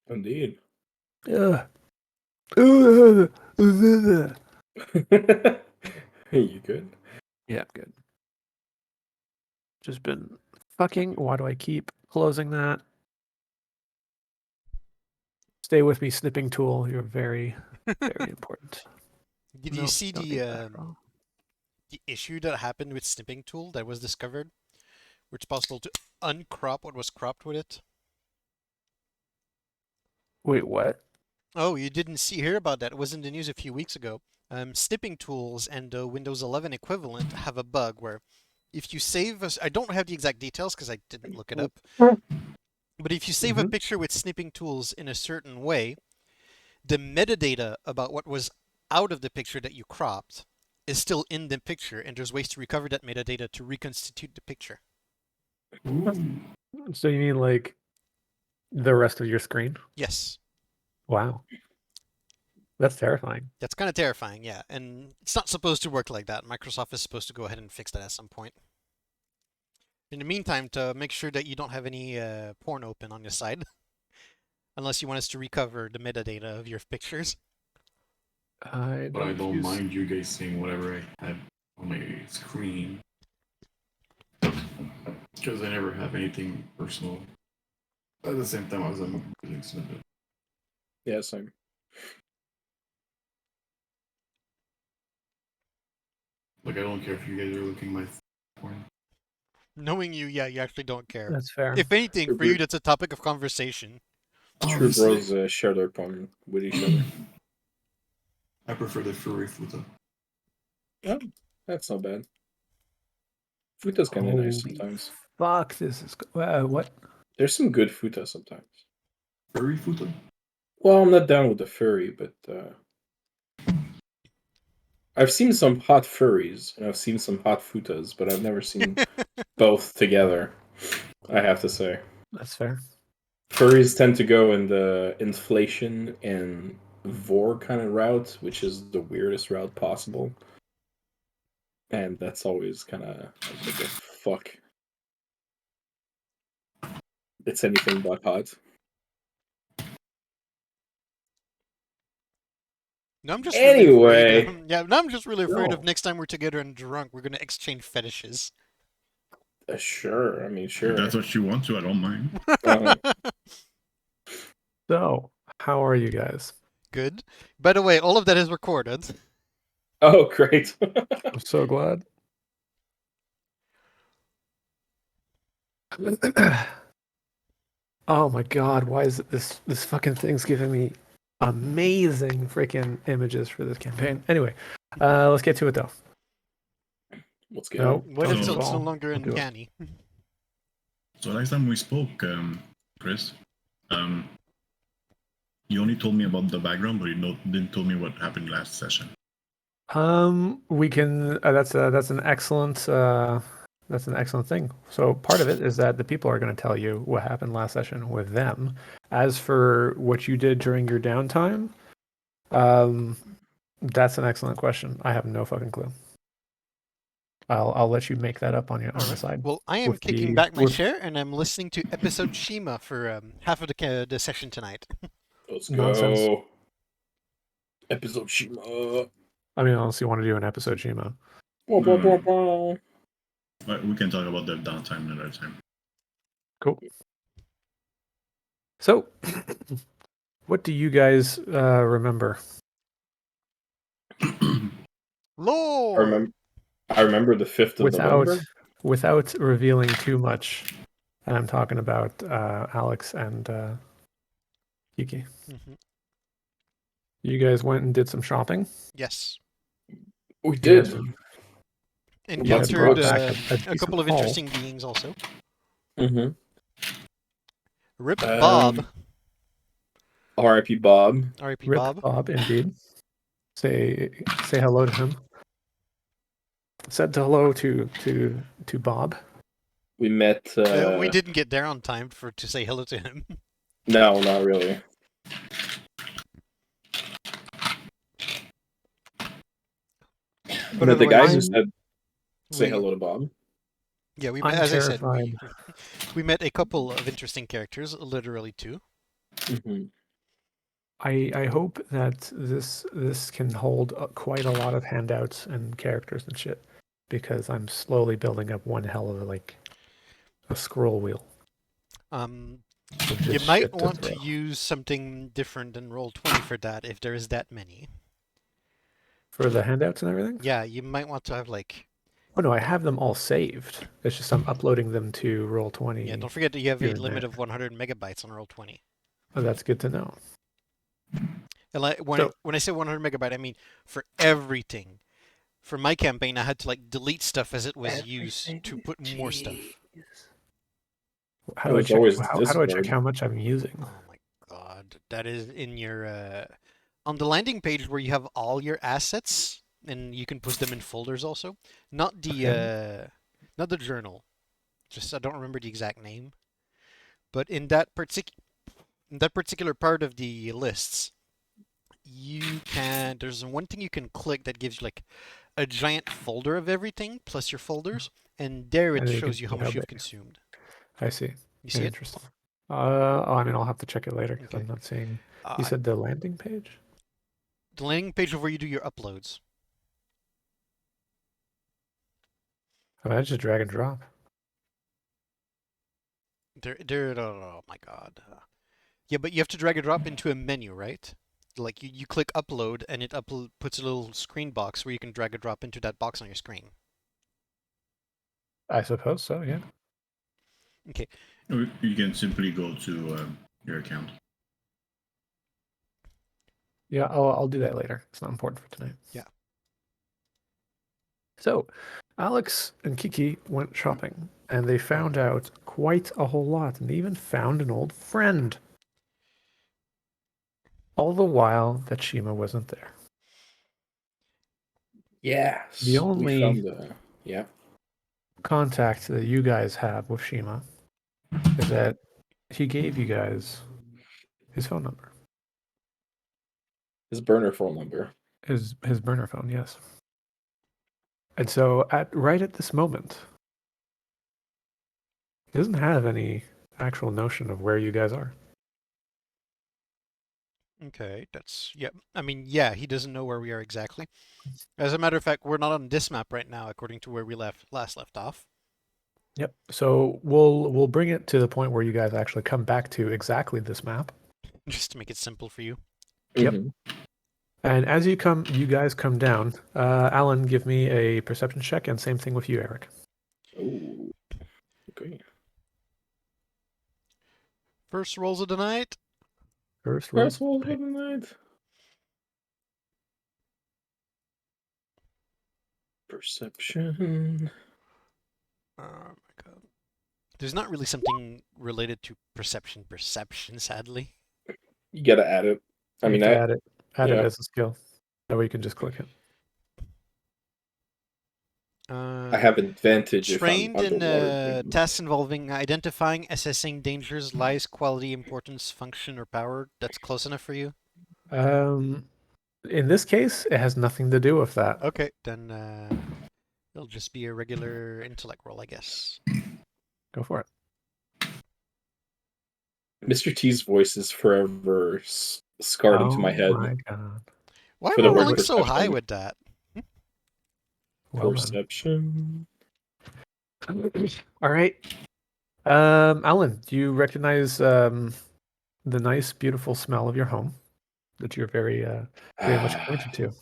Indeed. Yeah. You good? Yeah, I'm good. Just been fucking. Why do I keep closing that? Stay with me, snipping tool. You're very, very important. Did you Nope, see don't need that at all. the issue that happened with snipping tool that was discovered, where it's possible to uncrop what was cropped with it? Wait, what? Oh, you didn't hear about that? It was in the news a few weeks ago. Snipping tools and the Windows 11 equivalent have a bug where if you save I don't have the exact details because I didn't look it up. But if you save a picture with snipping tools in a certain way, the metadata about what was out of the picture that you cropped is still in the picture, and there's ways to recover that metadata to reconstitute the picture. So you mean like the rest of your screen? Yes. Wow. That's terrifying. That's kind of terrifying, yeah. And it's not supposed to work like that. Microsoft is supposed to go ahead and fix that at some point. In the meantime, to make sure that you don't have any porn open on your side, unless you want us to recover the metadata of your pictures. But I don't mind you guys seeing whatever I have on my screen. Because I never have anything personal. At the same time, as I'm really snippet. Yeah, same. Like, I don't care if you guys are looking at my porn. Knowing you, yeah, you actually don't care. That's fair. If anything, for you, that's a topic of conversation. True bros share their porn with each other. I prefer the furry futa. Oh, that's not bad. Futa's kind of nice sometimes. Fuck, this is what? There's some good futa sometimes. Furry futa? Well, I'm not down with the furry, but I've seen some hot furries and I've seen some hot futas, but I've never seen both together. I have to say. That's fair. Furries tend to go in the inflation and vor kind of route, which is the weirdest route possible. And that's always kind of like, what the fuck? It's anything but hot. No, I'm just anyway. Really yeah, no, I'm just really afraid of next time we're together and drunk, we're gonna exchange fetishes. Sure, I mean, sure. If that's what you want to, I don't mind. So, how are you guys? Good. By the way, all of that is recorded. Oh, great. I'm so glad. Oh my god, why is it this fucking thing's giving me amazing freaking images for this campaign? Anyway, let's get to it though. Let's get Nope. What if it's no longer uncanny? So last time we spoke, Chris, you only told me about the background, but you didn't tell me what happened last session. We can. That's an excellent. That's an excellent thing. So part of it is that the people are going to tell you what happened last session with them. As for what you did during your downtime, that's an excellent question. I have no fucking clue. I'll let you make that up on the side. Well, I am kicking back my chair and I'm listening to episode Shima for half of the session tonight. Let's go. Nonsense. Episode Shima. I mean, unless you want to do an episode Shima. But we can talk about the downtime another time. Cool. So, what do you guys remember? Lord! I remember the 5th of November. Without revealing too much, and I'm talking about Alex and Kiki. Mm-hmm. You guys went and did some shopping? Yes. We did. Encountered a couple of interesting beings also. Mm-hmm. Rip Bob. R.I.P. Bob. R.I.P. Rip Bob. Bob, indeed. Say hello to him. Said hello to Bob. We met. We didn't get there on time to say hello to him. No, not really. But the guys who said say hello to Bob. Yeah, as I said, we met a couple of interesting characters, literally two. Mhm. I hope that this can hold quite a lot of handouts and characters and shit, because I'm slowly building up one hell of a scroll wheel Um, of you just might shit to want throw. to use something different than Roll20 for that if there is that many. For the handouts and everything? Yeah, you might want to have like. Oh no, I have them all saved. It's just I'm uploading them to Roll20 Yeah, don't forget that you have here a and limit there. of 100 megabytes on Roll20. Oh, that's good to know. And like So, when I say 100 megabyte, I mean for everything. For my campaign, I had to like delete stuff as it was used to put more stuff. how It do I was check? always How do I check Discord. how much I'm using? Oh my god, that is in your on the landing page where you have all your assets and you can put them in folders also. Not the not the journal. Just I don't remember the exact name. But in that particular part of the lists, you can there's one thing you can click that gives you like a giant folder of everything plus your folders, and there it And you can shows you how see how much you've big. consumed. I see. You see it? Interesting. I mean, I'll have to check it later because Okay. I'm not seeing. You Uh, said the landing page? the landing page of where you do your uploads. Oh, I just drag and drop. Oh my god. Yeah, but you have to drag and drop into a menu, right? Like you click upload and it puts a little screen box where you can drag and drop into that box on your screen. I suppose so. Yeah. Okay. Or you can simply go to your account. Yeah. I'll do that later. It's not important for tonight. Yeah. So, Alex and Kiki went shopping, and they found out quite a whole lot, and they even found an old friend. All the while that Shima wasn't there. Yes. The We only found the yeah. contact that you guys have with Shima is that he gave you guys his phone number, His burner phone number. his burner phone, yes. And so right at this moment, he doesn't have any actual notion of where you guys are. Okay, that's yeah. I mean, yeah, he doesn't know where we are exactly. As a matter of fact, we're not on this map right now, according to where we last left off. Yep. So we'll bring it to the point where you guys actually come back to exactly this map. Just to make it simple for you. Yep. Mhm. And as you guys come down. Alan, give me a perception check, and same thing with you, Eric. Oh. Okay. First rolls of the night. First roll. First roll of the night. Perception. Oh my god. There's not really something related to perception, sadly. You gotta add it. I You mean, have to I add it yeah. as a skill. That way you can just click it. I have advantage if I'm Trained in underwater. tasks involving identifying, assessing dangers, lies, quality, importance, function, or power. That's close enough for you? In this case, it has nothing to do with that. Okay, then it'll just be a regular intellect roll, I guess. Go for it. Mr. T's voice is forever scarred into my head. Oh my god. Why For am the I word rolling so high perception. with that? Well Perception. done. All right. Alan, do you recognize the nice, beautiful smell of your home that you're very much acquainted to?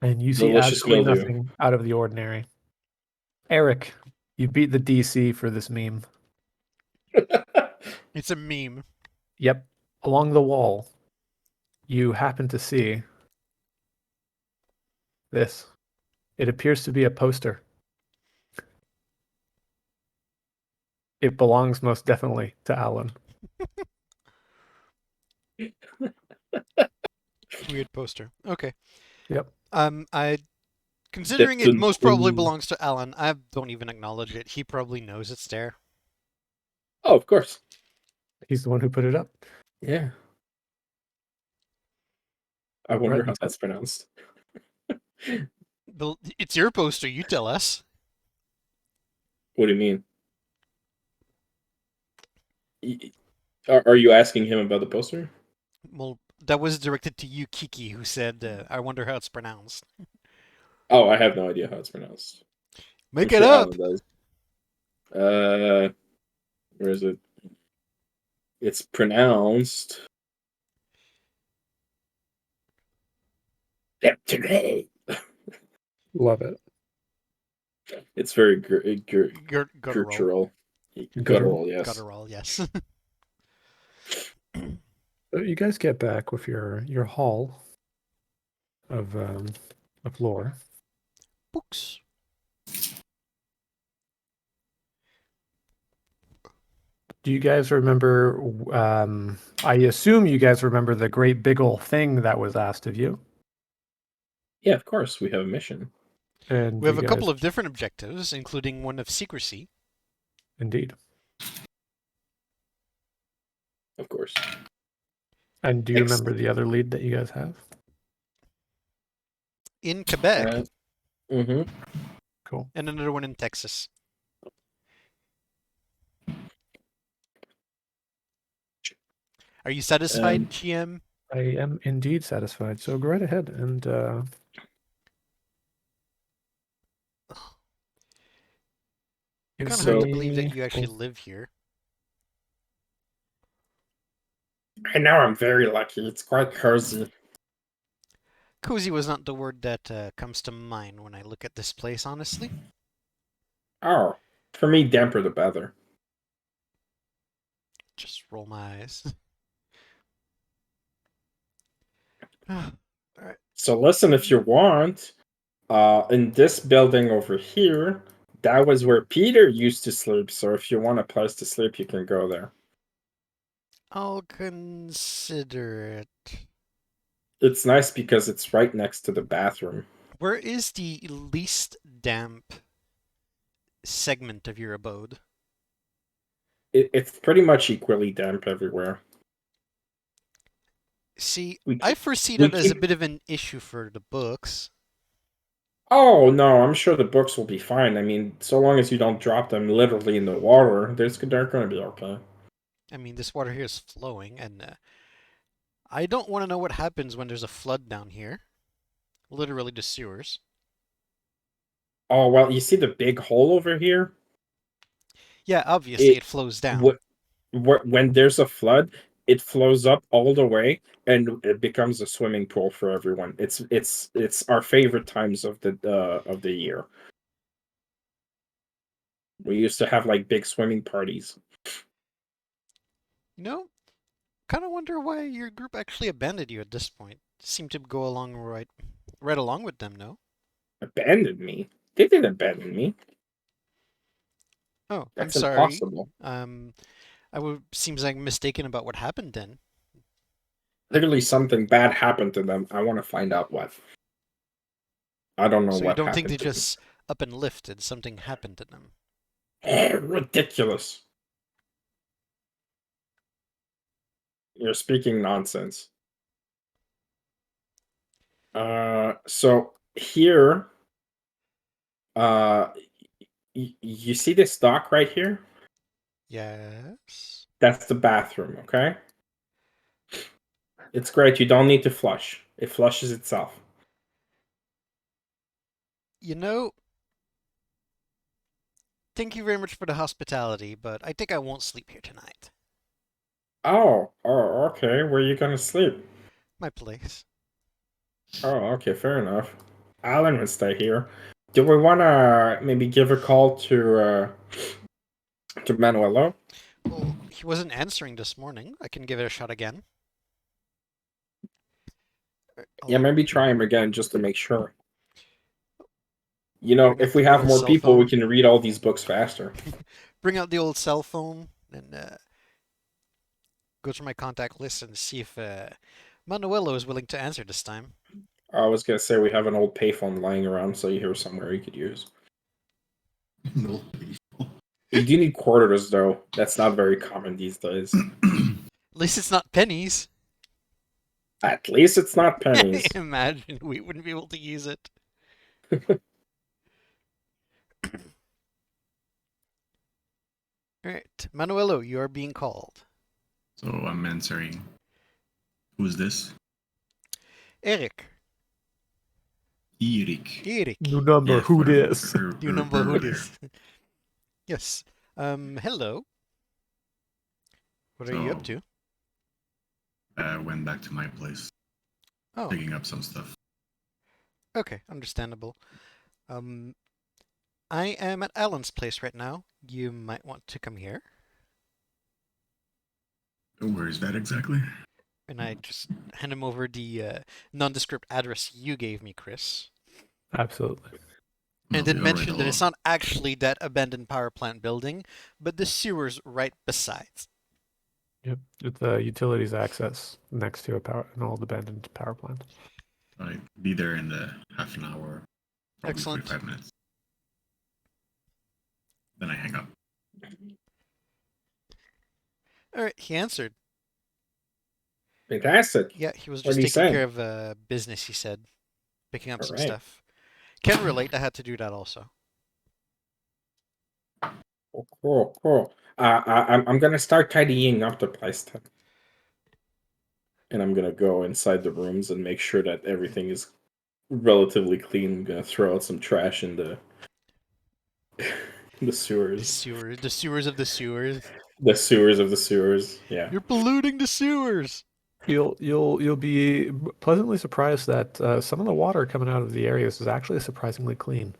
And you see Delicious absolutely mildew. nothing out of the ordinary. Eric, you beat the DC for this meme. It's a meme. Yep. Along the wall, you happen to see this. It appears to be a poster. It belongs most definitely to Alan. Weird poster. Okay. Yep. I considering it Dun, most probably dun. belongs to Alan, I don't even acknowledge it. He probably knows it's there. Oh, of course. He's the one who put it up. Yeah. I wonder Right. how that's pronounced. It's your poster. You tell us. What do you mean? Are you asking him about the poster? Well, that was directed to you, Kiki, who said, "I wonder how it's pronounced." Oh, I have no idea how it's pronounced. Make I'm it sure up. Alan does. Where is it? It's pronounced. Love it. It's very Guttural. guttural. Guttural. Guttural, yes. Guttural, yes. So you guys get back with your haul of lore. Books. Do you guys remember? I assume you guys remember the great big ol' thing that was asked of you. Yeah, of course, we have a mission. And We have you a couple guys- of different objectives, including one of secrecy. Indeed. Of course. And do you remember the other lead that you guys have? In Quebec, Mm-hmm. Cool. and another one in Texas. Are you satisfied, GM? I am indeed satisfied. So go right ahead and Kind of give hard to me- believe that you actually live here. I know, I'm very lucky. It's quite cozy. Cozy was not the word that comes to mind when I look at this place, honestly. Oh, for me, damper the better. Just roll my eyes. Alright. So listen, if you want, in this building over here, that was where Peter used to sleep. So if you want a place to sleep, you can go there. I'll consider it. It's nice because it's right next to the bathroom. Where is the least damp segment of your abode? It's pretty much equally damp everywhere. See, We I keep- foresee we that as a keep- bit of an issue for the books. Oh no, I'm sure the books will be fine. I mean, so long as you don't drop them literally in the water, they're going to be okay. I mean, this water here is flowing, and I don't want to know what happens when there's a flood down here. Literally the sewers. Oh well, you see the big hole over here? Yeah, obviously it flows down. When there's a flood, it flows up all the way and it becomes a swimming pool for everyone. It's our favorite times of the year. We used to have like big swimming parties. You know, kind of wonder why your group actually abandoned you at this point. Seemed to go along right along with them, no? Abandoned me? They didn't abandon me. Oh, I'm That's sorry. impossible. Seems like I'm mistaken about what happened then. Literally something bad happened to them. I want to find out what. I don't know So you what don't think happened they to just up and lifted, something happened to them? them. Ridiculous. You're speaking nonsense. So here, uh, you see this dock right here? Yes. That's the bathroom, okay? It's great. You don't need to flush. It flushes itself. You know, thank you very much for the hospitality, but I think I won't sleep here tonight. Oh, okay. Where are you gonna sleep? My place. Oh, okay, fair enough. Alan will stay here. Do we wanna maybe give a call to Manuelo? Well, he wasn't answering this morning. I can give it a shot again. Yeah, maybe try him again just to make sure. You Bring know, out if we the have old more cell people, we phone. can read all these books faster. Bring out the old cell phone and go through my contact list and see if Manuelo is willing to answer this time. I was gonna say we have an old payphone lying around, so you hear somewhere you could use. No. You do need quarters, though. That's not very common these days. At least it's not pennies. At least it's not pennies. Imagine we wouldn't be able to use it. Alright, Manuelo, you are being called. So I'm answering. Who's this? Eric. Erik. Eric. New number, Yeah, who for this? Do you remember who her it there. is? Yes. Hello. What are So you up to? I went back to my place, Oh, picking up some stuff. okay, understandable. Um, I am at Alan's place right now. You might want to come here. Where is that exactly? And I just hand him over the nondescript address you gave me, Chris. Absolutely. And Okay, then all right, mention that it's not actually that abandoned power plant building, but the sewers right besides. Yep. With the utilities access next to an old abandoned power plant. I'll be there in the half an hour, probably Excellent. 45 minutes. Then I hang up. All right, he answered. Fantastic. Yeah, he was What just did he taking say? care of business, he said. Picking up All some right. stuff. Can relate, I had to do that also. Cool. I'm gonna start tidying up the place then. And I'm gonna go inside the rooms and make sure that everything is relatively clean. I'm gonna throw out some trash in the the sewers. The sewers of the sewers. The sewers of the sewers. Yeah. You're polluting the sewers! You'll be pleasantly surprised that some of the water coming out of the areas is actually surprisingly clean.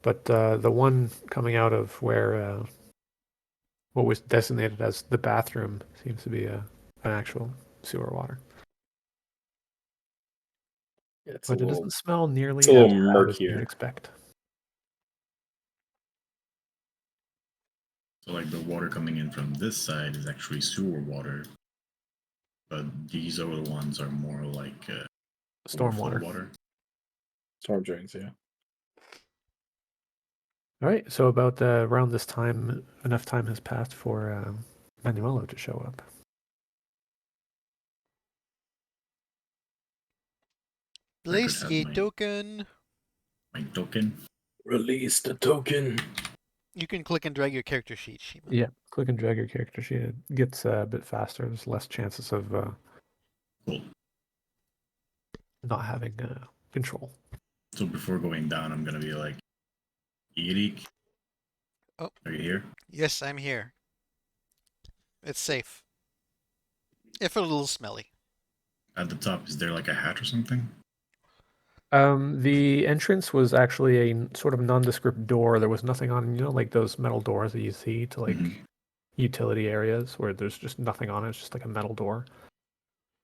But the one coming out of where what was designated as the bathroom seems to be an actual sewer water. It's But it doesn't smell it's nearly a little as bad as you'd murkier. expect. So like the water coming in from this side is actually sewer water, but these other ones are more like overflow Stormwater. water. Storm drains, yeah. All right, so about around this time, enough time has passed for Manuelo to show up. Place have a my- token. My token. Release the token. You can click and drag your character sheet, Shima. Yeah, click and drag your character sheet. It gets a bit faster. There's less chances of Cool. not having control. So before going down, I'm gonna be like, Erik. Oh. Are you here? Yes, I'm here. It's safe. If a little smelly. At the top, is there like a hatch or something? The entrance was actually a sort of nondescript door. There was nothing on, like those metal doors that you see to like Mhm. utility areas where there's just nothing on it. It's just like a metal door.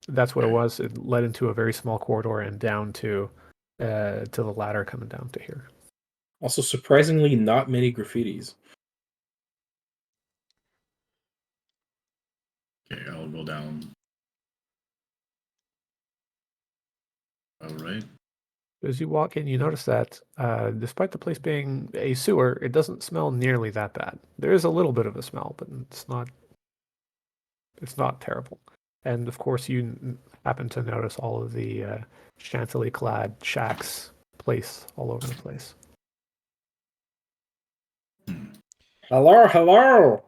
That's what it Okay. was. It led into a very small corridor and down to the ladder coming down to here. Also, surprisingly, not many graffitis. Okay, I'll go down. All right. As you walk in, you notice that despite the place being a sewer, it doesn't smell nearly that bad. There is a little bit of a smell, but it's not terrible. And of course, you happen to notice all of the scantily clad shacks placed all over the place. Hello.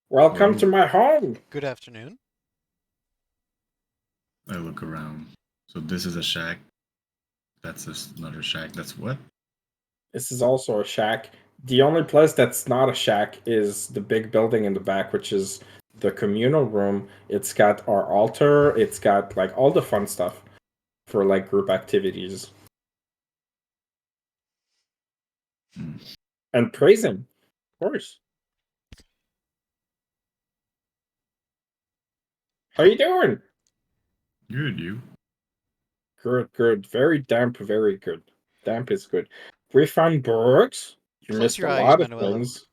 Welcome Hello. to my home. Good afternoon. I look around. So this is a shack. That's another shack. That's what? This is also a shack. The only place that's not a shack is the big building in the back, which is the communal room. It's got our altar. It's got like all the fun stuff for like group activities Hmm. and praising, of course. How you doing? Good, you. Good. Very damp. Very good. Damp is good. We found birds. You Close missed your a eyes, lot of Manuela. things.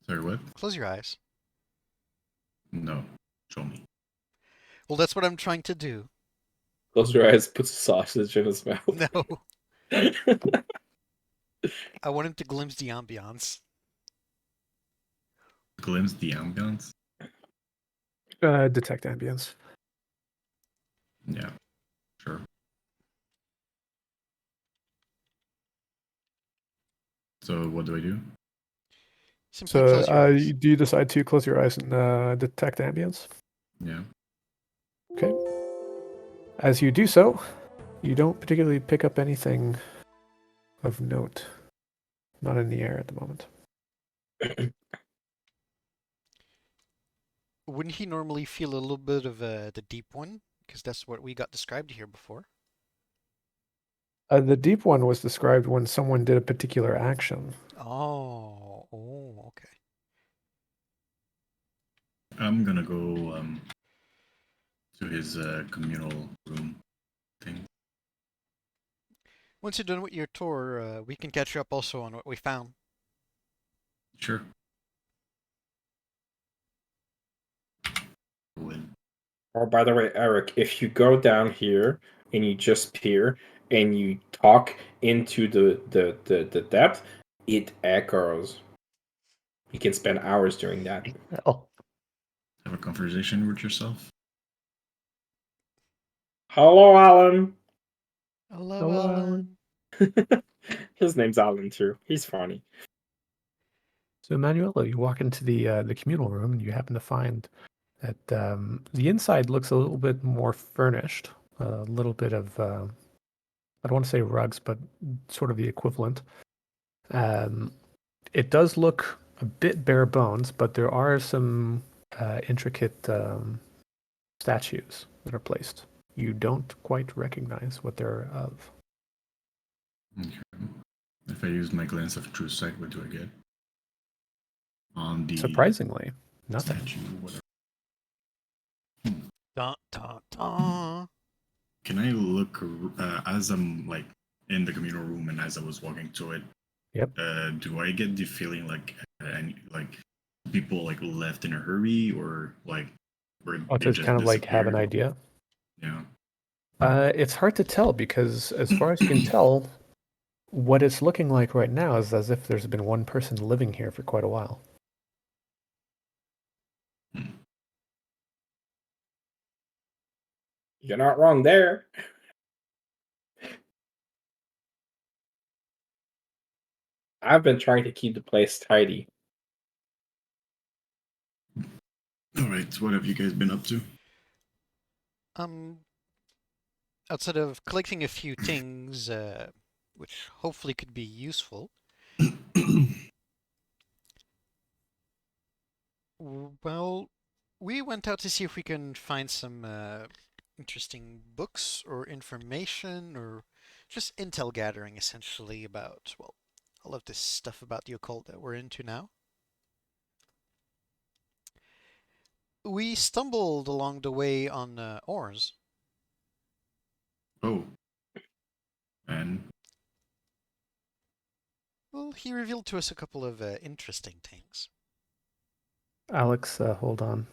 Sorry, what? Close your eyes. No. Show me. Well, that's what I'm trying to do. Close your eyes. Puts a sausage in his mouth. No. I want him to glimpse the ambiance. Glimpse the ambience? Detect ambience. Yeah. Sure. So what do I do? Simply So, close your eyes. do you decide to close your eyes and detect ambience? Yeah. Okay. As you do so, you don't particularly pick up anything of note. Not in the air at the moment. Wouldn't he normally feel a little bit of the deep one? Because that's what we got described here before. The deep one was described when someone did a particular action. Oh, okay. I'm gonna go to his communal room thing. Once you're done with your tour, we can catch you up also on what we found. Sure. When Oh, by the way, Eric, if you go down here and you just peer and you talk into the depth, it echoes. You can spend hours doing that. Oh, have a conversation with yourself. Hello, Alan. Hello, Hello, Alan. His name's Alan too. He's funny. so Manuela, you walk into the communal room and you happen to find that the inside looks a little bit more furnished. A little bit of I don't want to say rugs, but sort of the equivalent. Um, it does look a bit bare bones, but there are some intricate statues that are placed. You don't quite recognize what they're of. Okay. If I use my glance of true sight, what do I get? On the Surprisingly, nothing. statue, whatever. Dun, dun, dun. Can I look as I'm like in the communal room and as I was walking to it? Yep. Do I get the feeling like people like left in a hurry or like were Oh, they to just kind of like have an disappeared? idea. Yeah. It's hard to tell because, as far as you can tell, what it's looking like right now is as if there's been one person living here for quite a while. You're not wrong there. I've been trying to keep the place tidy. All right. What have you guys been up to? Um, outside of collecting a few things, which hopefully could be useful, well, we went out to see if we can find some interesting books or information or just intel gathering essentially about, well, all of this stuff about the occult that we're into now. We stumbled along the way on ores. Oh, and Well, he revealed to us a couple of interesting things. Alex, hold on.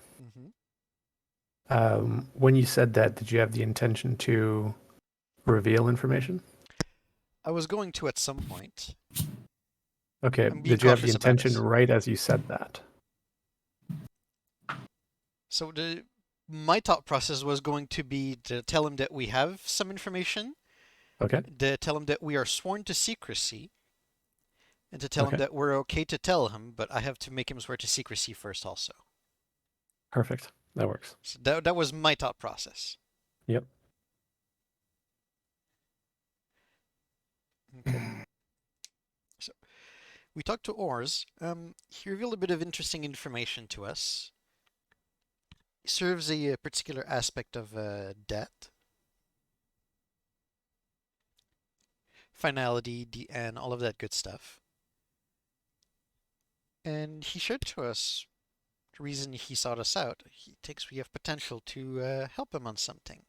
Hmm. When you said that, did you have the intention to reveal information? I was going to at some point. Okay, I'm being did you have the cautious about intention us. right as you said that? So my thought process was going to be to tell him that we have some information, Okay, to tell him that we are sworn to secrecy, and to tell him okay, that we're okay to tell him, but I have to make him swear to secrecy first also. perfect. That works. So that was my thought process. Yep. Okay. So we talked to Ors. He revealed a bit of interesting information to us. He serves a particular aspect of debt, finality, and all of that good stuff. And he shared to us the reason he sought us out. He thinks we have potential to help him on something.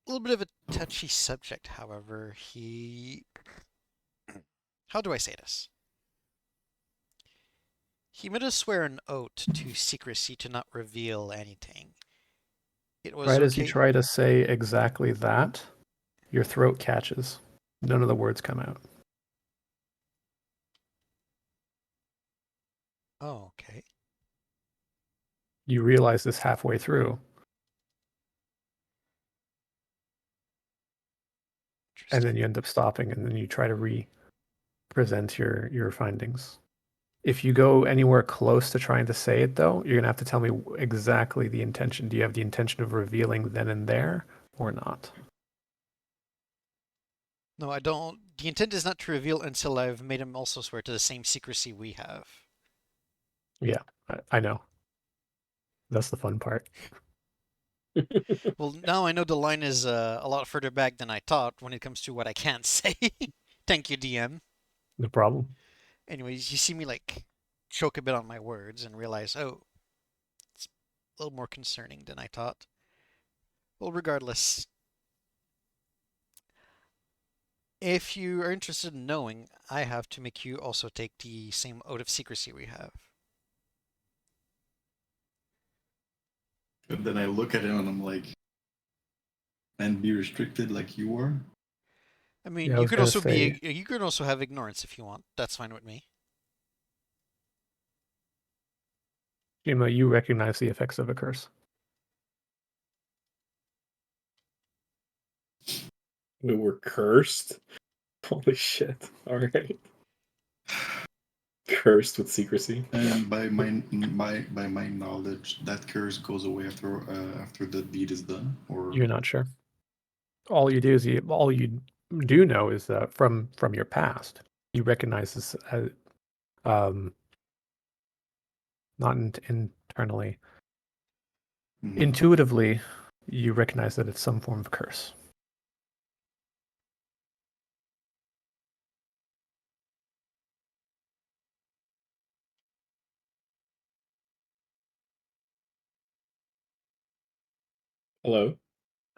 A little bit of a touchy subject, however. How do I say this? He made us swear an oath to secrecy to not reveal anything. It was Right as you okay. try to say exactly that, your throat catches. None of the words come out. Oh, okay. You realize this halfway through, and then Interesting. you end up stopping, and then you try to re-present your findings. If you go anywhere close to trying to say it, though, you're gonna have to tell me exactly the intention. Do you have the intention of revealing then and there, or not? No, I don't. The intent is not to reveal until I've made him also swear to the same secrecy we have. Yeah, I know. That's the fun part. Well, now I know the line is a lot further back than I thought when it comes to what I can't say. Thank you, DM. No problem. Anyways, you see me like choke a bit on my words and realize, oh, it's a little more concerning than I thought. Well, regardless, if you are interested in knowing, I have to make you also take the same oath of secrecy we have. But then I look at him and I'm like, and be restricted like you are. I mean, Yeah, I you was could gonna also say, be you could also have ignorance if you want. That's fine with me. Shima, you recognize the effects of a curse. We were cursed. Holy shit! All right, cursed with secrecy. And by my knowledge, that curse goes away after the deed is done. Or You're not sure. All you do is all you do know is that from your past, you recognize this as not internally, intuitively, you recognize that it's some form of curse. Hello.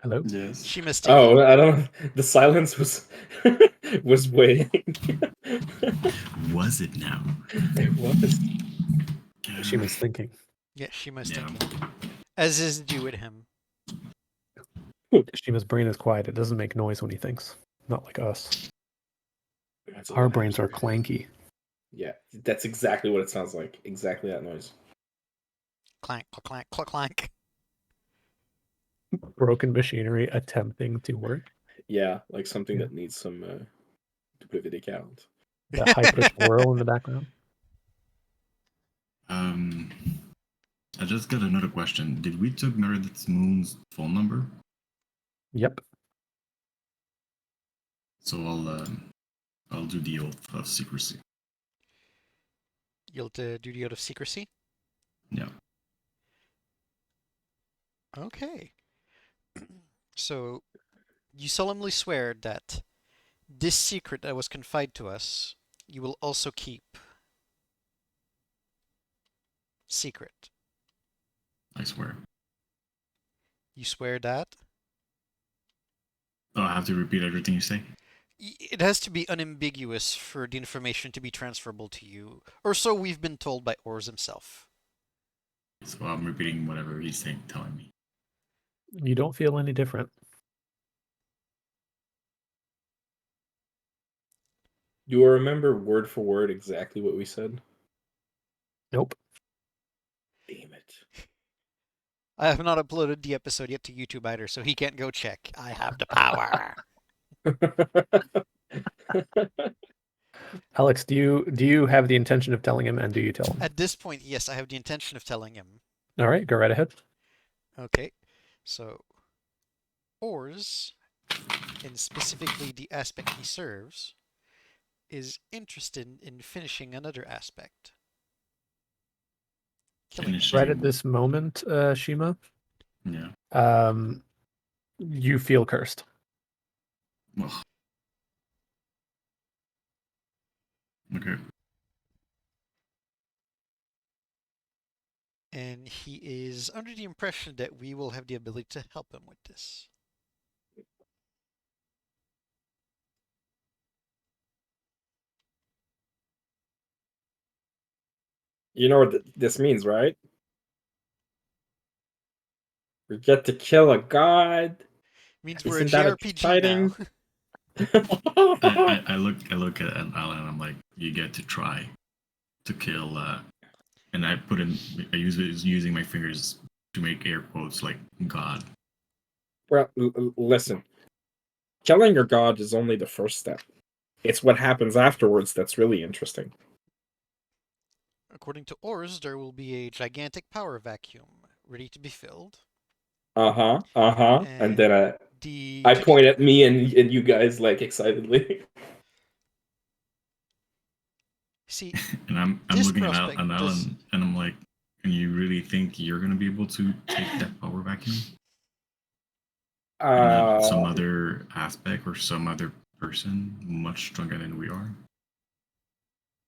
Hello. yes. She must Oh, I don't. The silence was was waiting. Was it now? It was. She was thinking. Yeah, she must Yeah. thinking. As is due with him. Shima's brain is quiet. It doesn't make noise when he thinks. Not like us. That's all Our that brains are matters. clanky. Yeah, that's exactly what it sounds like. Exactly that noise. Clank, clank, clank, clank, clank. Broken machinery attempting to work. Yeah, like something Yeah. that needs some duplicity count. The high-pitched whirl in the background. I just got another question. Did we took Meredith Moon's phone number? Yep. So I'll do the oath of secrecy. You'll do the oath of secrecy? Yeah. Okay. So, you solemnly swear that this secret that was confided to us, you will also keep secret. I swear. You swear that? Oh, I have to repeat everything you say? It has to be unambiguous for the information to be transferable to you, or so we've been told by Ors himself. So I'm repeating whatever he's saying, telling me. You don't feel any different. Do you remember word for word exactly what we said? Nope. Damn it. I have not uploaded the episode yet to YouTube either, so he can't go check. I have the power. Alex, do you have the intention of telling him, and do you tell him? At this point, yes, I have the intention of telling him. All right, go right ahead. Okay, so Ors, and specifically the aspect he serves, is interested in finishing another aspect. Killing. Finishing. Right at this moment, Shima, Yeah. you feel cursed. Ugh. Okay. And he is under the impression that we will have the ability to help him with this. You know what this means, right? We get to kill a god. Means we're Isn't a that JRPG now. exciting? I look at Alan and I'm like, you get to try to kill and I put in I use using my fingers to make air quotes like God. Well, listen. Killing your god is only the first step. It's what happens afterwards that's really interesting. According to Ors, there will be a gigantic power vacuum ready to be filled. And then And I to point at me and you guys like excitedly. see, And I'm this looking at prospect Alan, does. and I'm like, and you really think you're gonna be able to take that power vacuum? And not some other aspect or some other person much stronger than we are?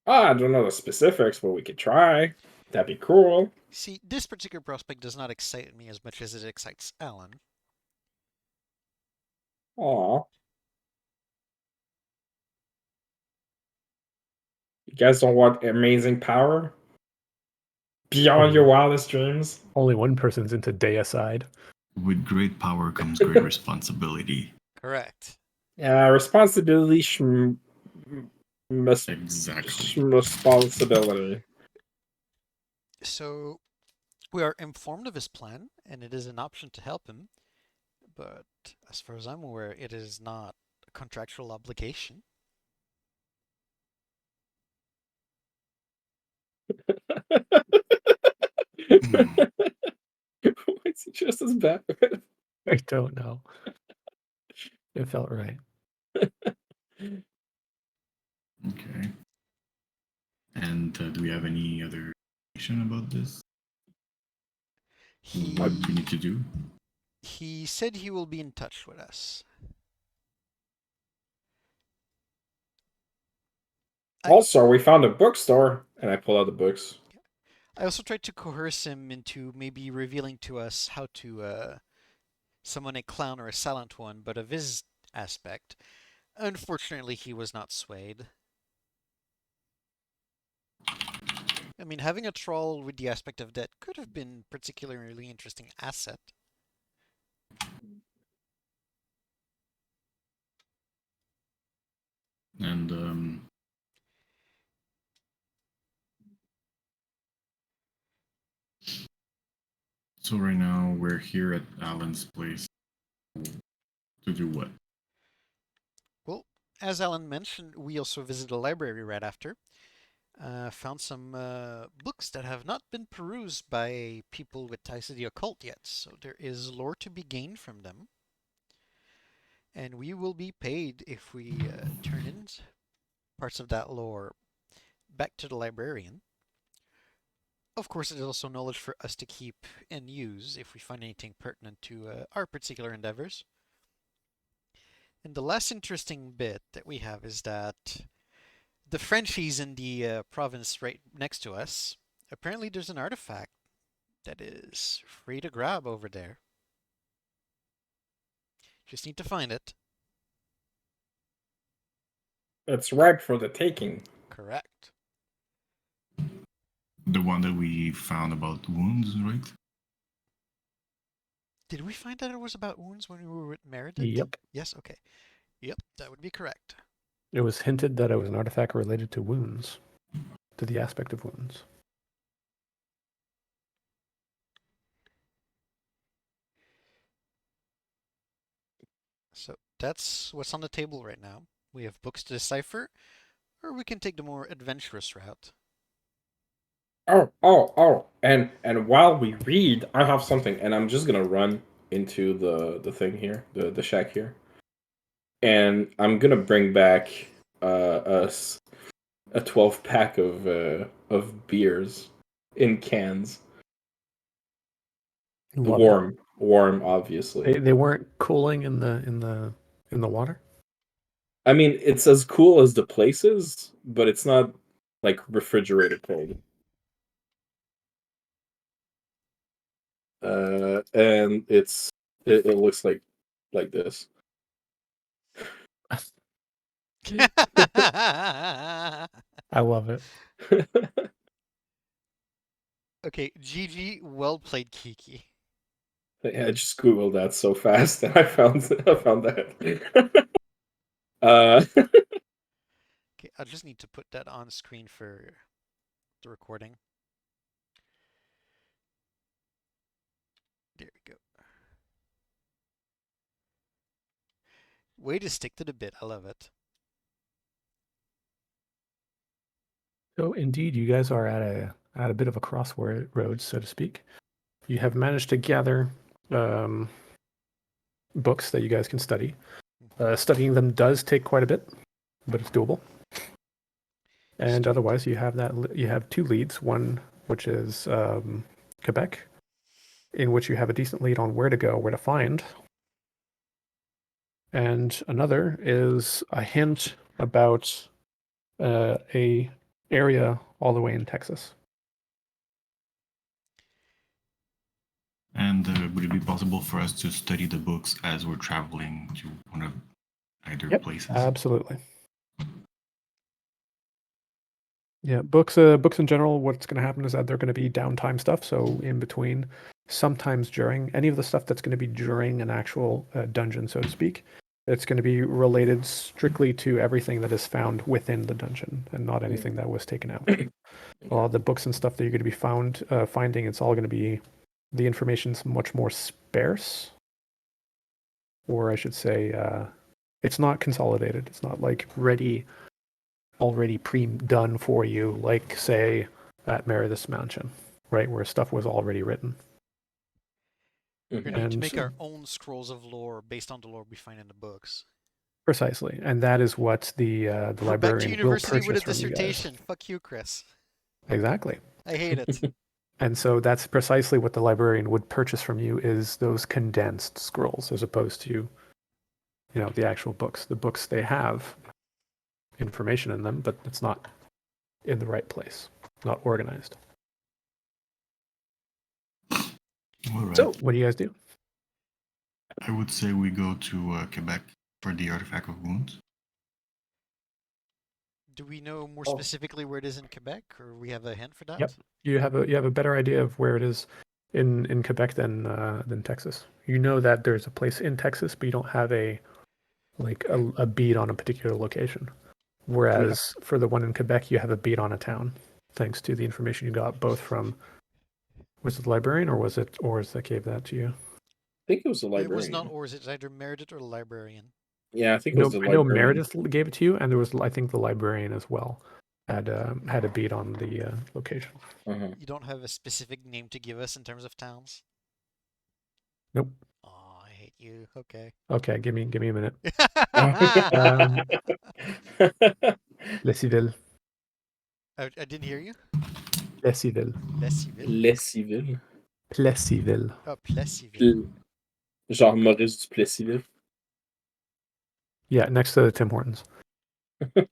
I don't know the specifics, but we could try. That'd be cool. See, this particular prospect does not excite me as much as it excites Alan. Aw. You guys don't want amazing power? Beyond your wildest dreams? Only one person's into deicide. With great power comes great responsibility. Correct. Yeah, responsibility. Exactly. Responsibility. So, we are informed of his plan, and it is an option to help him. But as far as I'm aware, it is not a contractual obligation. Why is he just as bad? I don't know. It felt right. Okay. And do we have any other information about this? What we need to do? He said he will be in touch with us. Also, we found a bookstore, and I pull out the books. I also tried to coerce him into maybe revealing to us how to summon a clown or a silent one, but of his aspect. Unfortunately, he was not swayed. I mean, having a troll with the aspect of death could have been particularly interesting asset. And so right now we're here at Alan's place to do what? Well, as Alan mentioned, we also visited a library right after. Found some books that have not been perused by people with ties to the occult yet, so there is lore to be gained from them. And we will be paid if we turn in parts of that lore back to the librarian. Of course, it is also knowledge for us to keep and use if we find anything pertinent to our particular endeavors. And the last interesting bit that we have is that the Frenchies in the province right next to us, apparently there's an artifact that is free to grab over there. Just need to find it. It's ripe for the taking. Correct. The one that we found about wounds, right? Did we find that it was about wounds when we were with Meredith? Yep. Yes, okay. Yep, that would be correct. It was hinted that it was an artifact related to wounds, to the aspect of wounds. So that's what's on the table right now. We have books to decipher, or we can take the more adventurous route. And while we read, I have something, and I'm just gonna run into the thing here, the shack here, and I'm gonna bring back a 12 pack of beers in cans, Love it. warm, obviously. They weren't cooling in the water. I mean, it's as cool as the place is, but it's not like refrigerated cold. And it looks like this. I love it. Okay, GG, well played, Kiki. I just googled that so fast, and I found that. uh, Okay, I just need to put that on screen for the recording. There we go. Way to stick to the bit. I love it. So indeed, you guys are at a bit of a crossroads, so to speak. You have managed to gather books that you guys can study. Studying them does take quite a bit, but it's doable. And Sweet. otherwise, you have two leads. One which is Quebec, in which you have a decent lead on where to go, where to find. And another is a hint about a area all the way in Texas. And would it be possible for us to study the books as we're traveling to one of either Yep, places? absolutely. Yeah, books in general, what's going to happen is that they're going to be downtime stuff. So in between, sometimes during any of the stuff that's going to be during an actual dungeon, so to speak, it's going to be related strictly to everything that is found within the dungeon and not anything that was taken out. A lot of the books and stuff that you're going to be finding, it's all going to be, the information's much more sparse, or I should say, it's not consolidated. It's not like already pre-done for you, like say at Meredith's Mansion, right, where stuff was already written. We're going to need to And make our own scrolls of lore based on the lore we find in the books. precisely, and that is what the We're back to librarian will university with a purchase from you guys. dissertation. Fuck you, Chris. Exactly. I hate it. And so that's precisely what the librarian would purchase from you, is those condensed scrolls, as opposed to, the actual books. The books, they have information in them, but it's not in the right place, not organized. All right. So what do you guys do? I would say we go to Quebec for the Artifact of Wounds. Do we know more Oh. specifically where it is in Quebec, or we have a hint for that? Yep. You have a better idea of where it is in Quebec than Texas. You know that there's a place in Texas, but you don't have a beat on a particular location. Whereas for the one in Quebec, you have a beat on a town, thanks to the information you got both from, was it the librarian or was it Ors that gave that to you? I think it was the librarian. It was not Ors, it's either Meredith or the librarian. Yeah, I think it was the I know librarian. Meredith gave it to you, and there was, I think, the librarian as well had a beat on the location. Uh-huh. You don't have a specific name to give us in terms of towns? Nope. Oh, I hate you. Okay. Okay, give me a minute. Um, Plessisville. I didn't hear you. Plessisville. Plessisville. Plessisville. Plessisville. Oh, Plessisville. Genre Maurice du Plessisville. Yeah, next to the Tim Hortons. All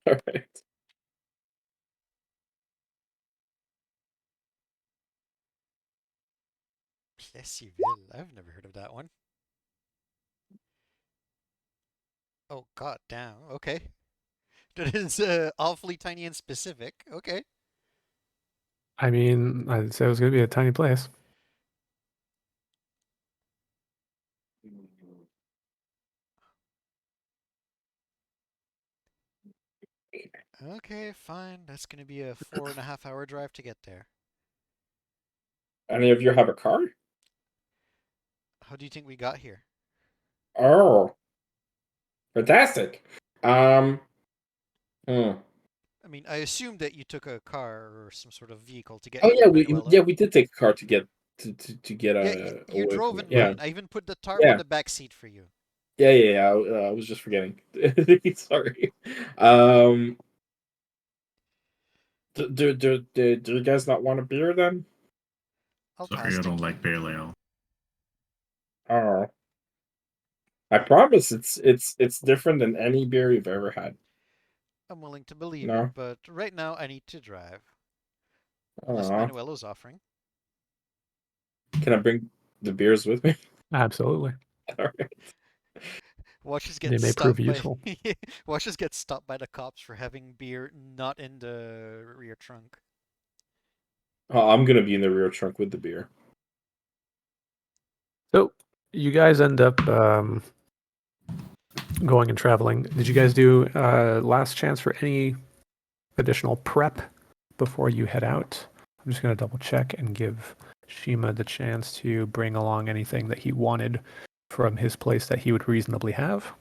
right. Plessisville. I've never heard of that one. Oh, god damn. Okay. That is awfully tiny and specific. Okay. I mean, I'd say it was going to be a tiny place. Okay, fine. That's going to be a 4.5 hour drive to get there. Any of you have a car? How do you think we got here? Oh, fantastic. I mean, I assumed that you took a car or some sort of vehicle to get Oh here. yeah, Manuela. we did take a car to get to get You away drove from in it. Yeah, mine. I even put the tarp Yeah. on the back seat for you. yeah. I was just forgetting. Sorry. Do you guys not want a beer then? I'll Sorry, pass. I don't Thank like you. pale ale. Oh, I promise it's different than any beer you've ever had. I'm willing to believe No? it, but right now I need to drive. Unless Aw. Manuelo's offering. Can I bring the beers with me? Absolutely. All right. Watch us They get may prove stopped by useful. watch us get stopped by the cops for having beer not in the rear trunk. Oh, I'm gonna be in the rear trunk with the beer. So you guys end up going and traveling. Did you guys do last chance for any additional prep before you head out? I'm just going to double check and give Shima the chance to bring along anything that he wanted from his place that he would reasonably have.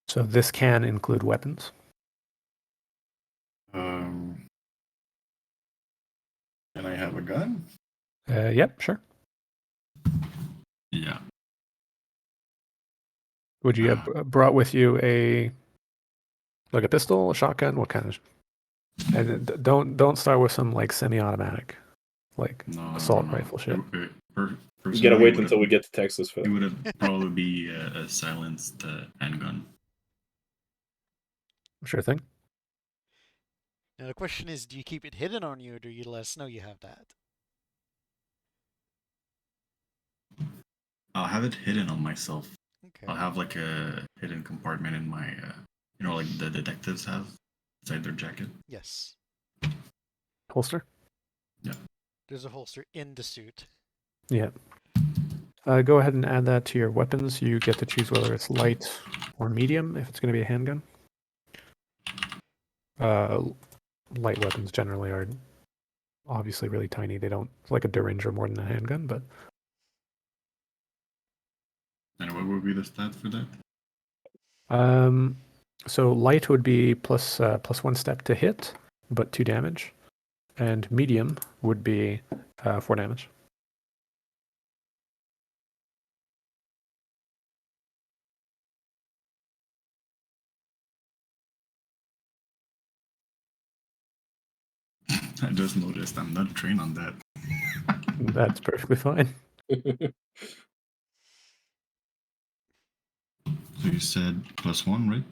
So this can include weapons. Can I have a gun? Yep, sure. Yeah. Would you have brought with you a pistol, a shotgun? What kind of? And don't start with some like semi-automatic, like No, assault no. rifle shit. You Personally, gotta wait it until we would've- get to Texas for It that. would have probably be a silenced handgun. Sure thing. Now the question is, do you keep it hidden on you, or do you let us know you have that? I'll have it hidden on myself. Okay. I'll have like a hidden compartment in my, like the detectives have inside their jacket. Yes. Holster. There's a holster in the suit. Yeah. Go ahead and add that to your weapons. You get to choose whether it's light or medium if it's going to be a handgun. Light weapons generally are obviously really tiny. They don't like a Derringer more than a handgun, but And what would be the stat for that? so light would be plus 1 step to hit, but 2 damage, and medium would be 4 damage. I just noticed I'm not trained on that. That's perfectly fine. So you said +1, right?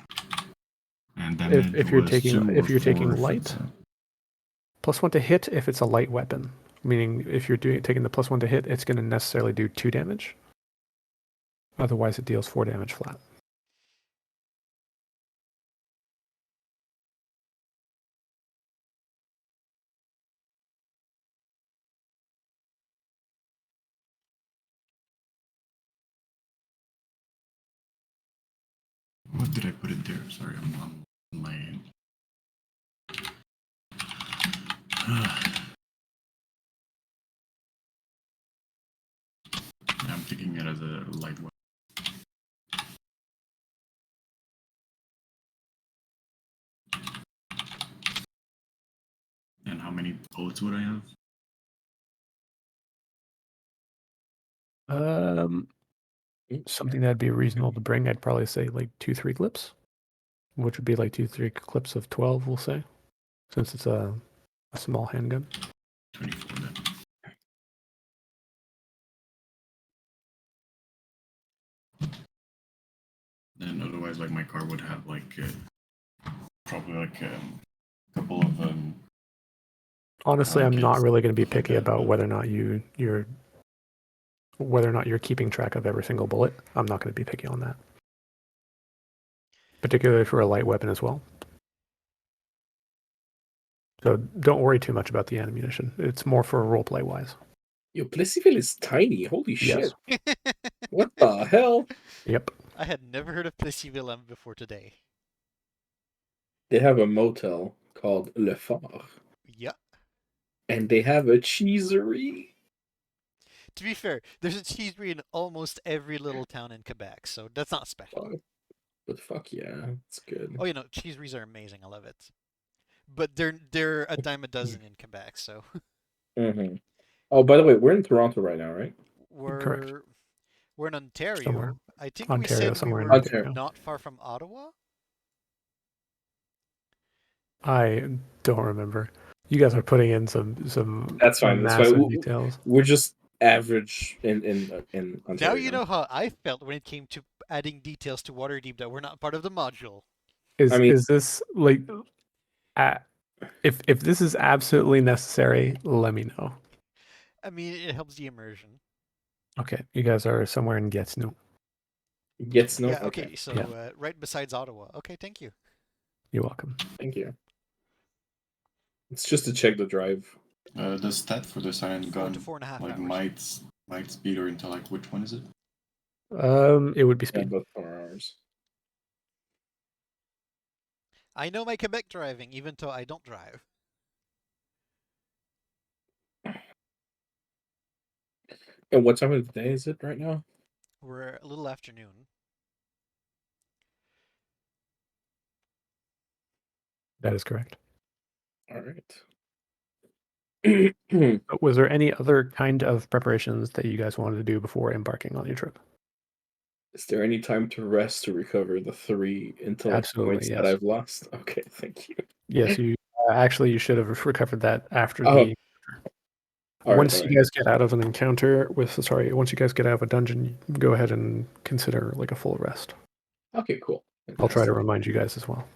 And then If you're taking 2 if or you're 4 taking if light, it's, plus 1 to hit if it's a light weapon. Meaning if you're taking the plus 1 to hit, it's going to necessarily do 2 damage. Otherwise, it deals 4 damage flat. what did I put it there? Sorry, I'm on my. I'm taking it as a light weapon. And how many bullets would I have? Something that'd be reasonable to bring, I'd probably say like 2-3 clips, which would be like 2-3 clips of 12, we'll say, since it's a small handgun. 24 then. And otherwise, like my car would have like probably like a couple of Honestly, I'm not kits, really going to be stuff like picky that, about but- whether or not you're keeping track of every single bullet. I'm not going to be picky on that, particularly for a light weapon as well. So don't worry too much about the ammunition. It's more for roleplay wise. Yo, Plessisville is tiny. Holy Yes. shit. What the hell? Yep. I had never heard of Plessisville before today. They have a motel called Le Phare, Yeah. and they have a cheesery. To be fair, there's a cheesery in almost every little town in Quebec, so that's not special. But fuck yeah, it's good. Oh, cheeseries are amazing. I love it. But they're a dime a dozen in Quebec, so Mm-hmm. Oh, by the way, we're in Toronto right now, right? Correct. we're in Ontario. Somewhere. I think Ontario, we said we somewhere in were Ontario. not far from Ottawa. I don't remember. You guys are putting in some That's fine. That's massive fine. details. We're just average in Ontario. Now you know how I felt when it came to adding details to Waterdeep that were not part of the module. I mean- Is this like if this is absolutely necessary, let me know. I mean, it helps the immersion. Okay, you guys are somewhere in Gatineau. Gatineau. Yeah. Okay. So Yeah. right besides Ottawa. Okay. Thank you. You're welcome. Thank you. It's just to check the drive. The stat for the silent 4 gun, to 4.5 like hours. might speed or intellect. Which one is it? It would be Yeah, speed. about 4 hours. I know my Quebec driving, even though I don't drive. And what time of the day is it right now? We're a little afternoon. That is correct. All right. But was there any other kind of preparations that you guys wanted to do before embarking on your trip? Is there any time to rest to recover the 3 intellect Absolutely, points that yes. I've lost? Okay, thank you. Yes, you actually you should have recovered that after Oh, the. all right, Once all you right. guys get out of an encounter once you guys get out of a dungeon, go ahead and consider like a full rest. Okay, cool. I'll try to Fantastic. remind you guys as well.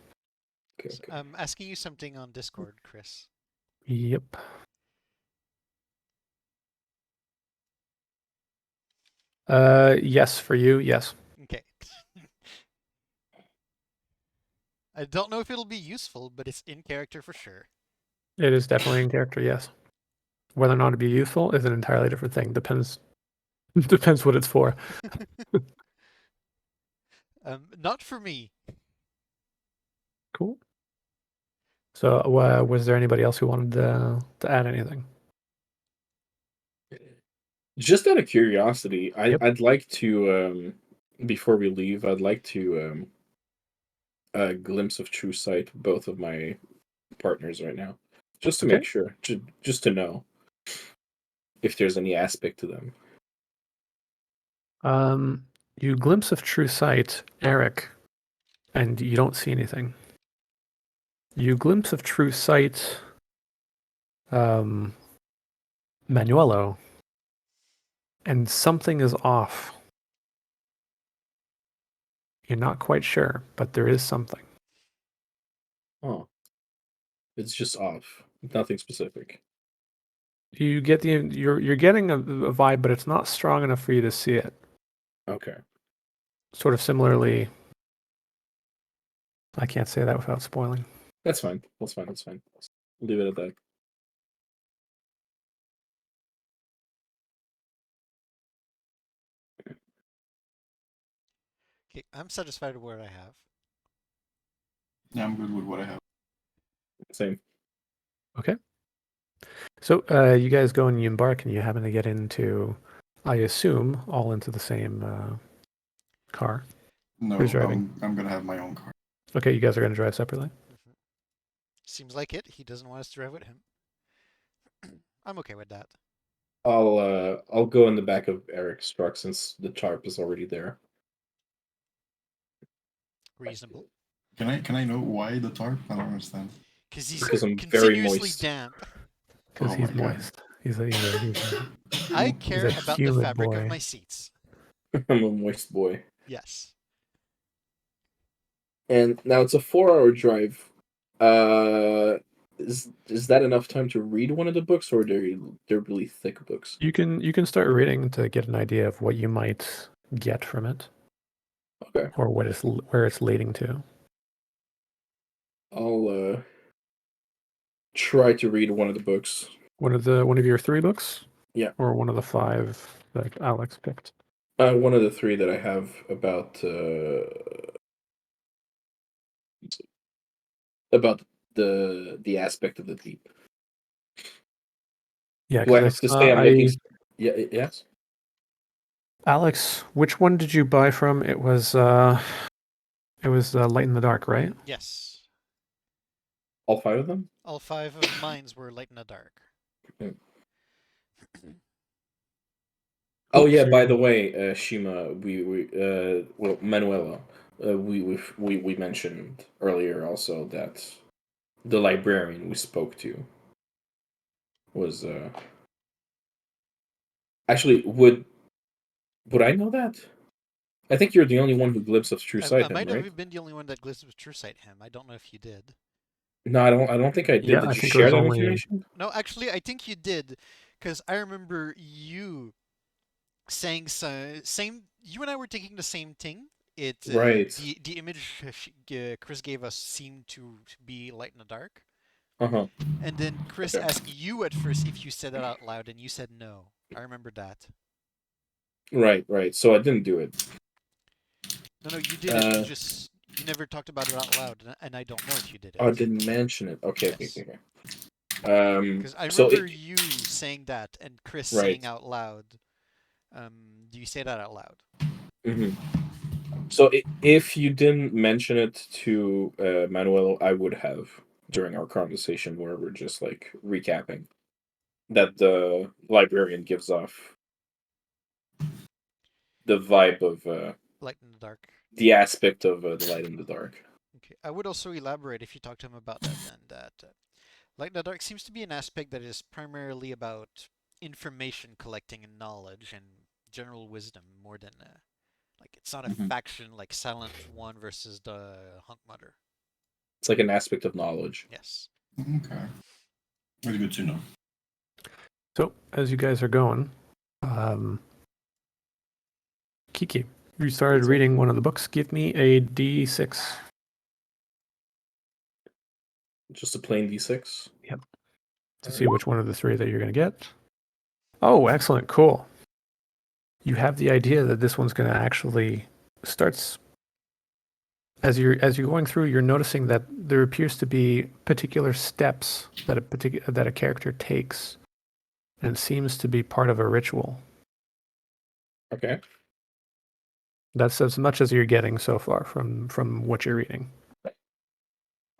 Okay, So okay. I'm asking you something on Discord, Chris. Yep. Yes, for you, yes. Okay. I don't know if it'll be useful, but it's in character for sure. It is definitely in character, yes. Whether or not it'd be useful is an entirely different thing. Depends what it's for. Not for me. Cool. So, was there anybody else who wanted to add anything? Just out of curiosity, Yep. I'd like to before we leave, I'd like to a glimpse of true sight both of my partners right now, just to Okay. make sure, just to know if there's any aspect to them. You glimpse of true sight, Eric, and you don't see anything. You glimpse of true sight, Manuelo, and something is off. You're not quite sure, but there is something. Oh, it's just off. Nothing specific. You get you're getting a vibe, but it's not strong enough for you to see it. Okay. Sort of similarly, I can't say that without spoiling. That's fine. That's fine. That's fine. Leave it at that. Okay, I'm satisfied with what I have. Yeah, I'm good with what I have. Same. Okay. So you guys go and you embark, and you happen to get into, I assume, all into the same car. No, Who's driving? I'm gonna have my own car. Okay, you guys are going to drive separately. Seems like it. He doesn't want us to drive with him. I'm okay with that. I'll go in the back of Eric's truck since the tarp is already there. Reasonable. Can I know why the tarp? I don't understand. Because I'm very continuously moist. damp. Because Oh he's my God. moist. He's a I care a about the humid fabric boy. of my seats. I'm a moist boy. Yes. And now it's a 4-hour drive. Is that enough time to read one of the books, or they're really thick books? You can start reading to get an idea of what you might get from it, Okay. or where it's leading to. I'll try to read one of the books. One of your 3 books, Yeah. or one of the 5 that Alex picked. One of the 3 that I have about the aspect of the deep. Yeah, Do I have to say I'm looking? Yeah. Yes. Alex, which one did you buy from? It was Light in the Dark, right? Yes. All 5 of them. All 5 of mines were light in the dark. Okay. Oh yeah. Oops. By the way, Shima, well, Manuela, we mentioned earlier also that the librarian we spoke to was actually would I know that? I think you're the only one who glimpsed of true I sight him, might right? have been the only one that glimpsed with true sight him. I don't know if you did. No, I don't think I did. Yeah, Did I you think it share was that only. information? No, actually, I think you did, because I remember you saying same. You and I were thinking the same thing. Right. The image Chris gave us seemed to be light in the dark, Uh-huh. and then Chris Okay. asked you at first if you said it out loud, and you said no. I remember that. Right. So I didn't do it. No, you did it. You never talked about it out loud, and I don't know if you did I it. didn't mention it. Okay. Yes. Okay. Because I So remember you saying that and Chris saying right. out loud. Do you say that out loud? Hmm. So if you didn't mention it to Manuel, I would have during our conversation where we're just like recapping. that the librarian gives off the vibe of Light in the dark. the aspect of the light in the dark. Okay. I would also elaborate if you talk to him about that. Then that light in the dark seems to be an aspect that is primarily about information collecting and knowledge and general wisdom more than like it's not a Mhm. faction like Silent One versus the Hunk Mother. It's like an aspect of knowledge. Yes. Okay. That's good to know. So as you guys are going, Kiki, you started What's up? reading one of the books. Give me a D6 Just a plain D6. to see which one of the three that you're going to get. Oh, excellent. Cool. You have the idea that this one's going to actually starts as you're going through, you're noticing that there appears to be particular steps that a character takes, and it seems to be part of a ritual. Okay. That's as much as you're getting so far from what you're reading.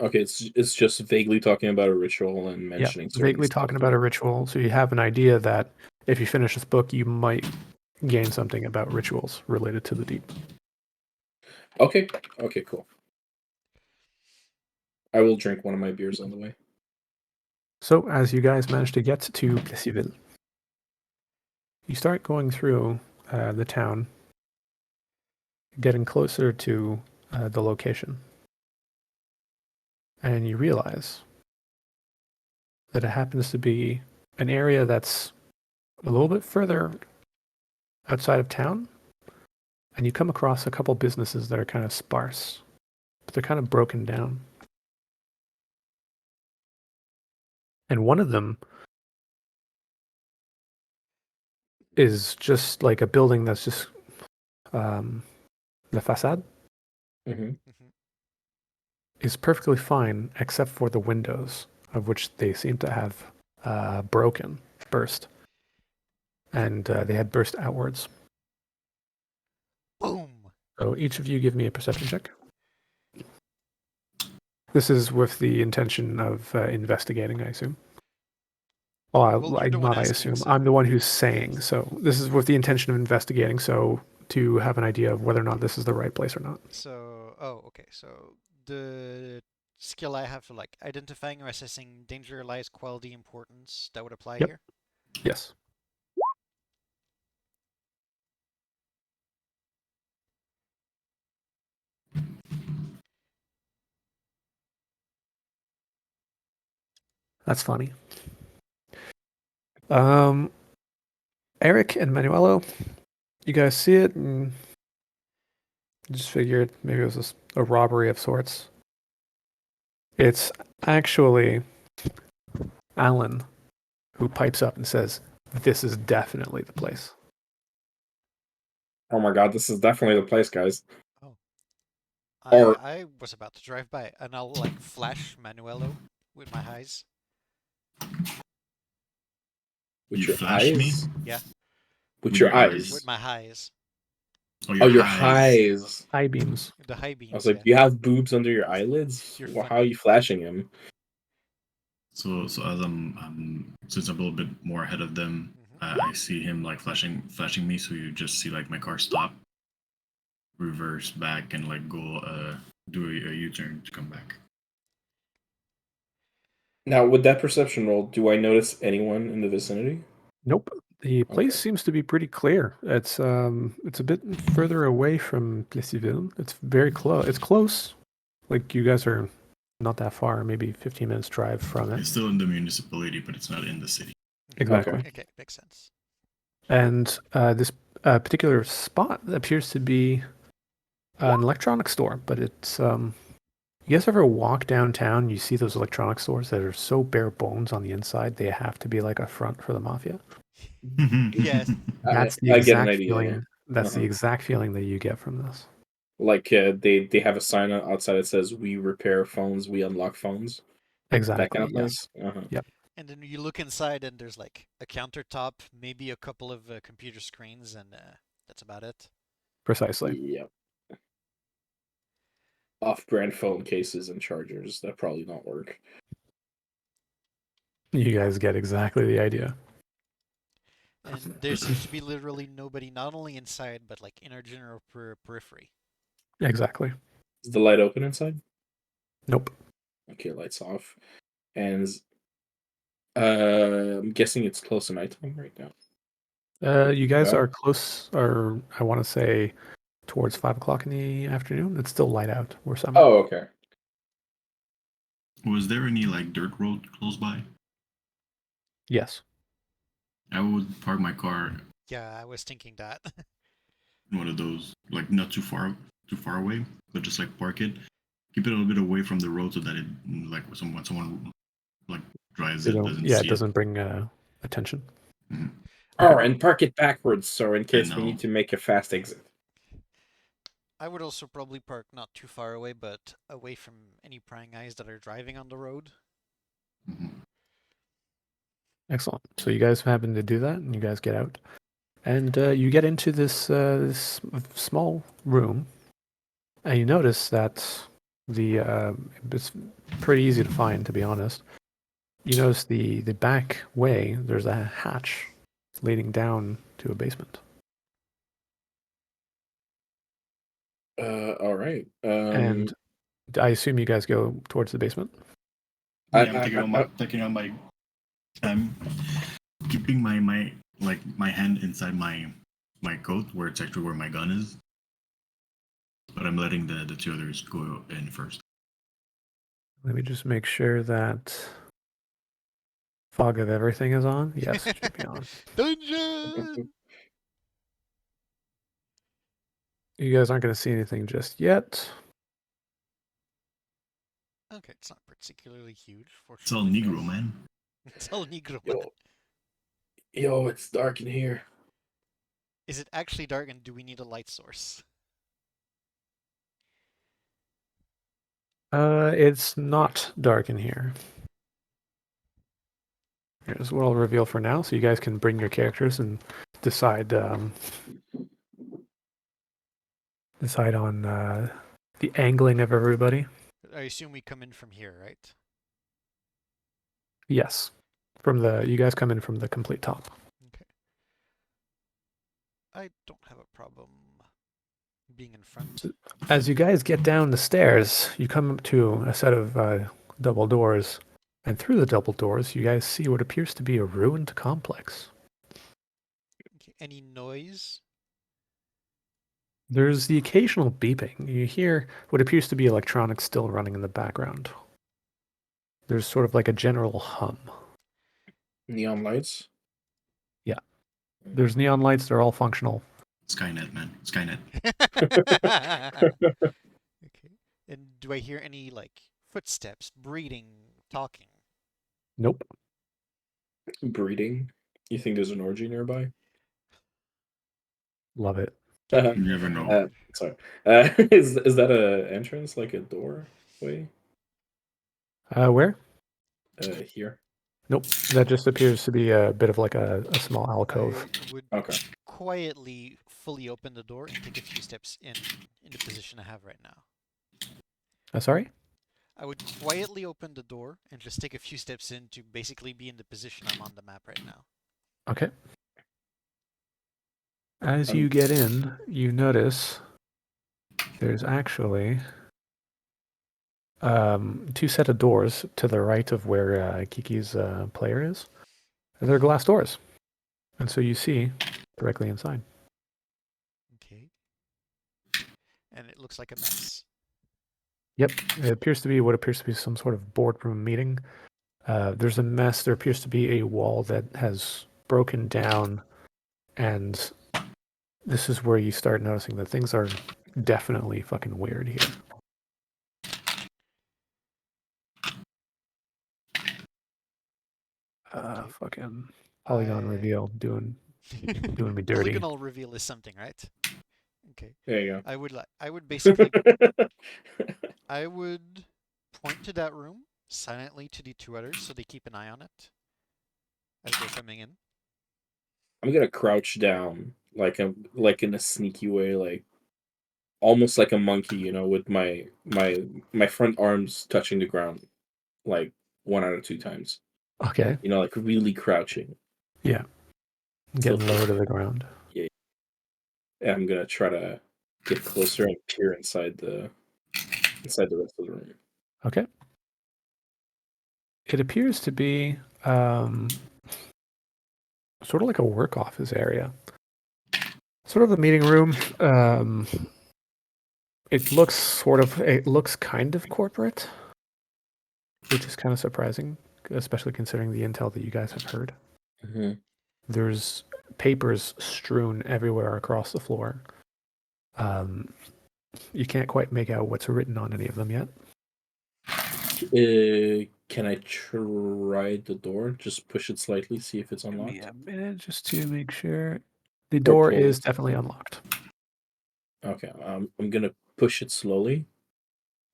Okay, it's just vaguely talking about a ritual and mentioning certain Vaguely stuff. talking about a ritual, so you have an idea that if you finish this book, you might gain something about rituals related to the deep. Okay. Okay, cool. I will drink one of my beers on the way. So as you guys manage to get to Plessisville, you start going through the town, getting closer to the location, and you realize that it happens to be an area that's a little bit further outside of town, and you come across a couple businesses that are kind of sparse, but they're kind of broken down. And one of them is just like a building that's just the facade Mm-hmm. Mm-hmm. is perfectly fine except for the windows, of which they seem to have burst, and they had burst outwards. Boom. So each of you give me a perception check. This is with the intention of investigating, I assume. Well, you're the one I asking, assume. so- I'm the one who's saying. So this is with the intention of investigating, so to have an idea of whether or not this is the right place or not. So, oh, okay. So the skill I have for like identifying or assessing danger, lies, quality, importance, that would apply Yep. here. Yes. That's funny. Eric and Manuelo, you guys see it and just figured maybe it was just a robbery of sorts. It's actually Alan who pipes up and says, "This is definitely the place." Oh my god, this is definitely the place, guys. Oh. Or- I was about to drive by and I'll like flash Manuelo with my eyes. With You your flash me? eyes? Yeah, With With your your eyes. with my eyes. Oh, Oh, your highs. eyes. High beams. The high I beams, was like, yeah. you have boobs under your eyelids? You're Well, how funny. are you flashing him? So as I'm since I'm a little bit more ahead of them, Mhm. I see him like flashing me. So you just see like my car stop, reverse back, and like go do a U-turn to come back. Now, with that perception roll, do I notice anyone in the vicinity? Nope. The place Okay. seems to be pretty clear. It's a bit further away from Plessisville. It's very close. It's close. Like you guys are not that far, maybe 15 minutes drive from it. It's still in the municipality, but it's not in the city. Exactly. Okay, makes sense. And this particular spot appears to be an electronics store, but it's you guys ever walk downtown, you see those electronics stores that are so bare bones on the inside, they have to be like a front for the mafia? Yes. That's the I get an exact idea. feeling. That's the Uh-huh. exact feeling that you get from this. Like they have a sign outside that says "We repair phones, we unlock phones." Exactly. That kind of Yes. place. Uh-huh. Yep. And then you look inside and there's like a countertop, maybe a couple of computer screens, and that's about it. Precisely. Yep. Off-brand phone cases and chargers that probably not work. You guys get exactly the idea. And there seems to be literally nobody, not only inside, but like in our general periphery. Exactly. Is the light open inside? Nope. Okay, lights off. And I'm guessing it's close to nighttime right now. You guys Yeah. are close, or I want to say towards 5 o'clock in the afternoon. It's still light out where some. Oh, okay. Was there any like dirt road close by? Yes. I would park my car Yeah, I was thinking that. in one of those, like not too far away, but just like park it, keep it a little bit away from the road so that it like when someone like drives it doesn't Yeah, see it doesn't bring attention. it. Mhm. Oh, and park it backwards, so in case we no. need to make a fast exit. I would also probably park not too far away, but away from any prying eyes that are driving on the road. Mhm. Excellent. So you guys happen to do that, and you guys get out, and you get into this small room, and you notice that it's pretty easy to find, to be honest. You notice the back way. There's a hatch leading down to a basement. All right. And I assume you guys go towards the basement. Yeah, I- I'm I- taking on my I'm keeping my like my hand inside my coat where it's actually where my gun is. But I'm letting the two others go in first. Let me just make sure that fog of everything is on. Yes, it should be on. Dungeon! You guys aren't going to see anything just yet. Okay, it's not particularly huge. It's all Fortunately. Negro, man. It's all Negro, man. yo, it's dark in here. Is it actually dark, and do we need a light source? It's not dark in here. Here's what I'll reveal for now, so you guys can bring your characters and decide decide on the angling of everybody. I assume we come in from here, right? Yes, you guys come in from the complete top. Okay. I don't have a problem being in front. As you guys get down the stairs, you come up to a set of double doors, and through the double doors, you guys see what appears to be a ruined complex. Okay. Any noise? There's the occasional beeping. You hear what appears to be electronics still running in the background. There's sort of like a general hum. Neon lights. There's neon lights, they're all functional. Skynet, man. Skynet. Okay. And do I hear any like footsteps, breathing, talking? Nope. Breeding. You think there's an orgy nearby? Love it. Uh-huh. You never know. Sorry. Is that a entrance, like a doorway? Where? Here. Nope. That just appears to be a bit of like a small alcove. I would Okay. quietly fully open the door and take a few steps in the position I have right now. Sorry? I would quietly open the door and just take a few steps in to basically be in the position I'm on the map right now. Okay. As you get in, you notice there's actually two set of doors to the right of where Kiki's player is. And they're glass doors. And so you see directly inside. Okay. And it looks like a mess. Yep. It appears to be what appears to be some sort of boardroom meeting. There's a mess. There appears to be a wall that has broken down. And this is where you start noticing that things are definitely fucking weird here. Fucking polygon reveal doing me dirty. Polygonal reveal is something, right? Okay. There you I would basically go. I would point to that room silently to the two others so they keep an eye on it as they're coming in. I'm gonna crouch down like in a sneaky way, like almost like a monkey, with my front arms touching the ground, like one out of two times. Okay. You know, like really crouching. Yeah. Getting So- lower to the ground. And I'm gonna try to get closer and peer inside the rest of the room. Okay. It appears to be sort of like a work office area. Sort of a meeting room. It looks kind of corporate, which is kind of surprising, especially considering the intel that you guys have heard. Mm-hmm. There's papers strewn everywhere across the floor. You can't quite make out what's written on any of them yet. Can I try the door? Just push it slightly, see if it's Give unlocked. me a minute just to make sure. The Or door pull is it. definitely unlocked. Okay, I'm gonna push it slowly.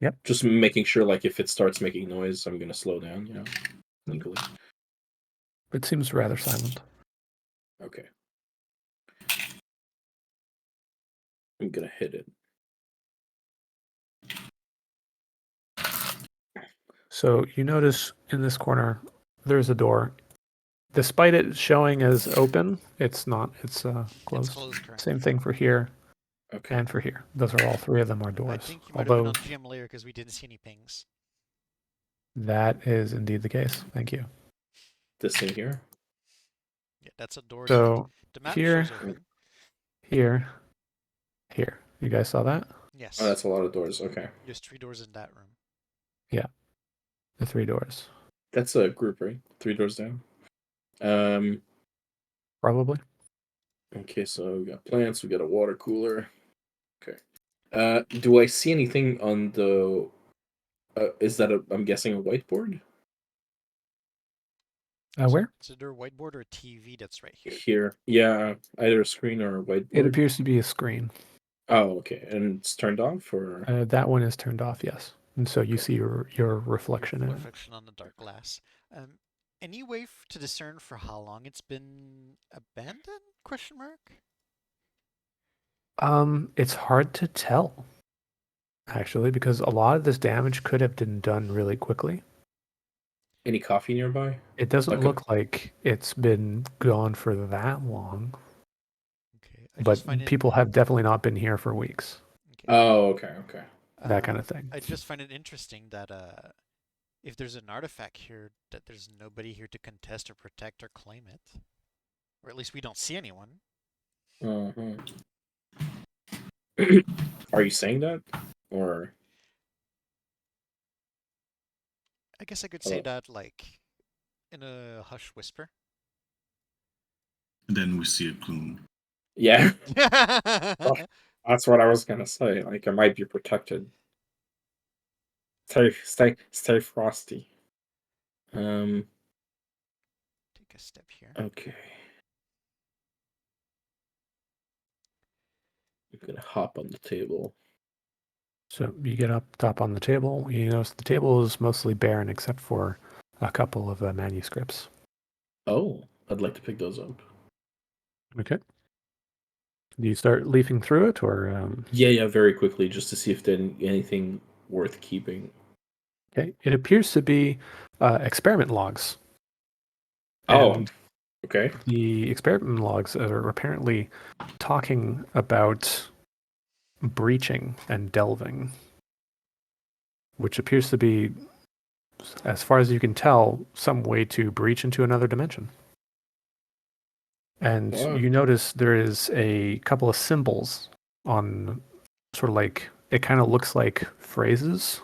Yep. Just making sure, like, if it starts making noise, I'm gonna slow down. You know, legally. It seems rather silent. Okay. I'm gonna hit it. So you notice in this corner there's a door. Despite it showing as open, it's not. It's closed. It's closed currently. Same thing for here Okay. and for here. Those are all three of them are doors. I think you might have been Although on GM layer because we didn't see any pings. that is indeed the case. Thank you. This thing here. Yeah, that's a door. So The map here- shows open. here. You guys saw that? Yes. Oh, that's a lot of doors. Okay. There's 3 doors in that room. The 3 doors. That's a group, right? 3 doors down. Probably. Okay, so we got plants, we got a water cooler. Okay. Do I see anything on the is that I'm guessing a whiteboard? Where? Is there a whiteboard or a TV that's right here? Here. Yeah, either a screen or a whiteboard. It appears to be a screen. Oh, okay. And it's turned off or That one is turned off, yes. And so you Okay. see your reflection in it. Reflection on the dark glass. Any way to discern for how long it's been abandoned? Question mark. It's hard to tell, actually, because a lot of this damage could have been done really quickly. any coffee nearby? It doesn't Okay. look like it's been gone for that long, Okay. but people have definitely not been here for weeks. Okay. Oh, okay, okay. That kind of thing. I just find it interesting that if there's an artifact here, that there's nobody here to contest or protect or claim it, or at least we don't see anyone. Uh-huh. Are you saying that? Or I guess I could say that like in a hush whisper. And then we see a plume. yeah, that's what I was gonna say. Like it might be protected. Stay frosty. Take a step here. Okay. I'm gonna hop on the table. So you get up top on the table. You notice the table is mostly barren except for a couple of manuscripts. Oh, I'd like to pick those up. Okay. Do you start leafing through it, or? Yeah, very quickly, just to see if there's anything worth keeping. Okay. It appears to be experiment logs. Oh, And okay. the experiment logs are apparently talking about breaching and delving, which appears to be, as far as you can tell, some way to breach into another dimension. And Wow. you notice there is a couple of symbols on, sort of like, it kind of looks like phrases,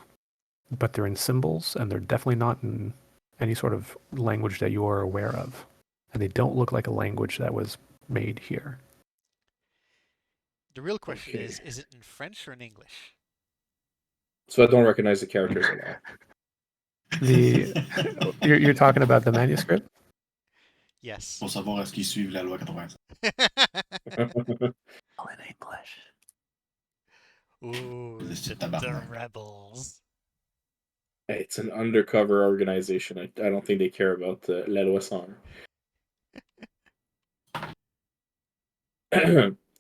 but they're in symbols, and they're definitely not in any sort of language that you are aware of. And they don't look like a language that was made here. The real question Okay. is it in French or in English? So I don't recognize the characters at all. You're talking about the manuscript? Yes. Pour savoir est-ce qu'ils suivent la loi 85. All in English. Ooh, C'est the tabarnak. rebels. It's an undercover organization. I don't think they care about the La Loi 100.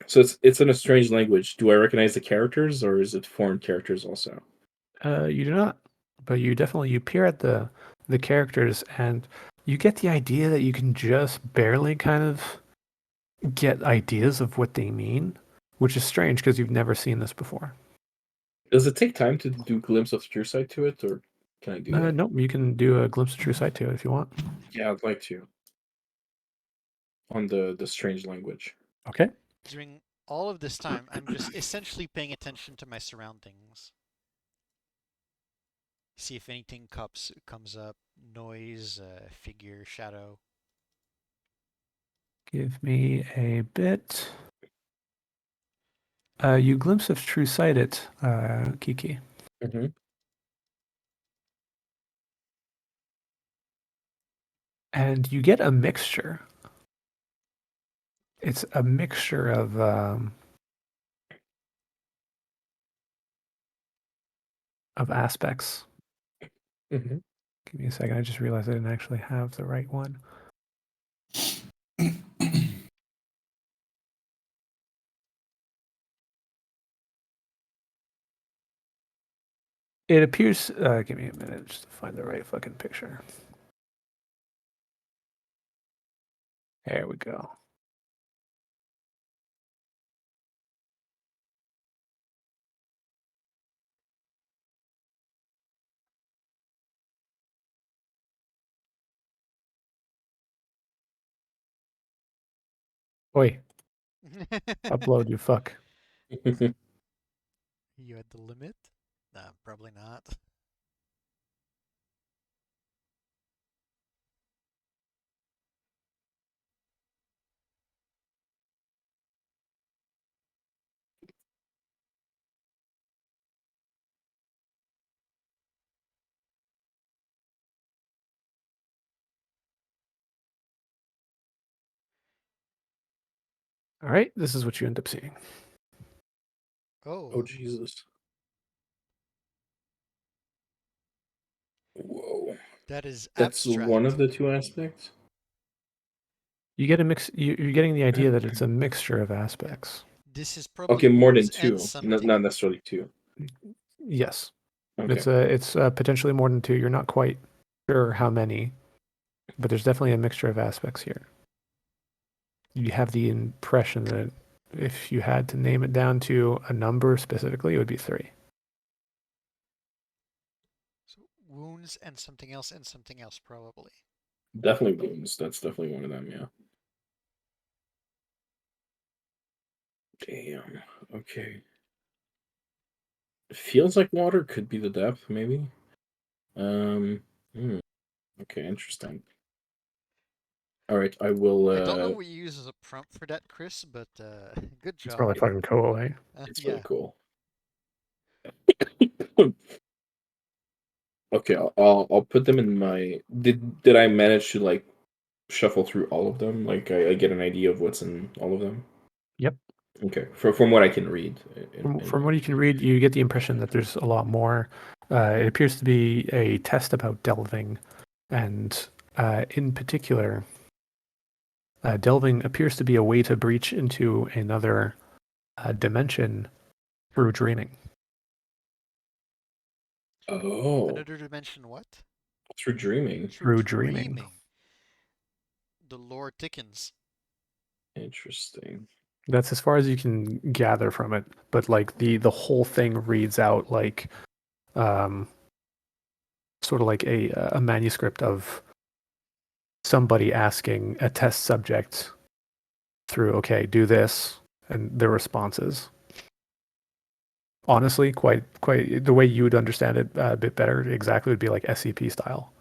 So it's in a strange language. Do I recognize the characters, or is it foreign characters also? You do not, but you peer at the characters, and you get the idea that you can just barely kind of get ideas of what they mean, which is strange because you've never seen this before. Does it take time to do glimpse of true sight to it, or can I do that? Nope, you can do a glimpse of true sight to it if you want. Yeah, I'd like to. On the strange language. Okay. During all of this time, I'm just essentially paying attention to my surroundings. See if anything comes up. Noise, figure, shadow. Give me a bit. You glimpse of true sight it, Kiki. Mm-hmm. And you get a mixture. It's a mixture of aspects. Mm-hmm. Give me a second. I just realized I didn't actually have the right one. It appears. Give me a minute just to find the right fucking picture. There we go. Oi, upload, you fuck. You had the limit? Nah, probably not. All right, this is what you end up seeing. Oh, Oh Jesus! Whoa. that is That's one of abstract. the two aspects. You get a mix. You're getting the idea that it's a mixture of aspects. This is probably Okay, more than wounds and two, not something. necessarily two. Yes, Okay. it's potentially more than two. You're not quite sure how many, but there's definitely a mixture of aspects here. You have the impression that if you had to name it down to a number specifically, it would be 3. So wounds and something else probably. Definitely wounds. That's definitely one of them. Yeah. Damn. Okay. It feels like water. Could be the depth, maybe. Um. Okay. Interesting. All right. I will. I don't know what you use as a prompt for that, Chris, but good It's job. probably fucking cool, eh? It's Yeah. really cool. Okay. I'll put them in my. Did I manage to like shuffle through all of them? Like I get an idea of what's in all of them. Yep. Okay. From what I can read. From what you can read, you get the impression that there's a lot more. It appears to be a test about delving, and in particular, delving appears to be a way to breach into another dimension through dreaming. Oh, Another dimension what? through dreaming. Through dreaming. The lore thickens. Interesting. That's as far as you can gather from it, but like the whole thing reads out like sort of like a manuscript of somebody asking a test subject through, okay, do this, and their responses. Honestly, quite the way you would understand it a bit better exactly would be like SCP style.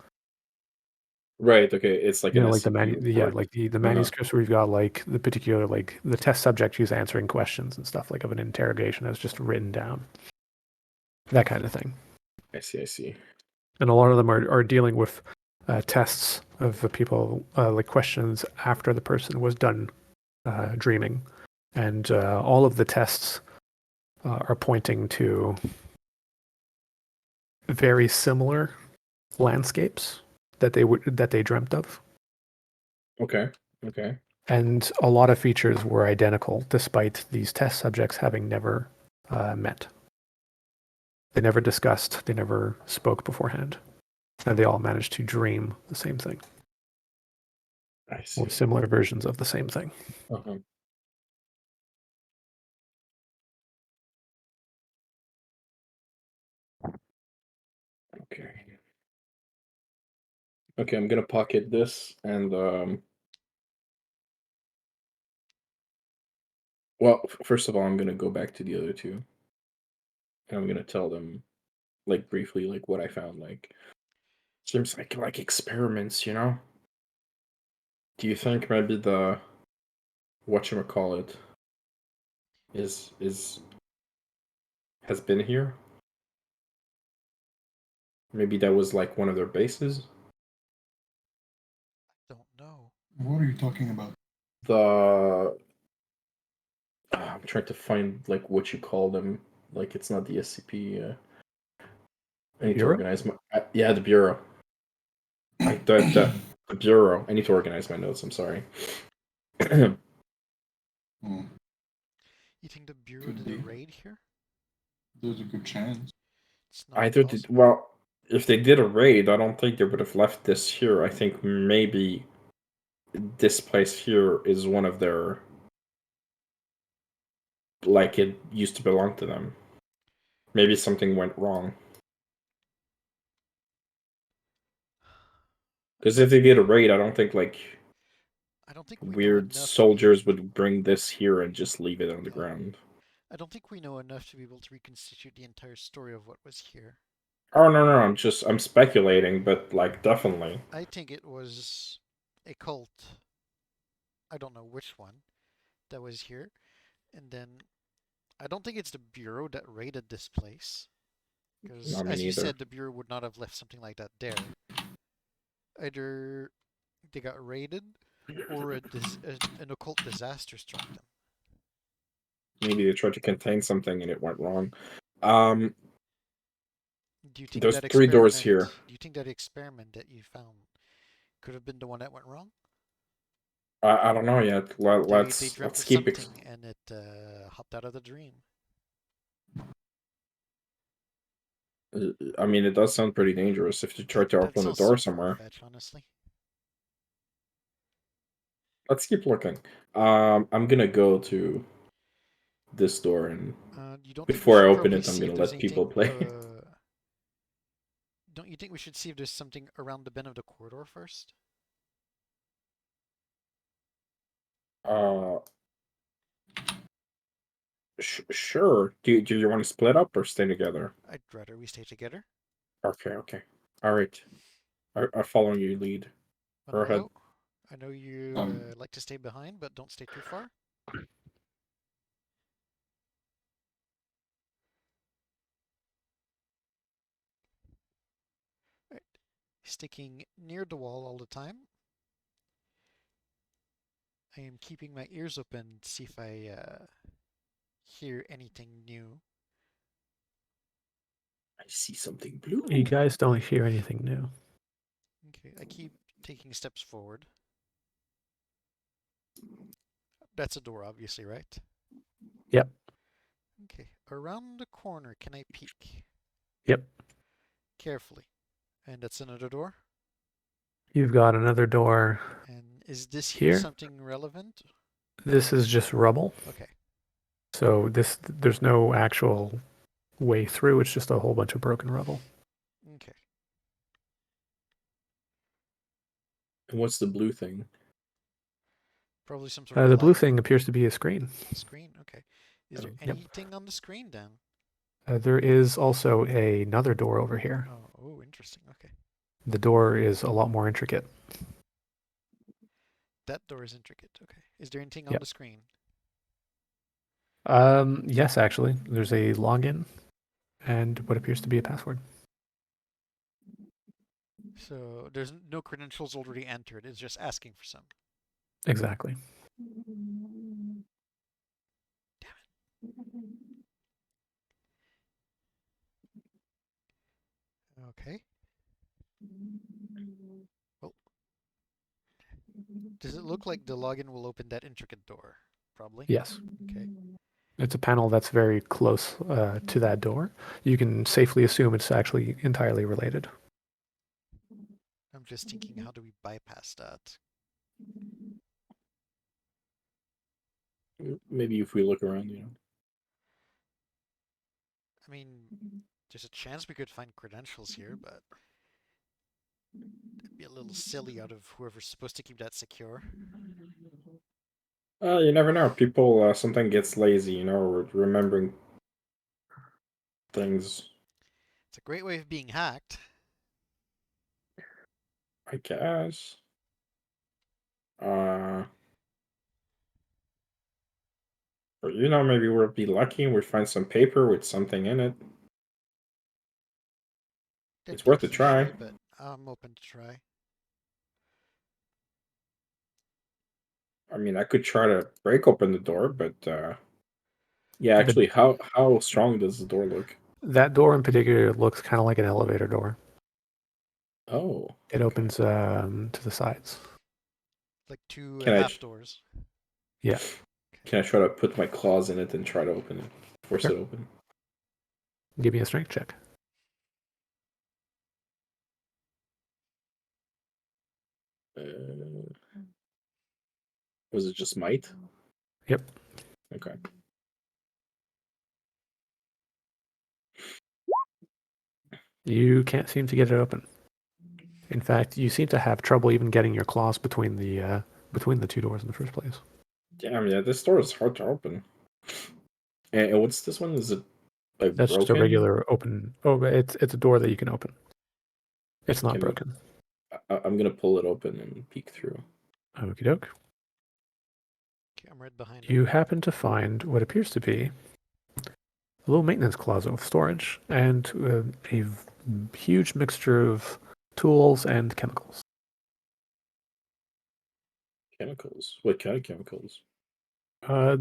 Right. Okay. It's like You an know, like SCP report. like the manuscripts where you've got like the particular like the test subject who's answering questions and stuff like of an interrogation that's just written down. That kind of thing. I see. I see. And a lot of them are dealing with tests of the people, like questions after the person was done dreaming. And all of the tests are pointing to very similar landscapes that they dreamt of. Okay. Okay. And a lot of features were identical, despite these test subjects having never met. They never discussed, they never spoke beforehand. And they all managed to dream the same thing. I see. or similar versions of the same thing. Uh-huh. Okay. Okay, I'm gonna pocket this and well, first of all, I'm gonna go back to the other two, and I'm gonna tell them, like briefly, like what I found. Like seems like experiments, you know. Do you think maybe the whatchamacallit is has been here? Maybe that was like one of their bases. Don't know. What are you talking about? The I'm trying to find like what you call them. Like it's not the SCP. I need to Bureau? organize my yeah, the bureau. The bureau. I need to organize my notes. I'm sorry. Hmm, You think the Bureau Could did a be. raid here? there's a good chance. It's not Either did impossible. well. If they did a raid, I don't think they would have left this here. I think maybe this place here is one of their like it used to belong to them. Maybe something went wrong. Because if they did a raid, I don't think like I don't think we know weird enough to be able soldiers to. would bring this here and just leave it on the Yeah. ground. I don't think we know enough to be able to reconstitute the entire story of what was here. Oh no, I'm speculating, but like definitely. I think it was a cult. I don't know which one that was here. And then I don't think it's the Bureau that raided this place. Because, Not me as you neither. said, the Bureau would not have left something like that there. Either they got raided or an occult disaster struck them. Maybe they tried to contain something and it went wrong. Um, Do you think there's that 3 doors experiment? here. Do you think that experiment that you found could have been the one that went wrong? I don't know yet. They dreamt Let's of keep something and it hopped out of the dream. I mean, it does sound pretty dangerous if you try to That open a sounds door so somewhere. far-fetched, honestly. Let's keep looking. I'm gonna go to this door and You don't think we before I should open probably it, I'm see if gonna there's let people anything? play. Don't you think we should see if there's something around the bend of the corridor first? uh, sure. Do you want to split up or stay together? I'd rather we stay together. Okay. All right. I follow your lead. Go ahead. Manolo, I know you like to stay behind, but don't stay too far. Right. Sticking near the wall all the time. I am keeping my ears open to see if I hear anything new. I see something blue. You guys don't hear anything new. Okay, I keep taking steps forward. That's a door, obviously, right? Yep. Okay, around the corner, can I peek? Yep. Carefully. And that's another door? You've got another door. And is this here Here? something relevant? This is just rubble. Okay. So there's no actual way through. It's just a whole bunch of broken rubble. Okay. And what's the blue thing? Probably some sort of The blue light thing appears to be a screen. screen. Okay. Is there Yep. anything on the screen then? There is also another door over here. Oh, interesting. Okay. The door is a lot more intricate. That door is intricate. Okay. Is there anything on Yep. the screen? Yes, actually. There's a login and what appears to be a password. So there's no credentials already entered. It's just asking for some. Exactly. Okay. Well, does it look like the login will open that intricate door? Probably. Yes. Okay. It's a panel that's very close to that door. You can safely assume it's actually entirely related. I'm just thinking, how do we bypass that? Maybe if we look around, you know. I mean, there's a chance we could find credentials here, but it'd be a little silly out of whoever's supposed to keep that secure. You never know. People sometimes gets lazy, you know, or remembering things. It's a great way of being hacked. I guess. Or you know, maybe we'll be lucky and we find some paper with something in it. Didn't It's think worth a you try. should, but I'm open to try. I mean, I could try to break open the door, but yeah, The- actually, how strong does the door look? That door in particular looks kind of like an elevator door. Oh, It okay. opens to the sides. Like two Can I half doors. Yeah. can I try to put my claws in it and try to open it, force Sure. it open? Give me a strength check. Uh, was it just might? Yep. Okay. You can't seem to get it open. In fact, you seem to have trouble even getting your claws between the two doors in the first place. Damn, yeah, this door is hard to open. And what's this one? Is it like That's just a broken? regular open. Oh, but it's a door that you can open. It's not Can- broken. I'm gonna pull it open and peek through. Okie doke. Okay, I'm right behind You him. happen to find what appears to be a little maintenance closet with storage and huge mixture of tools and chemicals. Chemicals. What kind of chemicals?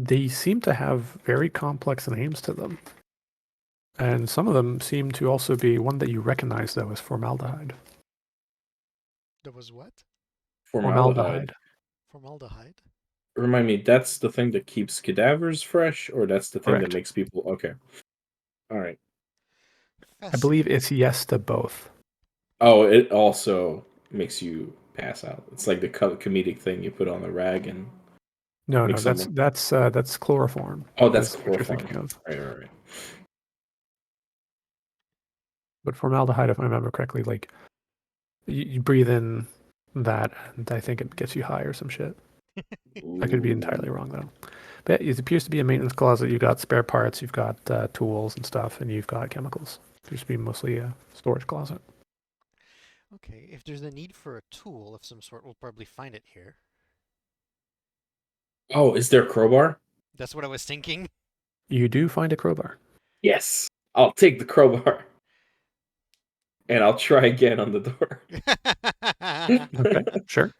They seem to have very complex names to them. And some of them seem to also be one that you recognize, though, as formaldehyde. There was what? Formaldehyde. Formaldehyde? Remind me, that's the thing that keeps cadavers fresh, or that's the thing that Correct. makes people okay. All right. I believe Fascinating. it's yes to both. Oh, it also makes you pass out. It's like the comedic thing you put on the rag and No, make that's someone. that's chloroform. Oh, that's Is what you're chloroform. thinking of. Right. But formaldehyde, if I remember correctly, like you breathe in that, and I think it gets you high or some shit. I could be entirely wrong though. But it appears to be a maintenance closet. You've got spare parts, you've got tools and stuff, and you've got chemicals. It appears to be mostly a storage closet. Okay, if there's a need for a tool of some sort, we'll probably find it here. Oh, is there a crowbar? That's what I was thinking. You do find a crowbar. Yes. I'll take the crowbar. And I'll try again on the door. Okay, sure.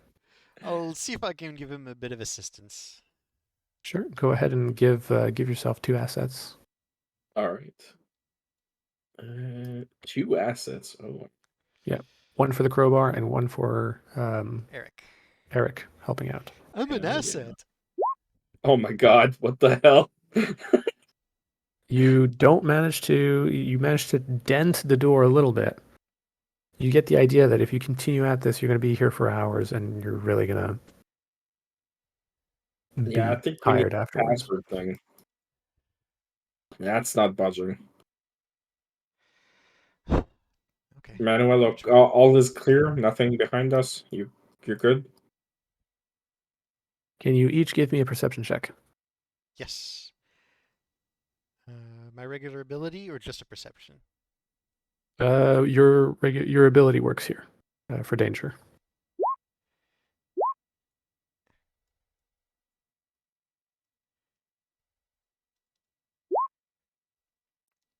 I'll see if I can give him a bit of assistance. Sure. Go ahead and give yourself 2 assets. All right. 2 assets. Oh, Yeah. One for the crowbar and one for Eric. Eric helping out. I'm an hell yeah. asset. Oh my god, what the hell? You manage to dent the door a little bit. You get the idea that if you continue at this, you're going to be here for hours and you're really going to Yeah, I be think we need tired a afterwards. password thing. That's not budging. Okay. Manuel, look, all is clear. Nothing behind us. You're good. Can you each give me a perception check? Yes. My regular ability or just a perception? Your ability works here for danger.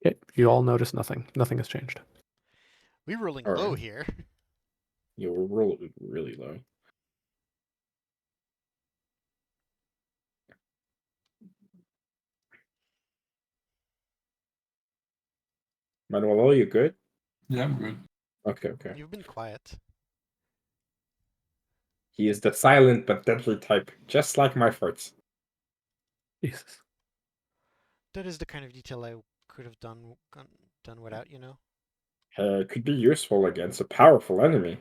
Okay. You all notice nothing. Nothing has changed. We're rolling All low right. here. Yeah, we're rolling really low. Manuel, you good? Yeah, I'm good. Okay. You've been quiet. He is the silent but deadly type, just like my farts. Jesus. That is the kind of detail I could have done without, you know? Could be useful against a powerful enemy.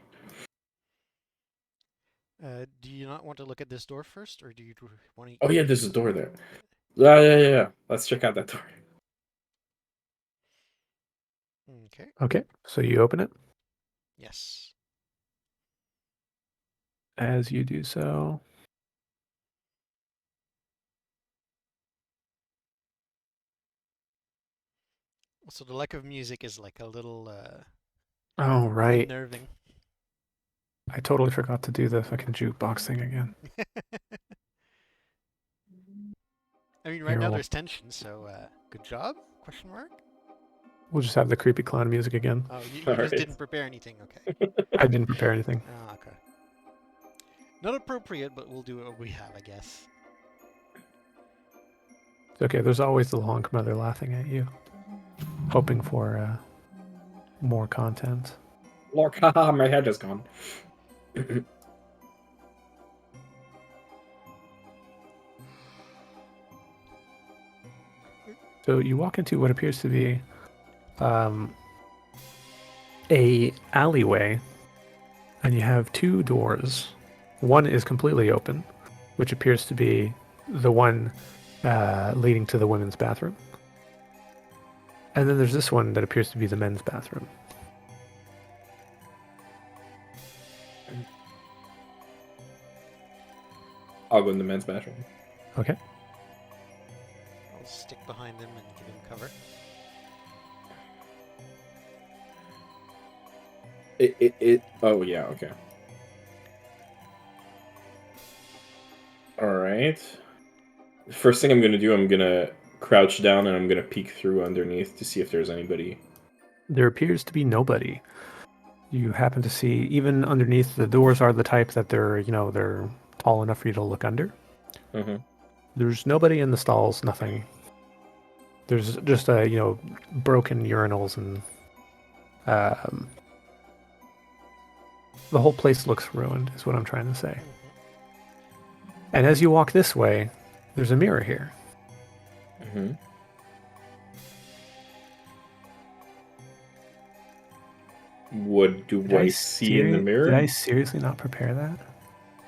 Do you not want to look at this door first, or do you want to? Oh yeah, there's a door there. Yeah. Let's check out that door. Okay. Okay, so you open it. Yes. As you do so, So the lack of music is like a little oh right, unnerving. I totally forgot to do the fucking jukebox thing again. I mean, right Here, now we'll- there's tension, so good job? Question mark? We'll just have the creepy clown music again. Oh, you All just right. didn't prepare anything. Okay. I didn't prepare anything. Ah, okay. Not appropriate, but we'll do what we have, I guess. It's okay. There's always the honk mother laughing at you, hoping for more content. Look, haha, my head is gone. So you walk into what appears to be a alleyway, and you have two doors. One is completely open, which appears to be the one leading to the women's bathroom. And then there's this one that appears to be the men's bathroom. I'll go in the men's bathroom. Okay. I'll stick behind him and give him cover. Oh yeah, okay. All right. First thing I'm gonna do, I'm gonna crouch down and I'm gonna peek through underneath to see if there's anybody. There appears to be nobody. You happen to see, even underneath, the doors are the type that they're tall enough for you to look under. Mm-hmm. There's nobody in the stalls, nothing. There's just broken urinals and the whole place looks ruined, is what I'm trying to say. And as you walk this way, there's a mirror here. Mm-hmm. What do I see in the mirror? Did I seriously not prepare that?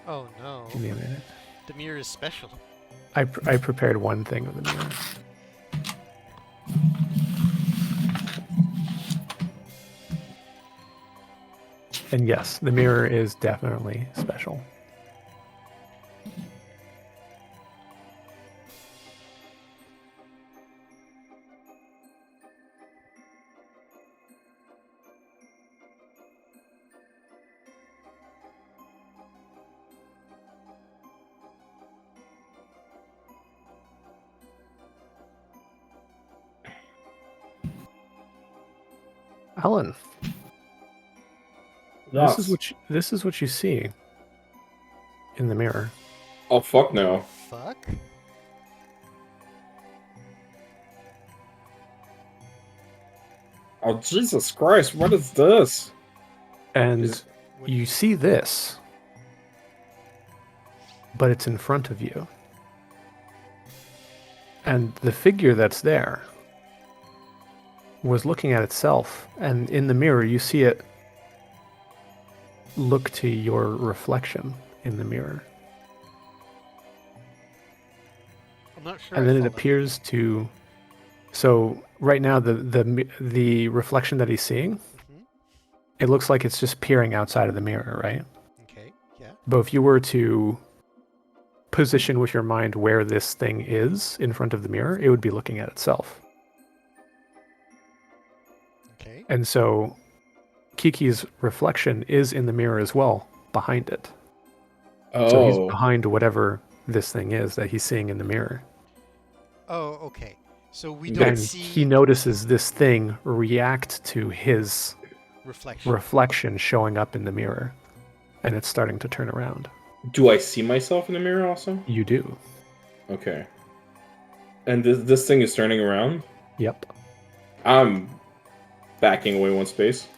Oh no. Give me a minute. The mirror is special. I prepared one thing of the mirror. And yes, the mirror is definitely special. Alan, Yes. this is what you see in the mirror. Oh fuck no. Fuck? Oh Jesus Christ! What is this? And Is- you see this, but it's in front of you. And the figure that's there was looking at itself, and in the mirror you see it look to your reflection in the mirror. I'm not sure. And I then it follow. appears to. So right now the reflection that he's seeing, Mhm. it looks like it's just peering outside of the mirror, right? Okay. Yeah. But if you were to position with your mind where this thing is in front of the mirror, it would be looking at itself. Okay. And so Kiki's reflection is in the mirror as well, behind it. So he's Oh. behind whatever this thing is that he's seeing in the mirror. Oh, okay. So we And don't And see he notices this thing react to his reflection. reflection showing up in the mirror. And it's starting to turn around. Do I see myself in the mirror also? You do. Okay. And this thing is turning around? Yep. I'm backing away one space.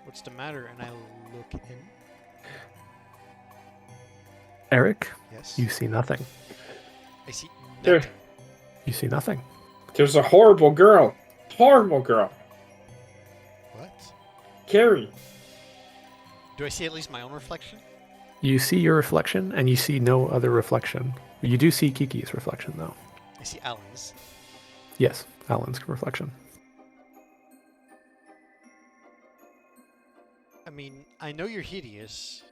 What's the matter? And I look in. Eric, Yes. you see nothing. I see There. nothing. You see nothing. There's a horrible girl. Horrible girl. What? Carrie. Do I see at least my own reflection? You see your reflection, and you see no other reflection. You do see Kiki's reflection, though. I see Alan's. Yes, Alan's reflection. I mean, I know you're hideous,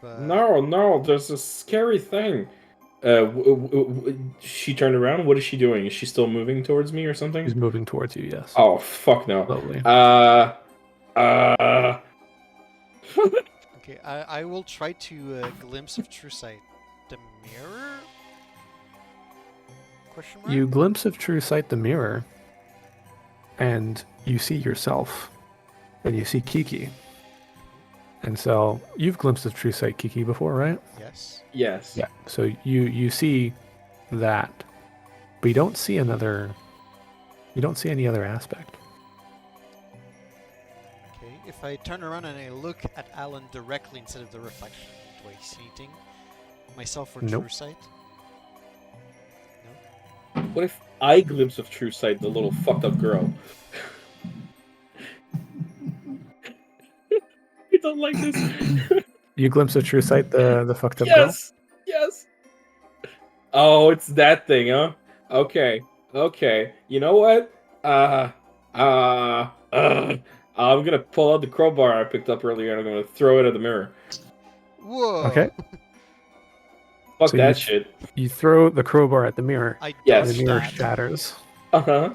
but... No, there's a scary thing. She turned around. What is she doing? Is she still moving towards me or something? He's moving towards you, yes. Oh, fuck no. Slowly. Okay, I will try to glimpse of true sight. The mirror? Question mark? You glimpse of true sight the mirror, and you see yourself, and you see Kiki. And so you've glimpsed of true sight Kiki before, right? Yes. Yes. Yeah. So you see that, but you don't see another. You don't see any other aspect. Okay, if I turn around and I look at Alan directly instead of the reflection, do I see anything? Myself or Nope. true sight? What if I glimpse of true sight the little fucked up girl? I don't like this. You glimpse of true sight the fucked up girl. Yes. Yes. Oh, it's that thing, huh? Okay. You know what? I'm gonna pull out the crowbar I picked up earlier and I'm gonna throw it at the mirror. Whoa! Okay. Fuck So that shit. You throw the crowbar at the mirror, I Yes. and dodged the mirror that. shatters. Uh-huh.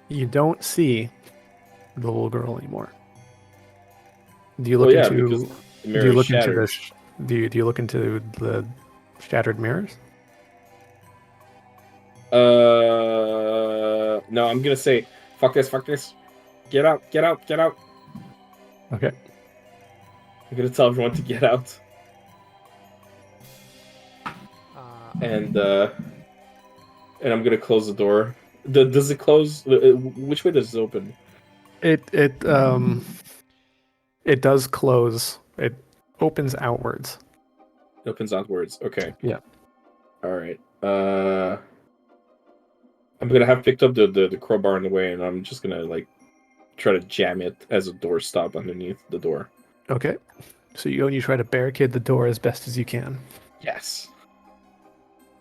You don't see the little girl anymore. Do you Well, look yeah, into? because the Do mirror you is look into shattered. this? Do you look into the shattered mirrors? No, I'm gonna say, fuck this. Get out. Okay. I'm gonna tell everyone to get out. And I'm gonna close the door. Does it close? Which way does it open? It does close. It opens outwards. It opens outwards. Okay. Yeah. All right. I'm gonna have picked up the crowbar in the way, and I'm just gonna like try to jam it as a doorstop underneath the door. Okay. So you go and you try to barricade the door as best as you can. Yes.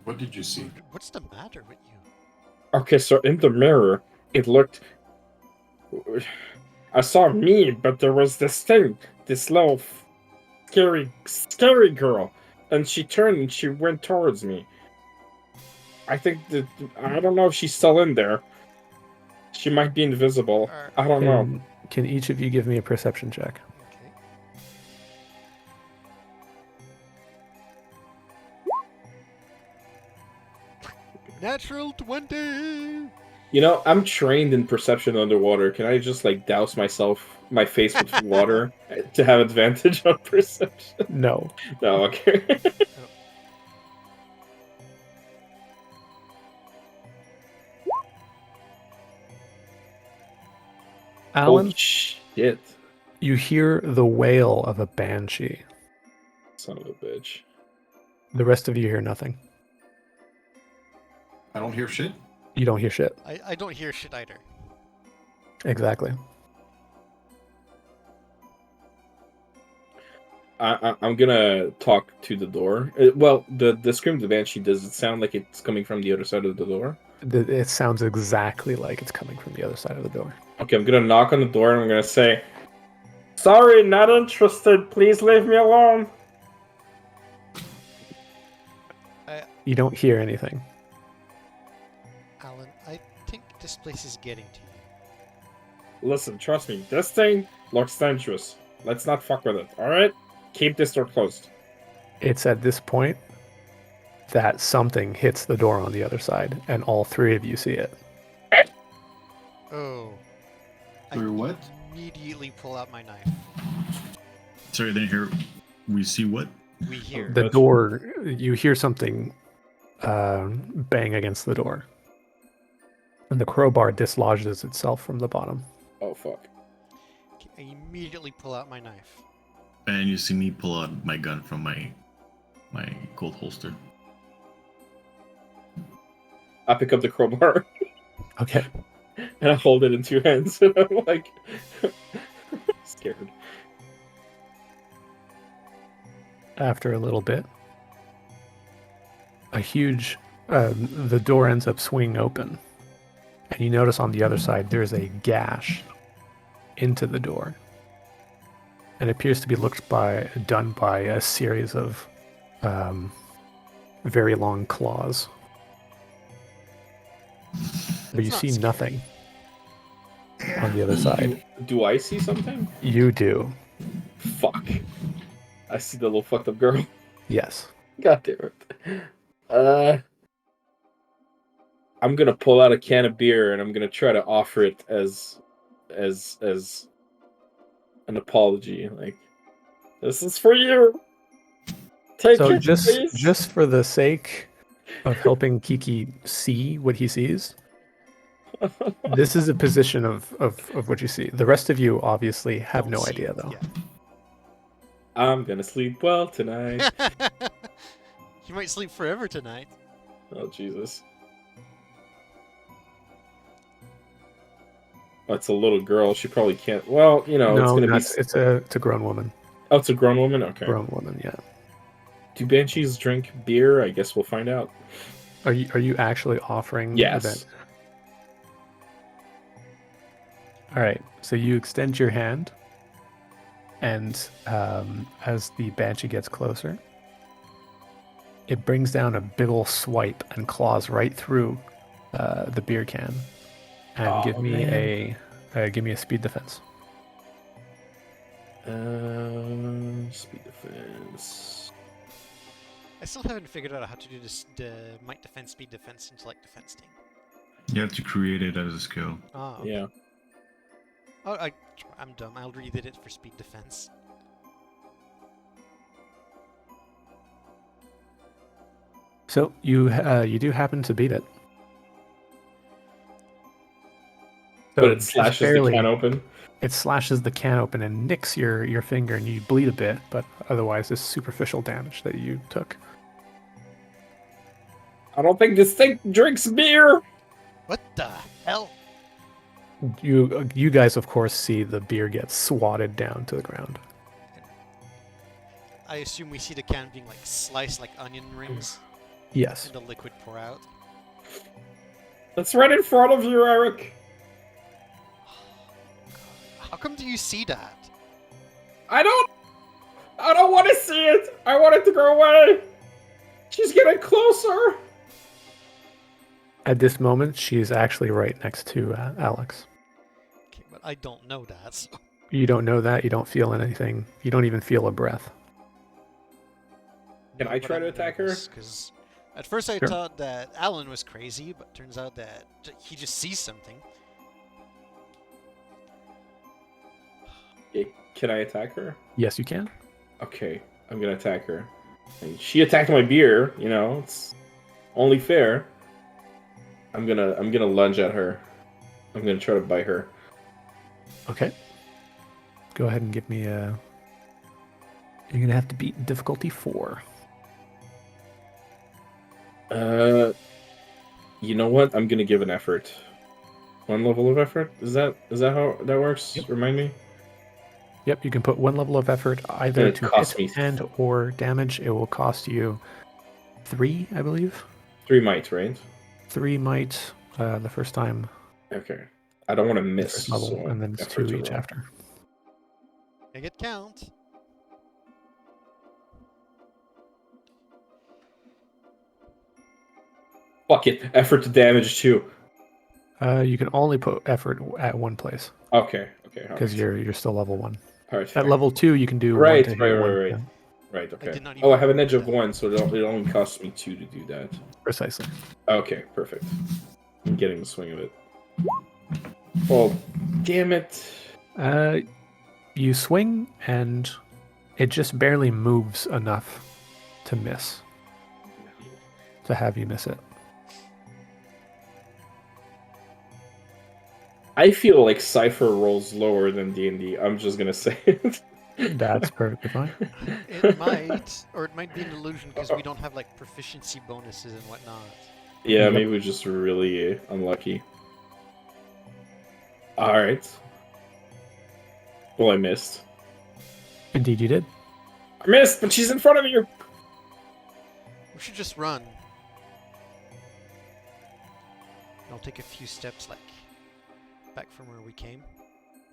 What did you see? What's the matter with you? Okay, so in the mirror, it looked. I saw me, but there was this thing, this little scary girl, and she turned and she went towards me. I think that I don't know if she's still in there. She might be invisible. I don't know. Can each of you give me a perception check? Okay. Natural 20! You know, I'm trained in perception underwater. Can I just like douse my face with water to have advantage on perception? No. No, okay. Alan, Oh shit! you hear the wail of a banshee. Son of a bitch. The rest of you hear nothing. I don't hear shit. You don't hear shit. I don't hear shit either. Exactly. I'm gonna talk to the door. Well, the scream of the banshee, does it sound like it's coming from the other side of the door? It sounds exactly like it's coming from the other side of the door. Okay, I'm gonna knock on the door and I'm gonna say, "Sorry, not interested. Please leave me alone." You don't hear anything. Alan, I think this place is getting to you. Listen, trust me. This thing looks dangerous. Let's not fuck with it. All right? Keep this door closed. It's at this point that something hits the door on the other side, and all three of you see it. Oh. Through what? Immediately pull out my knife. Sorry, I didn't hear. We see what? We hear. The door, you hear something bang against the door. And the crowbar dislodges itself from the bottom. Oh, fuck. Okay, I immediately pull out my knife. And you see me pull out my gun from my cold holster. I pick up the crowbar Okay. and I hold it in two hands. And I'm like, scared. After a little bit, the door ends up swinging open, and you notice on the other side there's a gash into the door. And it appears to be done by a series of very long claws. But That's you not see scary. nothing on the other side. Do I see something? You do. Fuck. I see the little fucked up girl. Yes. God damn it. I'm gonna pull out a can of beer and I'm gonna try to offer it as an apology. Like, this is for you. Take So it, please. just for the sake of helping Kiki see what he sees, this is a position of what you see. The rest of you obviously have Don't no see idea, it, though. yeah. I'm gonna sleep well tonight. You might sleep forever tonight. Oh Jesus. That's a little girl. She probably can't. Well, you know, it's No, gonna be. it's a grown woman. Oh, it's a grown woman. Okay. Grown woman, yeah. Do banshees drink beer? I guess we'll find out. Are you actually offering Yes. that? All right. So you extend your hand, and as the banshee gets closer, it brings down a big ol' swipe and claws right through the beer can, and Oh, give me man. a speed defense. Speed defense. I still haven't figured out how to do this might defense, speed defense, intellect defense thing. You have to create it as a skill. Ah, okay. Yeah. Oh, I'm dumb. I'll read it for speed defense. So you do happen to beat it. So But it just slashes the can open. It slashes the can open and nicks your finger, and you bleed a bit, but otherwise it's superficial damage that you took. I don't think this thing drinks beer. What the hell? You guys, of course, see the beer get swatted down to the ground. I assume we see the can being like sliced like onion rings Yes. and the liquid pour out. That's right in front of you, Eric. How come do you see that? I don't want to see it. I want it to go away. She's getting closer. At this moment, she's actually right next to Alex. Okay, but I don't know that. So. You don't know that. You don't feel anything. You don't even feel a breath. Can I try to attack her? Because at first I Sure. thought that Alan was crazy, but turns out that he just sees something. Can I attack her? Yes, you can. Okay, I'm gonna attack her. And she attacked my beer. You know, it's only fair. I'm gonna lunge at her. I'm gonna try to bite her. Okay. Go ahead and give me a... You're going to have to beat difficulty 4. You know what? I'm gonna give an effort. 1 level of effort? Is that how that works? Yep. Remind me. Yep, you can put 1 level of effort either It to costs hit me- and or damage. It will cost you 3, I believe. 3 might, right? 3 might the first time, Okay. I don't want to the miss. first level, so and then it's effort 2 to each roll. after. Make it count. Fuck it. Effort to damage too. You can only put effort at one place Okay. because you're still level 1. Alright. At level 2, you can do Right, 1 to right, hit, right, 1 right. to- Right, okay. did not Oh, I even have an edge of know 1, so it only costs me 2 to do that. Precisely. Okay, perfect. I'm getting the swing of it. Oh, damn it. You swing, and it just barely moves enough to miss. To have you miss it. I feel like Cypher rolls lower than D&D. I'm just gonna say it. That's perfectly fine. It might, or it might be an illusion because we don't have like proficiency bonuses and whatnot. Yeah, Yep. maybe we're just really unlucky. Alright. Well, I missed. Indeed, you did. I missed, but she's in front of you. We should just run. I'll take a few steps, like, back from where we came.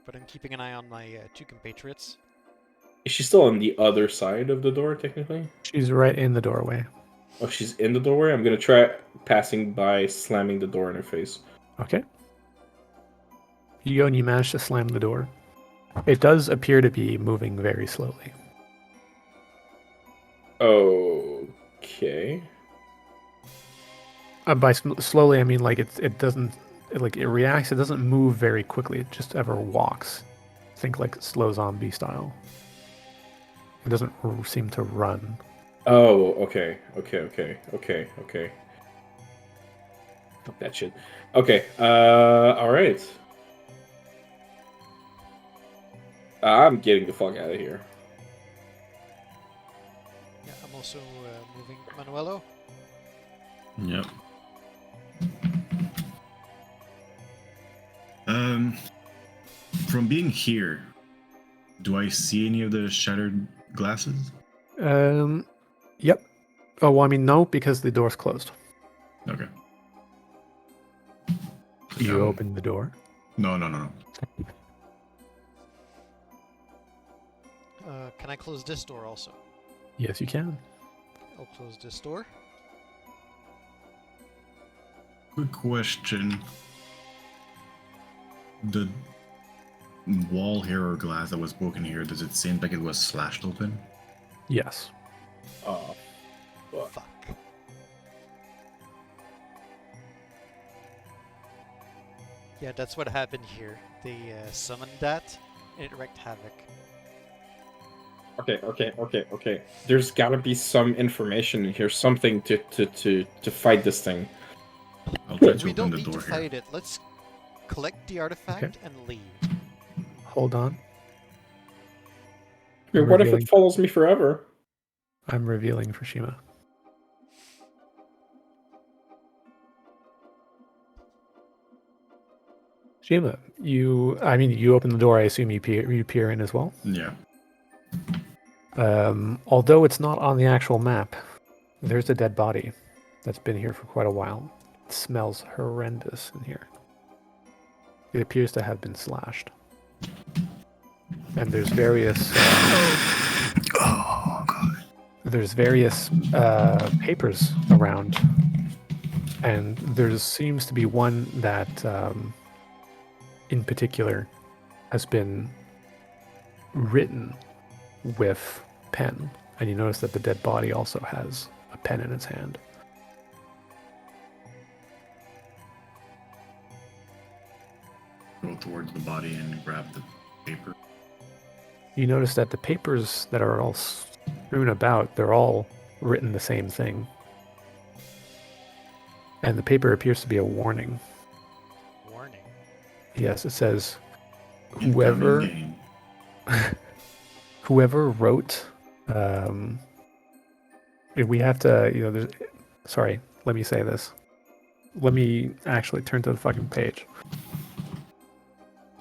But I'm keeping an eye on my two compatriots. Is she still on the other side of the door, technically? She's right in the doorway. Oh, she's in the doorway? I'm gonna try passing by, slamming the door in her face. Okay. You go and you manage to slam the door. It does appear to be moving very slowly. Okay. By slowly, I mean like it doesn't it reacts. It doesn't move very quickly. It just ever walks. Think like slow zombie style. It doesn't seem to run. Oh, okay. Fuck that shit. Okay, alright. I'm getting the fuck out of here. Yeah, I'm also moving Manuelo. Yep. From being here, do I see any of the shattered glasses? Yep. Oh, well, I mean, no, because the door's closed. Okay. You open the door. No. Can I close this door also? Yes, you can. I'll close this door. Quick question. The wall here or glass that was broken here, does it seem like it was slashed open? Yes. Oh, fuck. Fuck. Yeah, that's what happened here. They summoned that, and it wreaked havoc. Okay. There's gotta be some information in here, something to fight this thing. I'll try to We open don't the need to door here. fight it. Let's collect the artifact Okay. and leave. Hold on. I mean, I'm what if revealing- it follows me forever? I'm revealing for Shima. Shima, you open the door. I assume you peer in as well. Yeah. Although it's not on the actual map, there's a dead body that's been here for quite a while. It smells horrendous in here. It appears to have been slashed. And there's various Oh god. there's various papers around, and there seems to be one that in particular has been written with pen, and you notice that the dead body also has a pen in its hand. Go towards the body and grab the paper. You notice that the papers that are all strewn about, they're all written the same thing. And the paper appears to be a warning. Warning. Yes, it says, Incoming game. whoever wrote, we have to, sorry, let me say this. Let me actually turn to the fucking page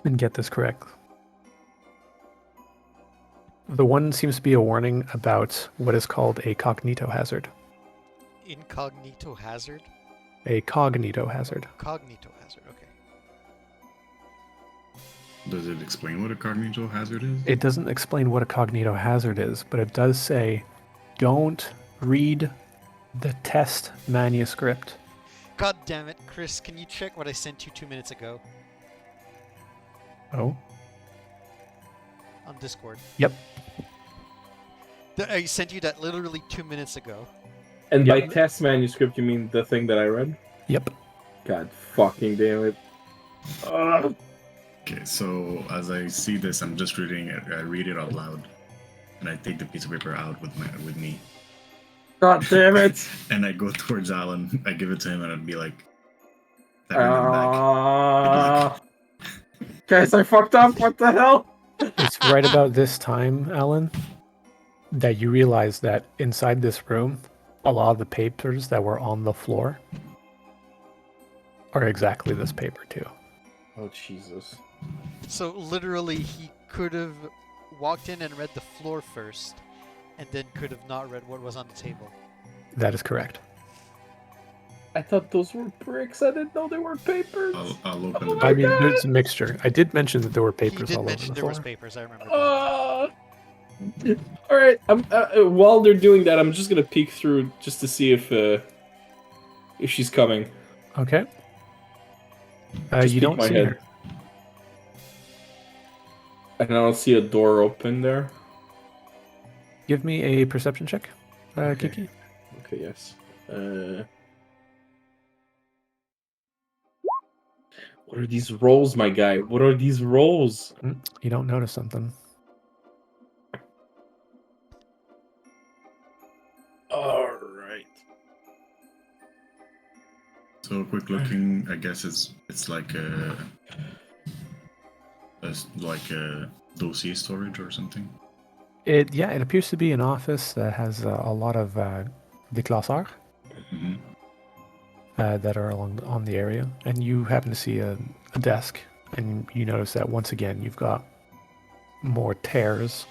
and get this correct. The one seems to be a warning about what is called a cognito hazard. Incognito hazard? A cognito hazard. Cognito hazard, okay. Does it explain what a cognito hazard is? It doesn't explain what a cognito hazard is, but it does say, don't read the test manuscript. God damn it, Chris, can you check what I sent you 2 minutes ago Oh? on Discord? Yep. I sent you that literally 2 minutes ago. And Yeah. by test manuscript, you mean the thing that I read? Yep. God fucking damn it. Ugh. Okay, so as I see this, I'm just reading it. I read it out loud, and I take the piece of paper out with me, God damn it. and I go towards Alan. I give it to him, and I'd be like, "That ring him back." Guys, I fucked up. What the hell? It's right about this time, Alan, that you realize that inside this room, a lot of the papers that were on the floor are exactly this paper too. Oh, Jesus. So literally, he could have walked in and read the floor first, and then could have not read what was on the table. That is correct. I thought those were bricks. I didn't know they were papers. I'll open Oh the my I door. mean, God. there's a mixture. I did mention that there were He papers did all over mention the there floor. was papers. I remember that. All right. I'm while they're doing that, I'm just gonna peek through just to see if she's coming. Okay. Just You peek don't my see head. her. And I don't see a door open there. Give me a perception check, Okay. Kiki. Okay, yes. What are these rolls, my guy? What are these rolls? You don't notice something. All right. So quick looking, I guess it's like a dossier storage or something. It appears to be an office that has a lot of déclasseurs Mm-hmm. that are on the area, and you happen to see a desk, and you notice that once again you've got more tears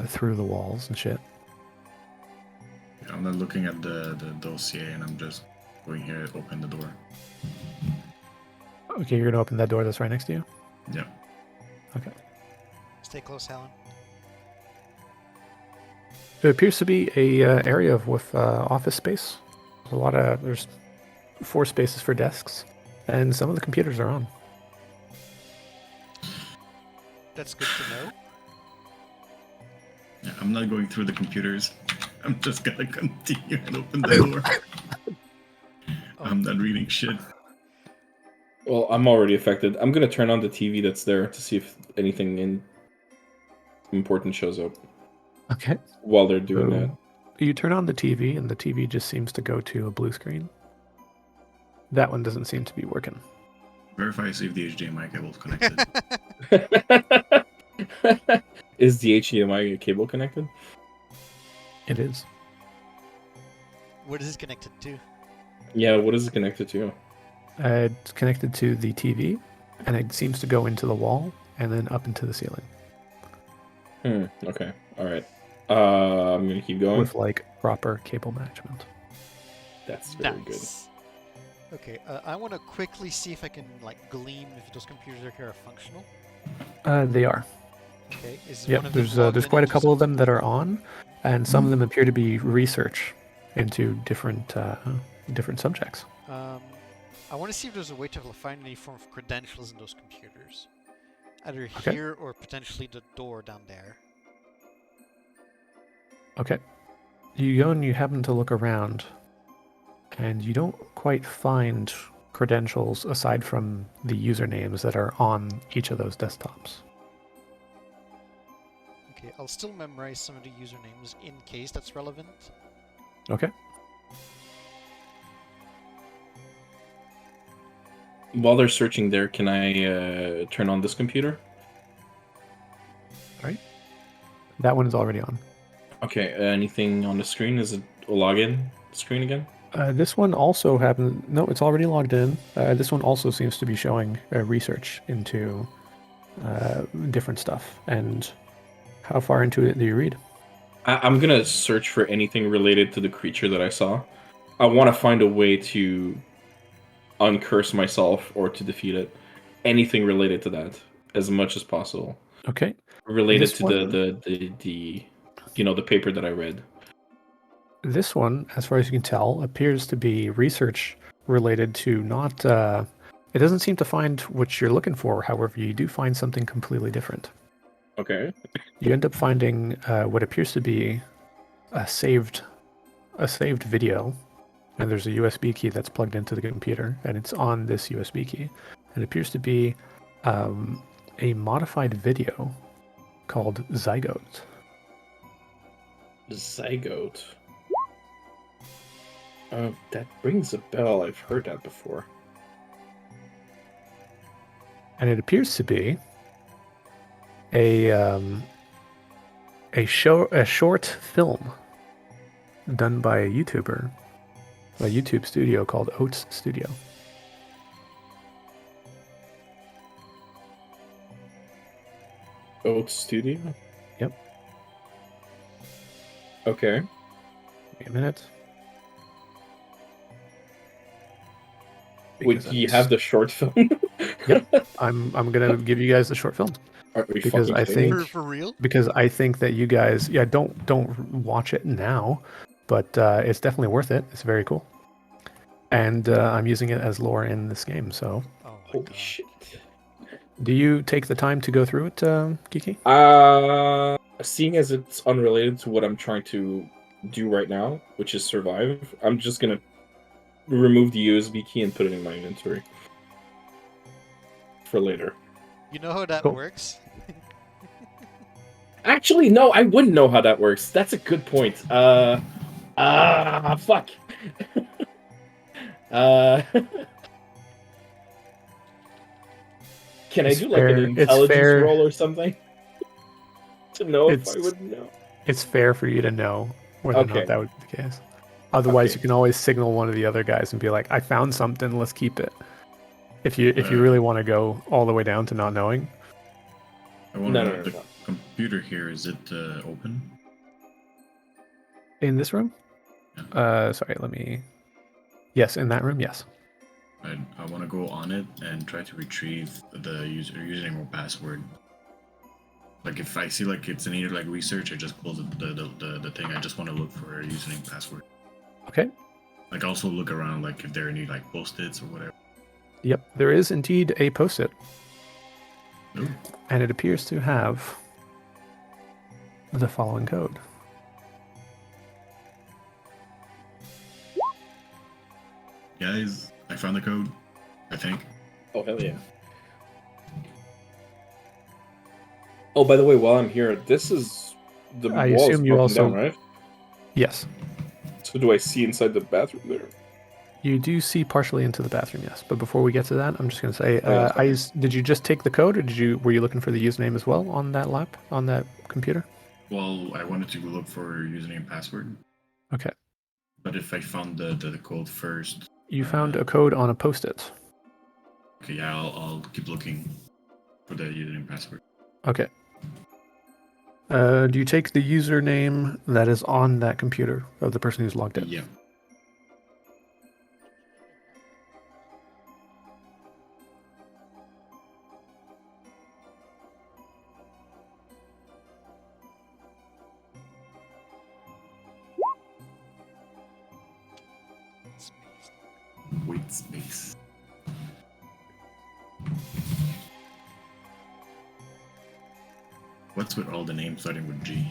through the walls and shit. Yeah, I'm not looking at the dossier, and I'm just going here to open the door. Okay, you're gonna open that door that's right next to you. Yeah. Okay. Stay close, Helen. It appears to be a area with office space. There's 4 spaces for desks, and some of the computers are on. That's good to know. Yeah, I'm not going through the computers. I'm just gonna continue and open the door. I'm not reading shit. Well, I'm already affected. I'm gonna turn on the TV that's there to see if anything important shows up Okay. while they're doing So that. you turn on the TV, and the TV just seems to go to a blue screen. That one doesn't seem to be working. Verify see if the HDMI cable is connected. Is the HDMI cable connected? It is. What is this connected to? Yeah, what is it connected to? It's connected to the TV, and it seems to go into the wall and then up into the ceiling Okay. Alright. I'm gonna keep going. with like proper cable management. That's very good. Nice. Okay, I want to quickly see if I can like glean if those computers are functional. They are. Okay, is Yep. one of them There's logged in quite a into couple of something? them that are on, and some of them appear to be research into different subjects. I want to see if there's a way to find any form of credentials in those computers. Either Okay. here or potentially the door down there. Okay. You go and you happen to look around, and you don't quite find credentials aside from the usernames that are on each of those desktops. Okay, I'll still memorize some of the usernames in case that's relevant. Okay. While they're searching there, can I turn on this computer? That one is already on. Okay, anything on the screen? Is it a login screen again? This one also happens. No, it's already logged in. This one also seems to be showing research into different stuff. And how far into it do you read? I'm gonna search for anything related to the creature that I saw. I want to find a way to uncurse myself or to defeat it. Anything related to that, as much as possible. Okay. Related This to one- the paper that I read. This one, as far as you can tell, appears to be research related to not. It doesn't seem to find what you're looking for. However, you do find something completely different. Okay. You end up finding what appears to be a saved video, and there's a USB key that's plugged into the computer, and it's on this USB key. It appears to be a modified video called Zygote. Zygote. That rings a bell. I've heard that before. And it appears to be a short film done by a YouTuber, a YouTube studio called Oats Studio. Oat Studio? Yep. Okay. Wait a minute. Wait, Because do you it's- have the short film? Yep. I'm gonna give you guys the short film Are we because fucking I kidding me? think For real? because I think that you guys don't watch it now, but it's definitely worth it. It's very cool, and I'm using it as lore in this game. So, Oh my Holy god. shit. do you take the time to go through it, Kiki? Seeing as it's unrelated to what I'm trying to do right now, which is survive, I'm just gonna remove the USB key and put it in my inventory for later. You know how that Cool. works? Actually, no, I wouldn't know how that works. That's a good point. Fuck. uh, can I It's do like an fair. It's intelligence fair. roll or something to know if I It's would know? it's fair for you to know whether or not Okay. that would be the case. Otherwise, Okay. you can always signal one of the other guys and be like, "I found something. Let's keep it." If you Uh, really want to go all the way down to not knowing, I want No, to no, know no, the no. computer here. Is it open? in this room, sorry, let me. Yes, in that room, yes. I want to go on it and try to retrieve the username or password. Like if I see like it's needed like research, I just close the thing. I just want to look for a username password. Okay. Like also look around like if there are any like post-its or whatever. Yep, there is indeed a post-it, Ooh. and it appears to have the following code. Guys, I found the code. I think. Oh, hell yeah. Oh, by the way, while I'm here, this is... The I wall is assume you broken also- down, right? Yes, So do I see inside the bathroom there? you do see partially into the bathroom, yes. But before we get to that, I'm just going to say, Oh, yeah, sorry. did you just take the code, or were you looking for the username as well on that computer? Well, I wanted to look for username and password, Okay. but if I found the code first, You found a code on a post-it. okay, yeah, I'll keep looking for the username and password. Okay. Do you take the username that is on that computer of the person who's logged in? Yeah. Wait space. What's with all the names starting with G?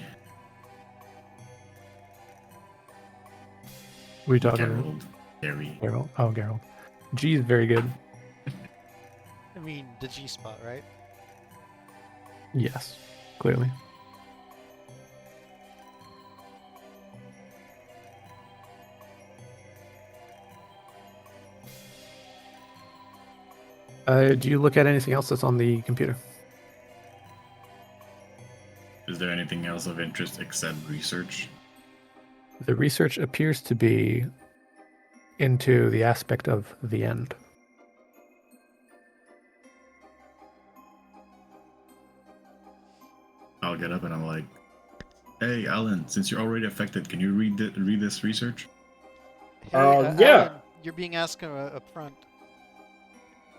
What are you talking about? Gerald, Gary. Gerald. Oh, Gerald. G is very good. I mean, the G spot, right? Yes, clearly. Do you look at anything else that's on the computer? Is there anything else of interest except research? The research appears to be into the aspect of the end. I'll get up and I'm like, "Hey, Alan, since you're already affected, can you read this research?" Yeah. Alan, you're being asked up front.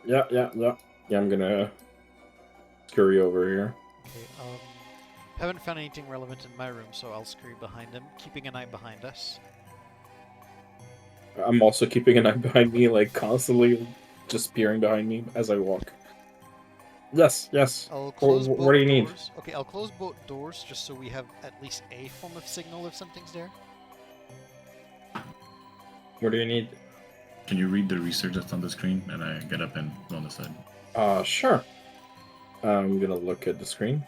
Yeah, I'm gonna scurry over here. Okay, haven't found anything relevant in my room, so I'll scurry behind him, keeping an eye behind us. I'm also keeping an eye behind me, like constantly just peering behind me as I walk. Yes. I'll close both What do you need? doors. Okay, I'll close both doors just so we have at least a form of signal if something's there. What do you need? Can you read the research that's on the screen? And I get up and go on the side. Sure. I'm gonna look at the screen.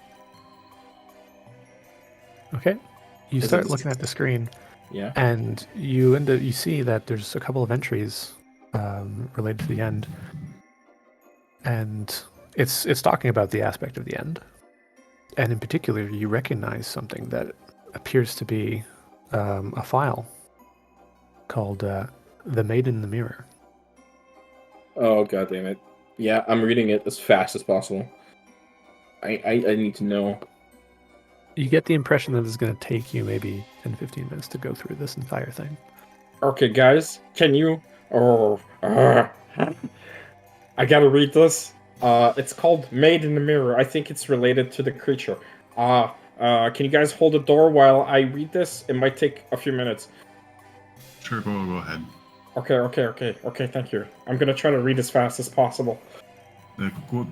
Okay. You Is start it- looking at the screen, Yeah. and you see that there's a couple of entries related to the end, and it's talking about the aspect of the end, and in particular, you recognize something that appears to be a file called "The Maid in the Mirror." Oh, god damn it. Yeah, I'm reading it as fast as possible. I need to know. You get the impression that it's going to take you maybe 10, 15 minutes to go through this entire thing. Okay, guys, can you? Oh, I gotta read this. It's called Made in the Mirror. I think it's related to the creature. Can you guys hold the door while I read this? It might take a few minutes. Sure, go ahead. Okay, thank you. I'm gonna try to read as fast as possible.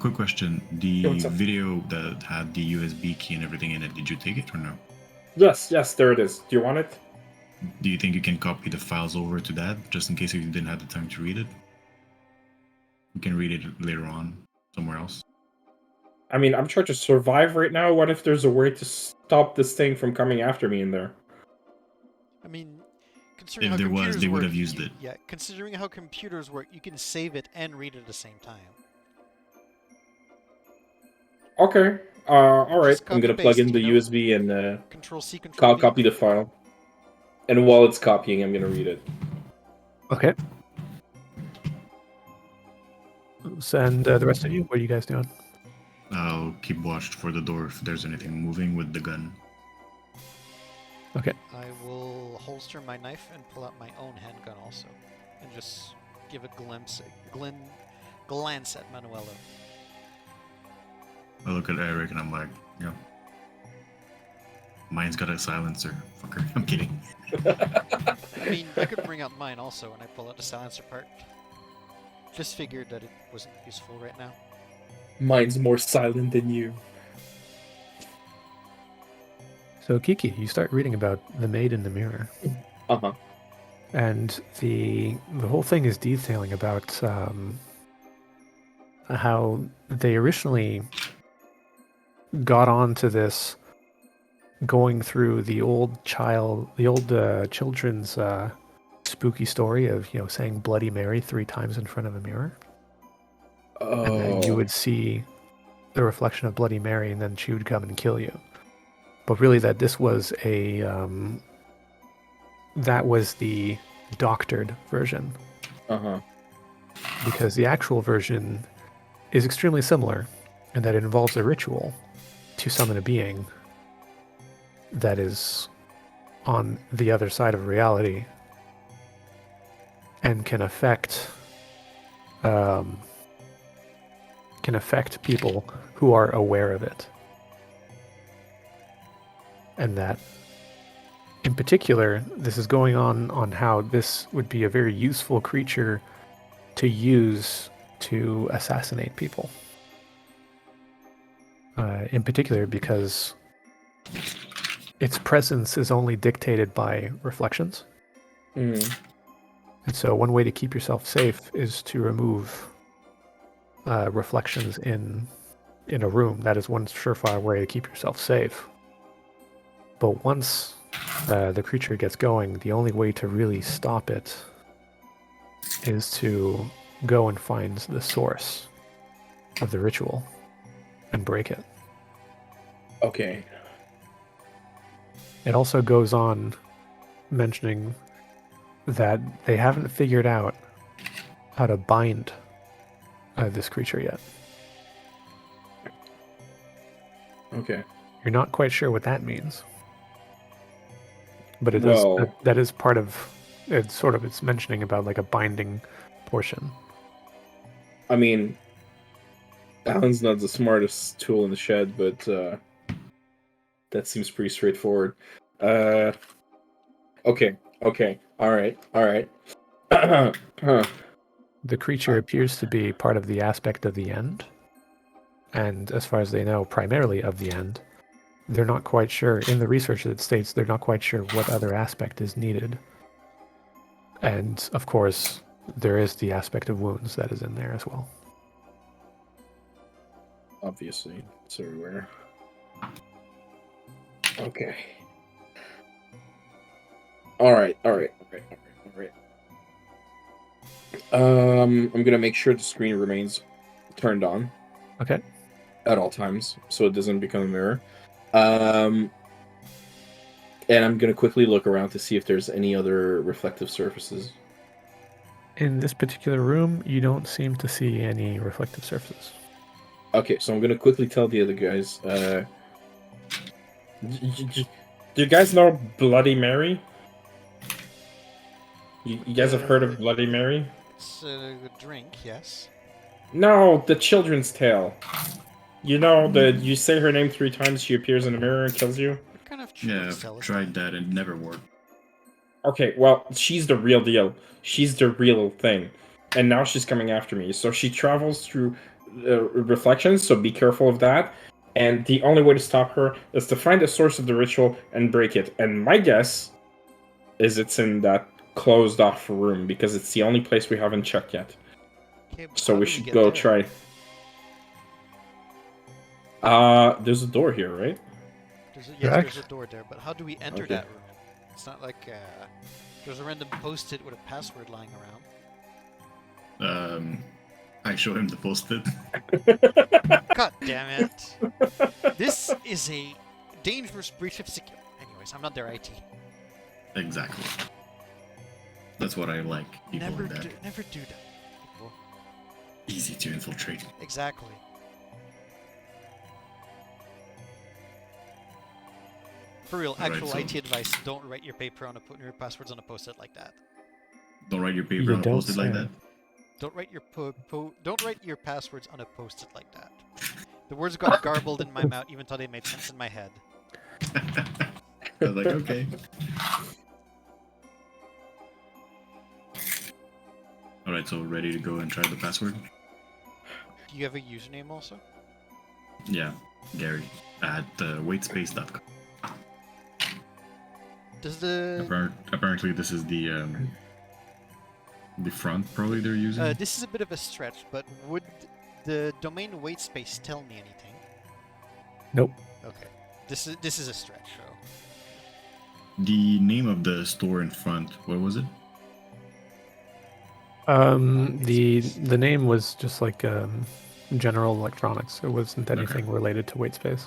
Quick question. Yeah, The what's up? video that had the USB key and everything in it, did you take it or no? Yes, there it is. Do you want it? Do you think you can copy the files over to that, just in case you didn't have the time to read it? You can read it later on, somewhere else. I mean, I'm trying to survive right now. What if there's a way to stop this thing from coming after me in there? I mean, considering If how there was, computers they would work, have used it. Yeah, considering how computers work, you can save it and read it at the same time. Okay. All right. Just I'm gonna copy-paste, plug in the you know? USB and Control C, Control V. copy the file. And while it's copying, I'm gonna read it. Okay. And the rest of you, what are you guys doing? I'll keep watch for the door if there's anything moving with the gun. Okay. I will holster my knife and pull out my own handgun also, and just give a glance at Manuelo. I look at Eric and I'm like, yeah. Mine's got a silencer, fucker. I'm kidding. I mean, I could bring out mine also, and I pull out the silencer part. Just figured that it wasn't useful right now. Mine's more silent than you. So Kiki, you start reading about the Maid in the Mirror, Uh-huh. and the whole thing is detailing about how they originally got onto this, going through the old children's spooky story of saying Bloody Mary 3 times in front of a mirror, and then you would see the reflection of Bloody Mary, and then she would come and kill you. But really, that this was that was the doctored version. Uh-huh. Because the actual version is extremely similar, and that it involves a ritual to summon a being that is on the other side of reality and can affect people who are aware of it. And that, in particular, this is going on how this would be a very useful creature to use to assassinate people. In particular, because its presence is only dictated by reflections. Mm. And so one way to keep yourself safe is to remove reflections in a room. That is one surefire way to keep yourself safe. But once the creature gets going, the only way to really stop it is to go and find the source of the ritual and break it. Okay. It also goes on mentioning that they haven't figured out how to bind this creature yet. Okay. You're not quite sure what that means. But it Well- that is part of it's sort of it's mentioning about like a binding portion. I mean, Alan's not the smartest tool in the shed, but that seems pretty straightforward. Okay. All right. The creature appears to be part of the aspect of the end. And as far as they know, primarily of the end. They're not quite sure. In the research that states they're not quite sure what other aspect is needed. And of course, there is the aspect of wounds that is in there as well. Obviously, it's everywhere. Okay. All right. I'm gonna make sure the screen remains turned on Okay. at all times, so it doesn't become a mirror. And I'm gonna quickly look around to see if there's any other reflective surfaces. In this particular room, you don't seem to see any reflective surfaces. Okay, so I'm gonna quickly tell the other guys. Do you guys know Bloody Mary? You guys have heard of Bloody Mary? It's a drink, yes. No, the children's tale. You know that you say her name 3 times, she appears in the mirror and kills you. What kind of Yeah, children's I've tale is tried that and it never worked. Okay, well, she's the real deal. She's the real thing. And now she's coming after me. So she travels through reflections, so be careful of that. And the only way to stop her is to find the source of the ritual and break it. And my guess is it's in that closed off room, because it's the only place we haven't checked yet. Okay, but So how we do should get go there? try. There's a door here, right? Yes, Correct. there's a door there, but how do we enter Okay. that room? It's not like there's a random post-it with a password lying around. I show him the post-it. God damn it! This is a dangerous breach of security. Anyways, I'm not their IT. Exactly. That's what I like. People Never like that. never do that. People. Easy to infiltrate. Exactly. For real, Alright, actual so- IT advice: don't write your paper on your passwords on a post-it like that. Don't write your paper You on a don't post-it like say. that. Don't write your don't write your passwords on a post-it like that. The words got garbled in my mouth, even though they made sense in my head. I was like, okay. Alright, so ready to go and try the password? Do you have a username also? Yeah, Gary at waitspace.com. Does the Apparently, this is the front probably they're using. this is a bit of a stretch, but would the domain waitspace tell me anything? Nope. Okay, this is a stretch, so The name of the store in front, what was it? The name was just like general electronics. It wasn't Okay. anything related to Waitspace.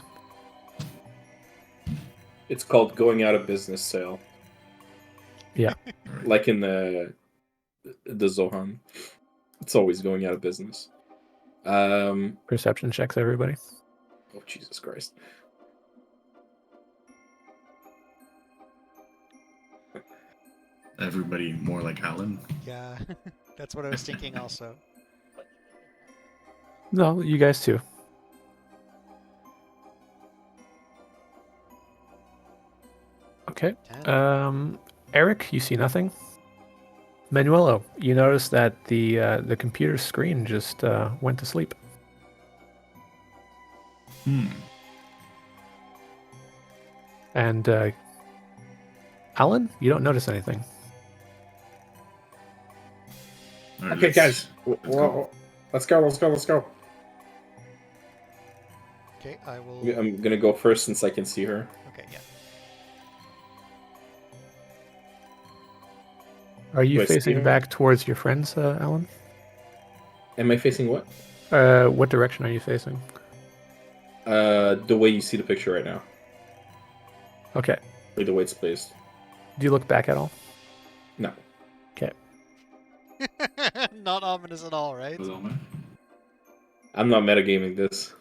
It's called going out of business sale. Yeah. Alright. Like in the Zohan. It's always going out of business. Perception checks, everybody. Oh, Jesus Christ. Everybody more like Alan. yeah, that's what I was thinking also. No, you guys too. Okay. 10. Eric, you see nothing. Manuelo, you notice that the computer screen just went to sleep. And Alan, you don't notice anything. Alright, Okay, guys. go. Let's go. Okay, I will. I'm gonna go first since I can see her. Okay, yeah. Are you Do I see facing her? back towards your friends, Alan? Am I facing what? What direction are you facing? The way you see the picture right now. Okay. Or the way it's placed. Do you look back at all? No. Okay. Not ominous at all, right? I'm not metagaming this.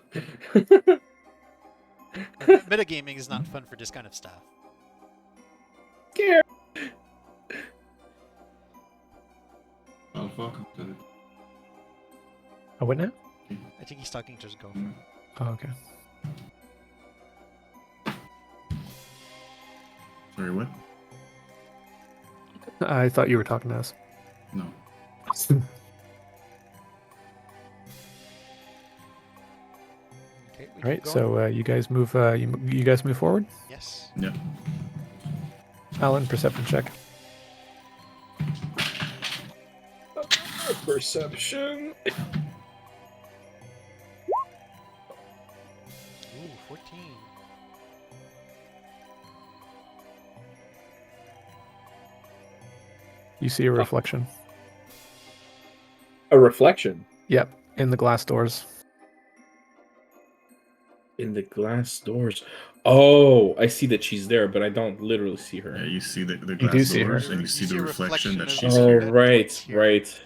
Metagaming is not fun for this kind of stuff. Scared. Oh fuck. Oh, what now? I think he's talking to his girlfriend. Oh, okay. Sorry, what? I thought you were talking to us. No. Okay, we All right. keep going? So you guys move. You guys move forward. Yes. Yeah. Alan, perception check. Perception. Ooh, 14. You see a reflection. A reflection Yep, in the glass doors. in the glass doors. Oh, I see that she's there, but I don't literally see her. Yeah, you see the do glass see her. doors and you see the a reflection that of she's her Oh, here. head right, towards here. right.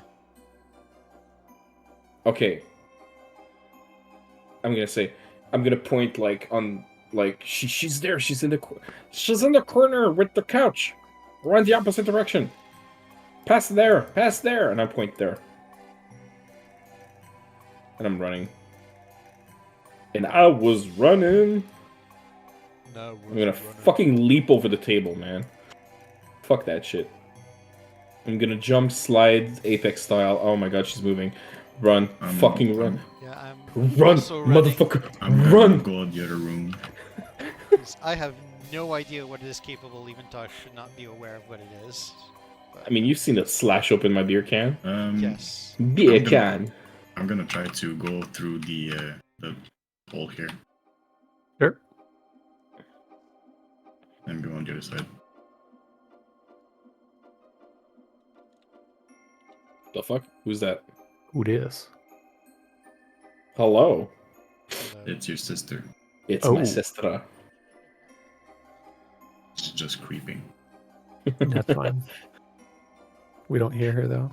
Okay. I'm gonna point like on like she's there. She's in the corner with the couch. We're in the opposite direction. Pass there, and I point there. And I'm running. And I was running. No, I'm gonna fucking leap over the table, man. Fuck that shit. I'm gonna jump, slide, Apex style. Oh my god, she's moving. Run. Fucking run. Yeah, I'm Run, also running. motherfucker. I'm gonna Run! go out the other room. 'Cause I have no idea what it is capable, even though I should not be aware of what it is. But I mean, you've seen it slash open my beer can. yes. Beer I'm gonna- can. I'm gonna try to go through the hole here Sure. and go on the other side. The fuck? Who's that? Who it is? Hello. It's your sister. It's Oh. my sister. She's just creeping. That's fine. We don't hear her though.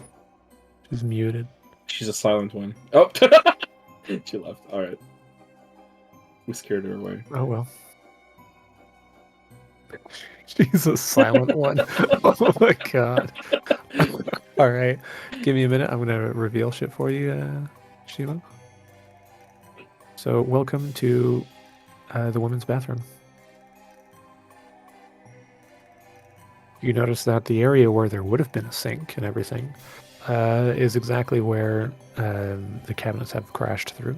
She's muted. She's a silent one. Oh, she left. All right. We scared her away. Oh well. She's a silent one. Oh my god. All right, give me a minute. I'm gonna reveal shit for you, Sheila. So, welcome to the women's bathroom. You notice that the area where there would have been a sink and everything is exactly where the cabinets have crashed through.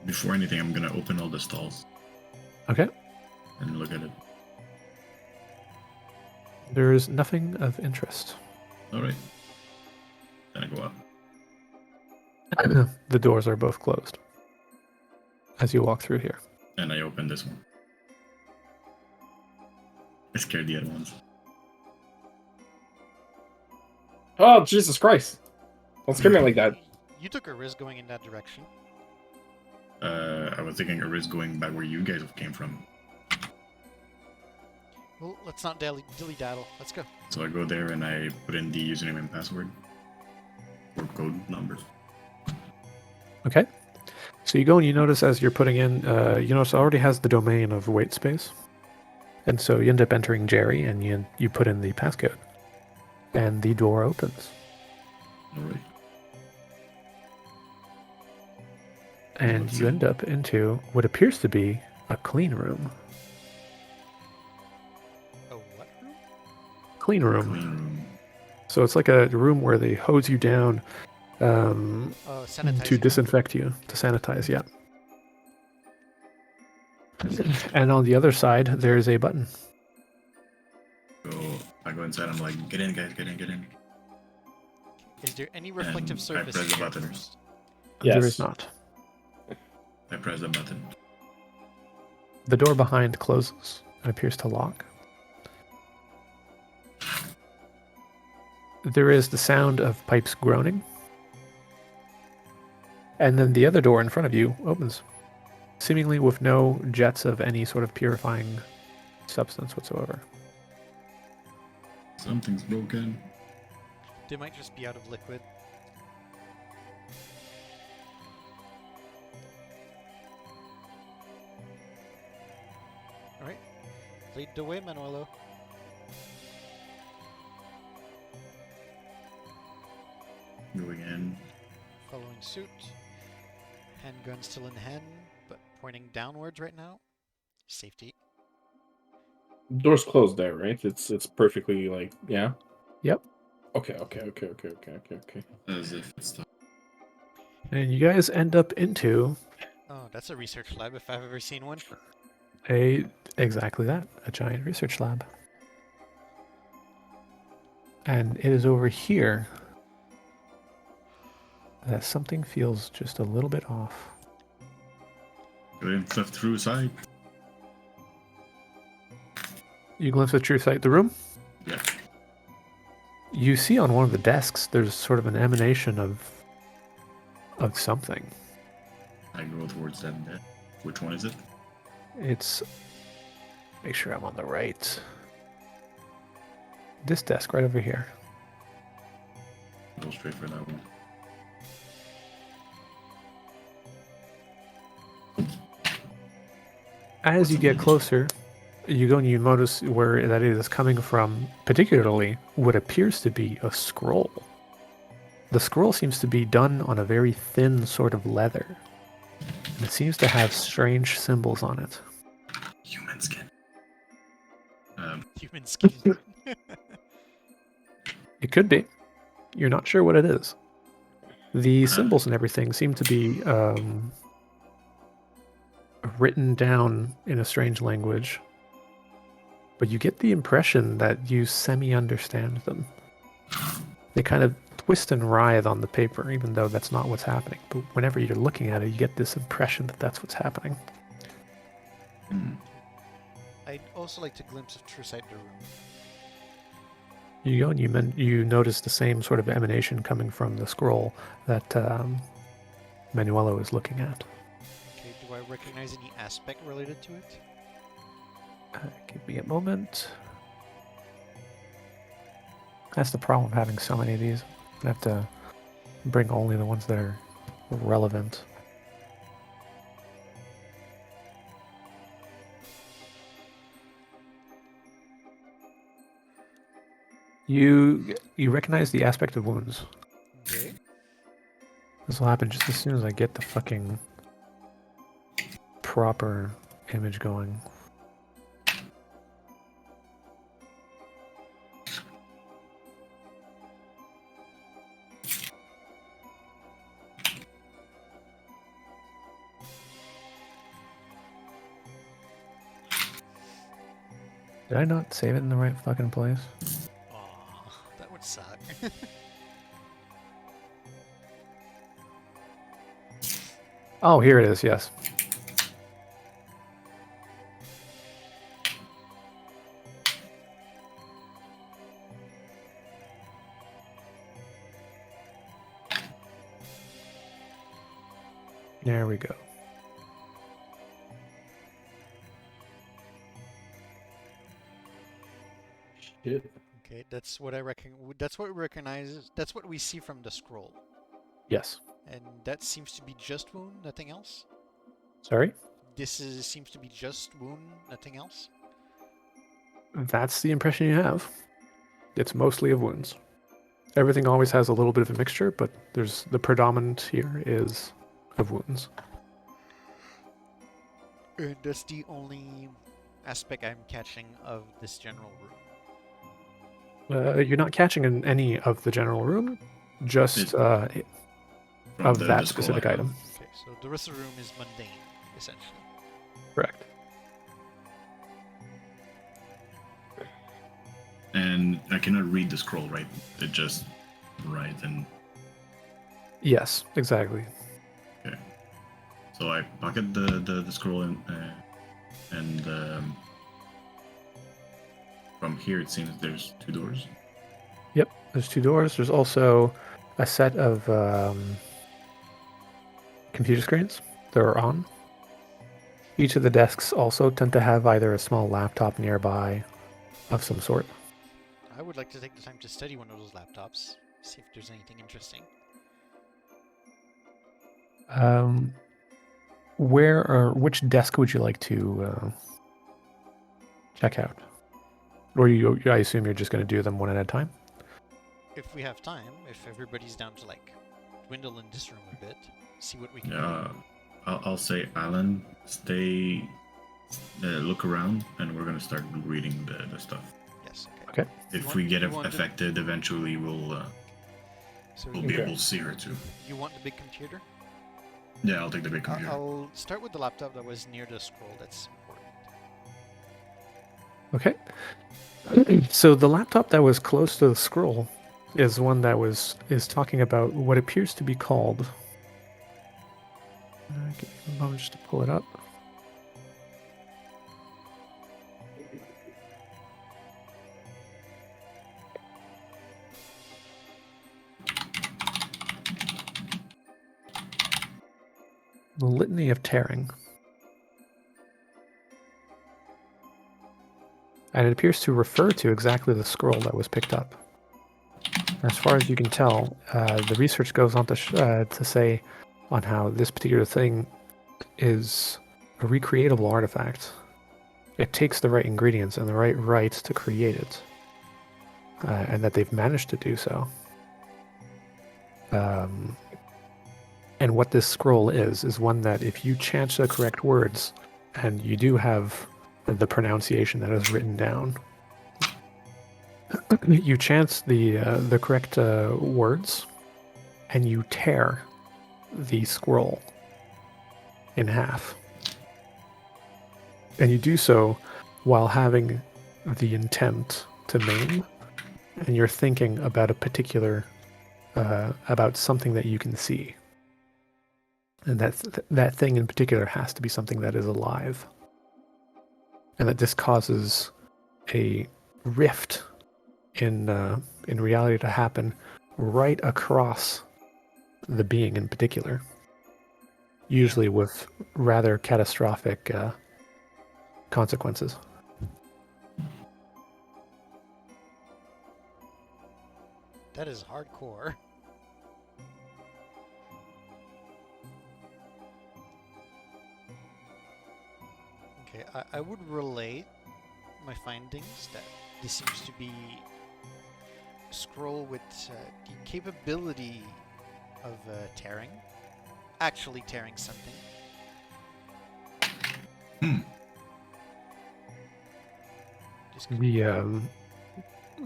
Before anything, I'm gonna open all the stalls Okay. and look at it. There is nothing of interest. Alright. Then I go up. The doors are both closed as you walk through here. And I open this one. I scared the other ones. Oh, Jesus Christ. Don't scare me like that. You took a risk going in that direction. I was taking a risk going back where you guys came from. Well, let's not dilly-daddle. Let's go. So I go there and I put in the username and password. Or code number. Okay. So you go and you notice as you're putting in, you notice it already has the domain of wait space. And so you end up entering Jerry and you put in the passcode. And the door opens. Alright. And What's you it? end up into what appears to be a clean room. Oh, what room? Clean room. Clean room. So it's like a room where they hose you down Sanitize. to disinfect you, to sanitize, yeah. And on the other side, there's a button. So I go inside, I'm like, get in guys, get in, get in. Is there any reflective I surface press the here button. first? Yes. There is not. I press the button. The door behind closes and appears to lock. There is the sound of pipes groaning. And then the other door in front of you opens, seemingly with no jets of any sort of purifying substance whatsoever. Something's broken. They might just be out of liquid. Alright. Lead the way, Manuelo. Going in. Following suit. Handgun still in hand, but pointing downwards right now. Safety. Door's closed there, right? It's perfectly like, yeah? Yep. Okay. As if it's stuck. And you guys end up into Oh, that's a research lab if I've ever seen one. exactly that, a giant research lab. And it is over here that something feels just a little bit off. Go in, stuff through side. You glimpse with true sight the room. Yeah. You see on one of the desks there's sort of an emanation of something. I go towards that desk. Which one is it? It's make sure I'm on the right. This desk right over here. Go straight for that one. As you get closer, you go and you notice where that is coming from, particularly what appears to be a scroll. The scroll seems to be done on a very thin sort of leather. And it seems to have strange symbols on it. Human skin. Human skin. It could be. You're not sure what it is. The symbols and everything seem to be written down in a strange language, but you get the impression that you semi-understand them. They kind of twist and writhe on the paper, even though that's not what's happening. But whenever you're looking at it, you get this impression that that's what's happening. I'd also like to glimpse of True Sight the room. You go and you notice the same sort of emanation coming from the scroll that Manuelo is looking at. Okay, do I recognize any aspect related to it? Give me a moment. That's the problem of having so many of these. I have to bring only the ones that are relevant. You recognize the aspect of wounds. Okay. This will happen just as soon as I get the fucking proper image going. Did I not save it in the right fucking place? Aw, that would suck. Oh, here it is, yes. There we go. Shit. Okay, that's what I reckon. That's what we recognize. That's what we see from the scroll. Yes. And that seems to be just wound, nothing else? Sorry? Seems to be just wound, nothing else? That's the impression you have. It's mostly of wounds. Everything always has a little bit of a mixture, but there's the predominant here is of wounds. And that's the only aspect I'm catching of this general room. You're not catching in any of the general room, just From of the that scroll specific item. item. Okay, so the rest of the room is mundane, essentially. Correct. And I cannot read the scroll, right? It just writes and Yes, exactly. okay. So I pocket the scroll and from here it seems there's 2 doors. Yep, there's 2 doors. There's also a set of computer screens that are on. Each of the desks also tend to have either a small laptop nearby of some sort. I would like to take the time to study one of those laptops, see if there's anything interesting. Which desk would you like to check out? Or I assume you're just going to do them one at a time? If we have time, if everybody's down to like dwindle in this room a bit, see what we can Yeah, do. I'll say Alan, stay, look around, and we're gonna start reading the stuff. Yes, Okay. If we get you want affected, eventually we'll So be Okay. able to see her too. you want the big computer? Yeah, I'll take the big computer. I'll start with the laptop that was near the scroll. That's important. Okay. So the laptop that was close to the scroll is one that is talking about what appears to be called. Give me a moment just to pull it up. The Litany of Tearing. And it appears to refer to exactly the scroll that was picked up. As far as you can tell, the research goes on to say on how this particular thing is a recreatable artifact, it takes the right ingredients and the right rites to create it, and that they've managed to do so. And what this scroll is one that if you chant the correct words, and you do have the pronunciation that is written down, you chant the correct words, and you tear the scroll in half. And you do so while having the intent to maim, and you're thinking about a particular, about something that you can see. And that thing in particular has to be something that is alive. And that this causes a rift in reality to happen right across the being in particular. Usually with rather catastrophic consequences. That is hardcore. Okay, I would relate my findings that this seems to be a scroll with the capability of tearing, actually tearing something.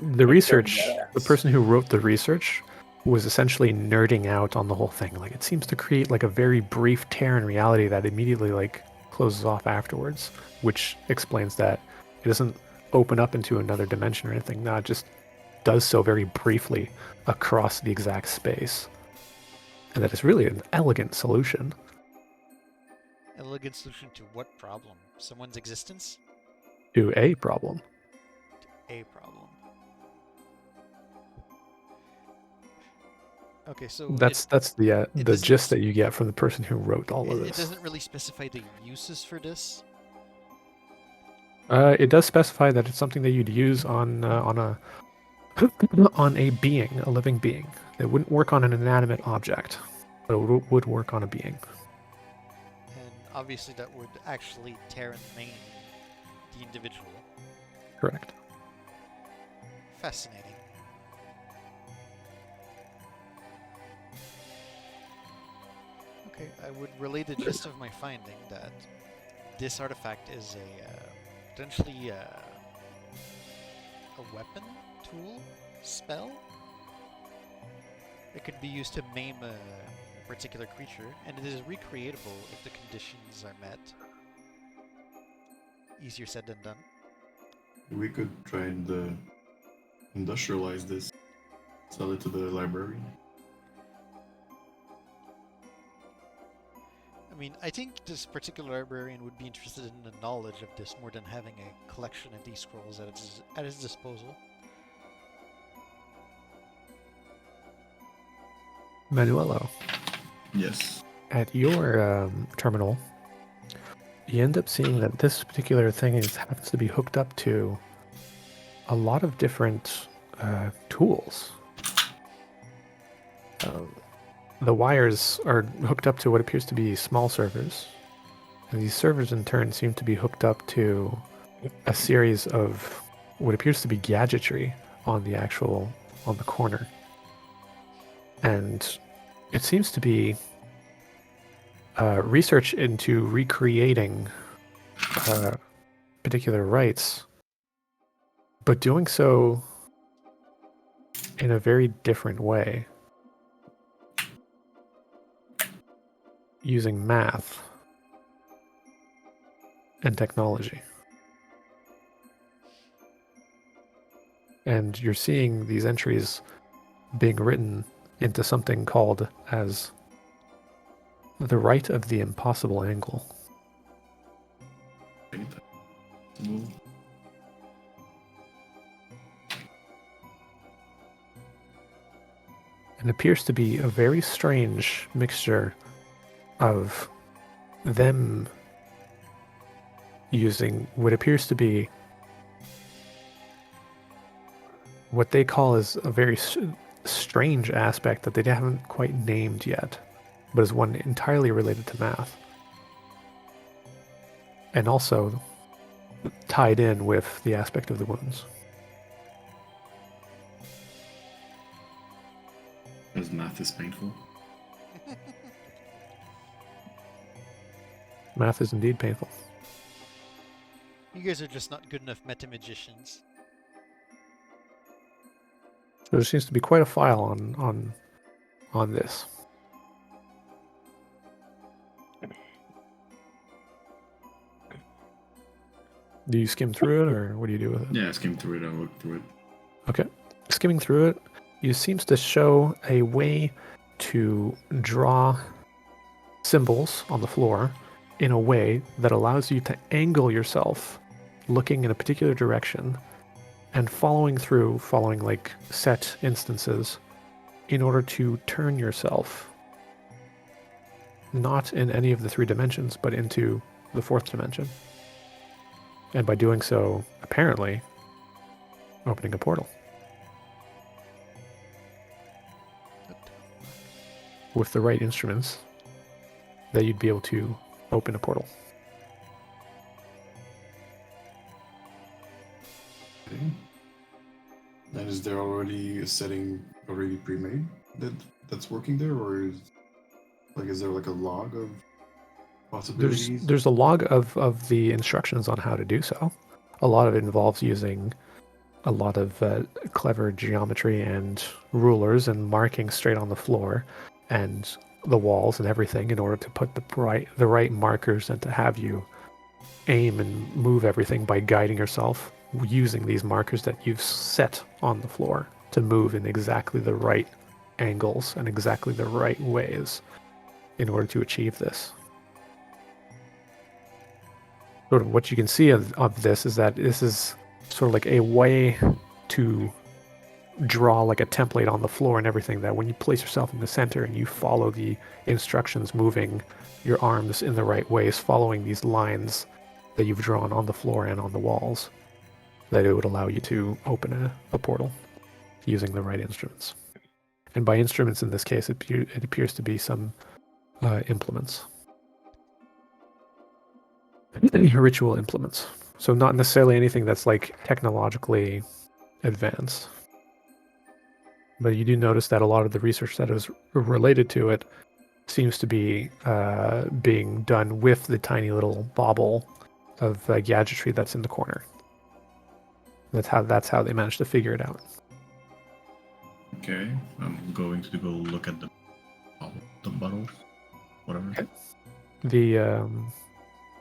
The research, the person who wrote the research was essentially nerding out on the whole thing. Like, it seems to create like a very brief tear in reality that immediately like closes off afterwards, which explains that it doesn't open up into another dimension or anything. No, it just does so very briefly across the exact space. And that is really an elegant solution. Elegant solution to what problem? Someone's existence? To a problem. A problem. Okay, so That's the gist that you get from the person who wrote all of this. It doesn't really specify the uses for this. It does specify that it's something that you'd use on a on a being, a living being. It wouldn't work on an inanimate object, but it would work on a being. And obviously that would actually tear and maim the individual. Correct. Fascinating. Okay, I would relay the gist of my finding that this artifact is a potentially a weapon, tool, spell. It could be used to maim a particular creature, and it is recreatable if the conditions are met. Easier said than done. We could try and industrialize this, sell it to the library. I mean, I think this particular librarian would be interested in the knowledge of this more than having a collection of these scrolls at his disposal. Manuelo, Yes. at your terminal, you end up seeing that this particular thing happens to be hooked up to a lot of different tools. The wires are hooked up to what appears to be small servers, and these servers in turn seem to be hooked up to a series of what appears to be gadgetry on the corner. And it seems to be research into recreating particular rites, but doing so in a very different way, using math and technology. And you're seeing these entries being written into something called as the rite of the impossible angle. It appears to be a very strange mixture of them using what appears to be what they call is a very strange aspect that they haven't quite named yet, but is one entirely related to math. and also tied in with the aspect of the wounds. As math is painful. Math is indeed painful. You guys are just not good enough meta magicians. So there seems to be quite a file on this. Do you skim through it, or what do you do with it? Yeah, I skimmed through it. I looked through it. Okay. Skimming through it, it seems to show a way to draw symbols on the floor in a way that allows you to angle yourself looking in a particular direction and following like set instances in order to turn yourself not in any of the 3 dimensions, but into the 4th dimension. And by doing so, apparently, opening a portal. With the right instruments, that you'd be able to open a portal. Okay. And is there already a setting already pre-made that's working there, or is there like a log of possibilities? There's a log of the instructions on how to do so. A lot of it involves using a lot of clever geometry and rulers and marking straight on the floor and the walls and everything in order to put the right markers and to have you aim and move everything by guiding yourself using these markers that you've set on the floor to move in exactly the right angles and exactly the right ways in order to achieve this. Sort of what you can see of this is that this is sort of like a way to draw like a template on the floor and everything, that when you place yourself in the center and you follow the instructions, moving your arms in the right ways, following these lines that you've drawn on the floor and on the walls, that it would allow you to open a portal using the right instruments. And by instruments in this case, it appears to be some implements. Ritual implements. So not necessarily anything that's like technologically advanced. But you do notice that a lot of the research that is related to it seems to be being done with the tiny little bauble of gadgetry that's in the corner. That's how they managed to figure it out. Okay, I'm going to go look at the bottles, whatever. Okay.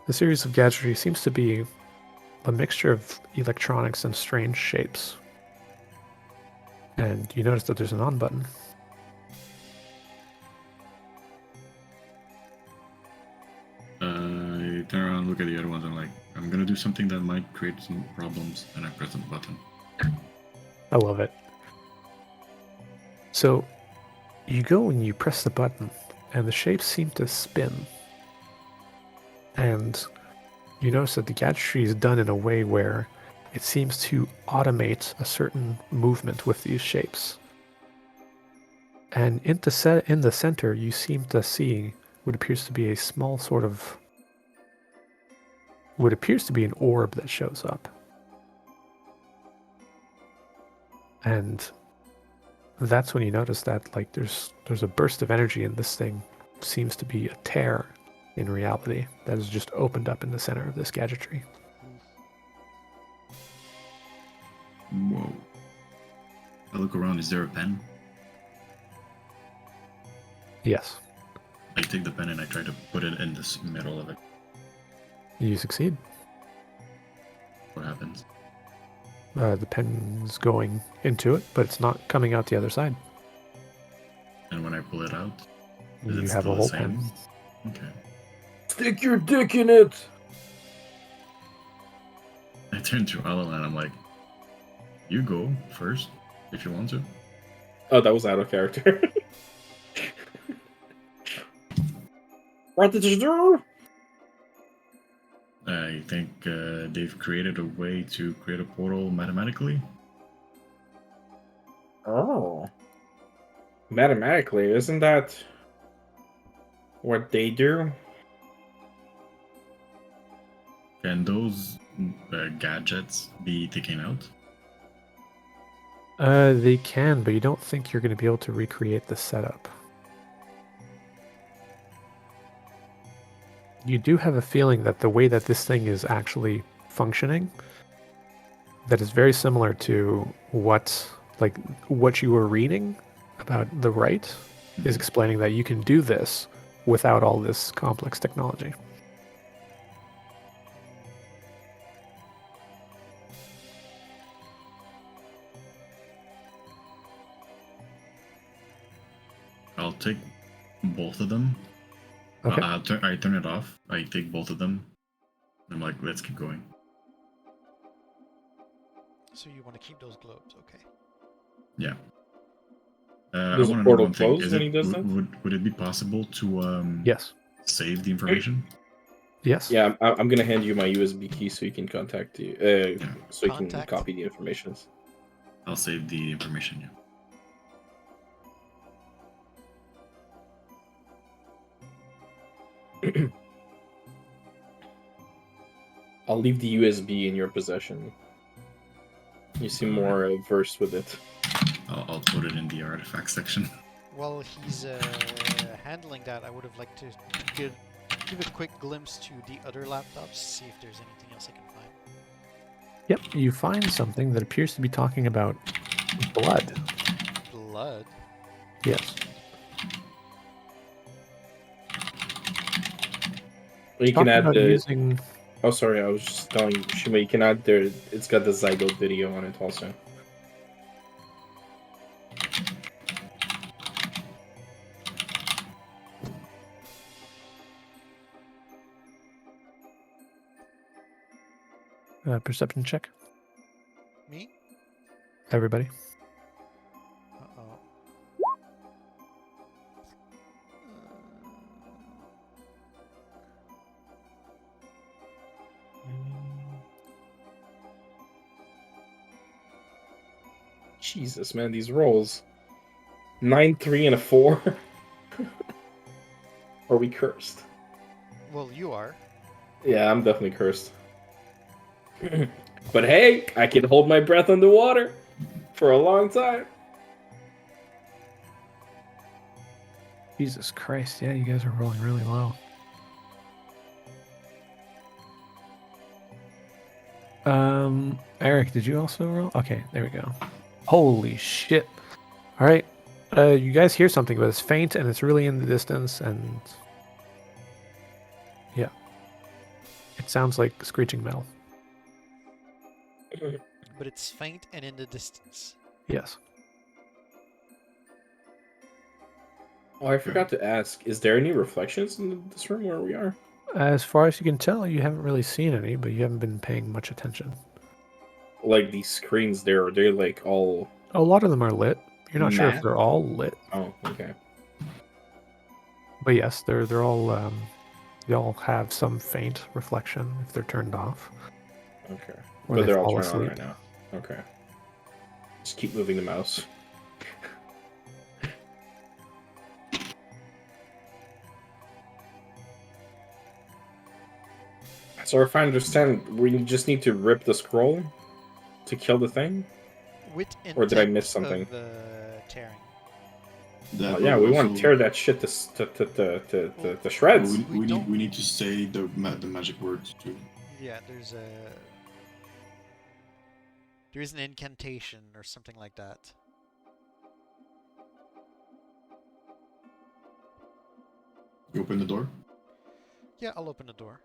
The series of gadgetry seems to be a mixture of electronics and strange shapes. And you notice that there's an on button. I turn around, look at the other ones, and I'm gonna do something that might create some problems, and I press the button. I love it. So you go and you press the button, and the shapes seem to spin. And you notice that the gadgetry is done in a way where it seems to automate a certain movement with these shapes. And in the center, you seem to see what appears to be a small sort of... what appears to be an orb that shows up. And that's when you notice that like there's a burst of energy in this thing. Seems to be a tear in reality that has just opened up in the center of this gadgetry. Whoa. I look around, is there a pen? Yes, I take the pen and I try to put it in the middle of it. you succeed. What happens? The pen's going into it, but it's not coming out the other side. And when I pull it out, is You it have still a the whole same? pen. Okay. Stick your dick in it! I turn to Alan and I'm like, you go first, if you want to. Oh, that was out of character. What did you do? I think they've created a way to create a portal mathematically. Oh. Mathematically, isn't that what they do? Can those gadgets be taken out? They can, but you don't think you're going to be able to recreate the setup. You do have a feeling that the way that this thing is actually functioning, that is very similar to what you were reading about the right, is explaining that you can do this without all this complex technology. I'll take both of them. Okay. I turn it off. I take both of them. I'm like, let's keep going. So you want to keep those globes, okay? Yeah. I Does the want to know portal one thing. close Is when it he does that? would it be possible to Yes. save the information? Yes. Yeah, I'm gonna hand you my USB key so you can contact you. So you can Contact. copy the information. I'll save the information. Yeah. I'll leave the USB in your possession. You seem more versed with it. I'll put it in the artifact section. While he's handling that, I would have liked to give a quick glimpse to the other laptops, see if there's anything else I can find. Yep, you find something that appears to be talking about blood. Blood? Yes. You can Talking add about the. using... Oh, sorry, I was just telling you, Shima, you can add there. It's got the Zygote video on it also. Perception check, Me? everybody. Uh-oh. Jesus, man, these rolls. 9, 3, and a 4. Are we cursed? Well, you are. Yeah, I'm definitely cursed. But hey, I can hold my breath underwater for a long time. Jesus Christ, yeah, you guys are rolling really low. Eric, did you also roll? Okay, there we go. Holy shit. All right. You guys hear something, but it's faint and it's really in the distance, and yeah. It sounds like screeching metal. But it's faint and in the distance. Yes. Oh, I forgot to ask. Is there any reflections in this room where we are? As far as you can tell, you haven't really seen any, but you haven't been paying much attention. Like these screens there, they're like all... A lot of them are lit. You're not sure if Matte? they're all lit, Oh, okay. but yes, they're all they all have some faint reflection if they're turned off. Okay. Or But they they're all fall turned on asleep. right now. Okay. Just keep moving the mouse. So if I understand, we just need to rip the scroll to kill the thing? With Or did I miss something? Of, tearing. That Yeah, we want to also- tear that shit to shreds. We don't- need to say the magic words too. Yeah, there's an incantation or something like that. You open the door. Yeah, I'll open the door.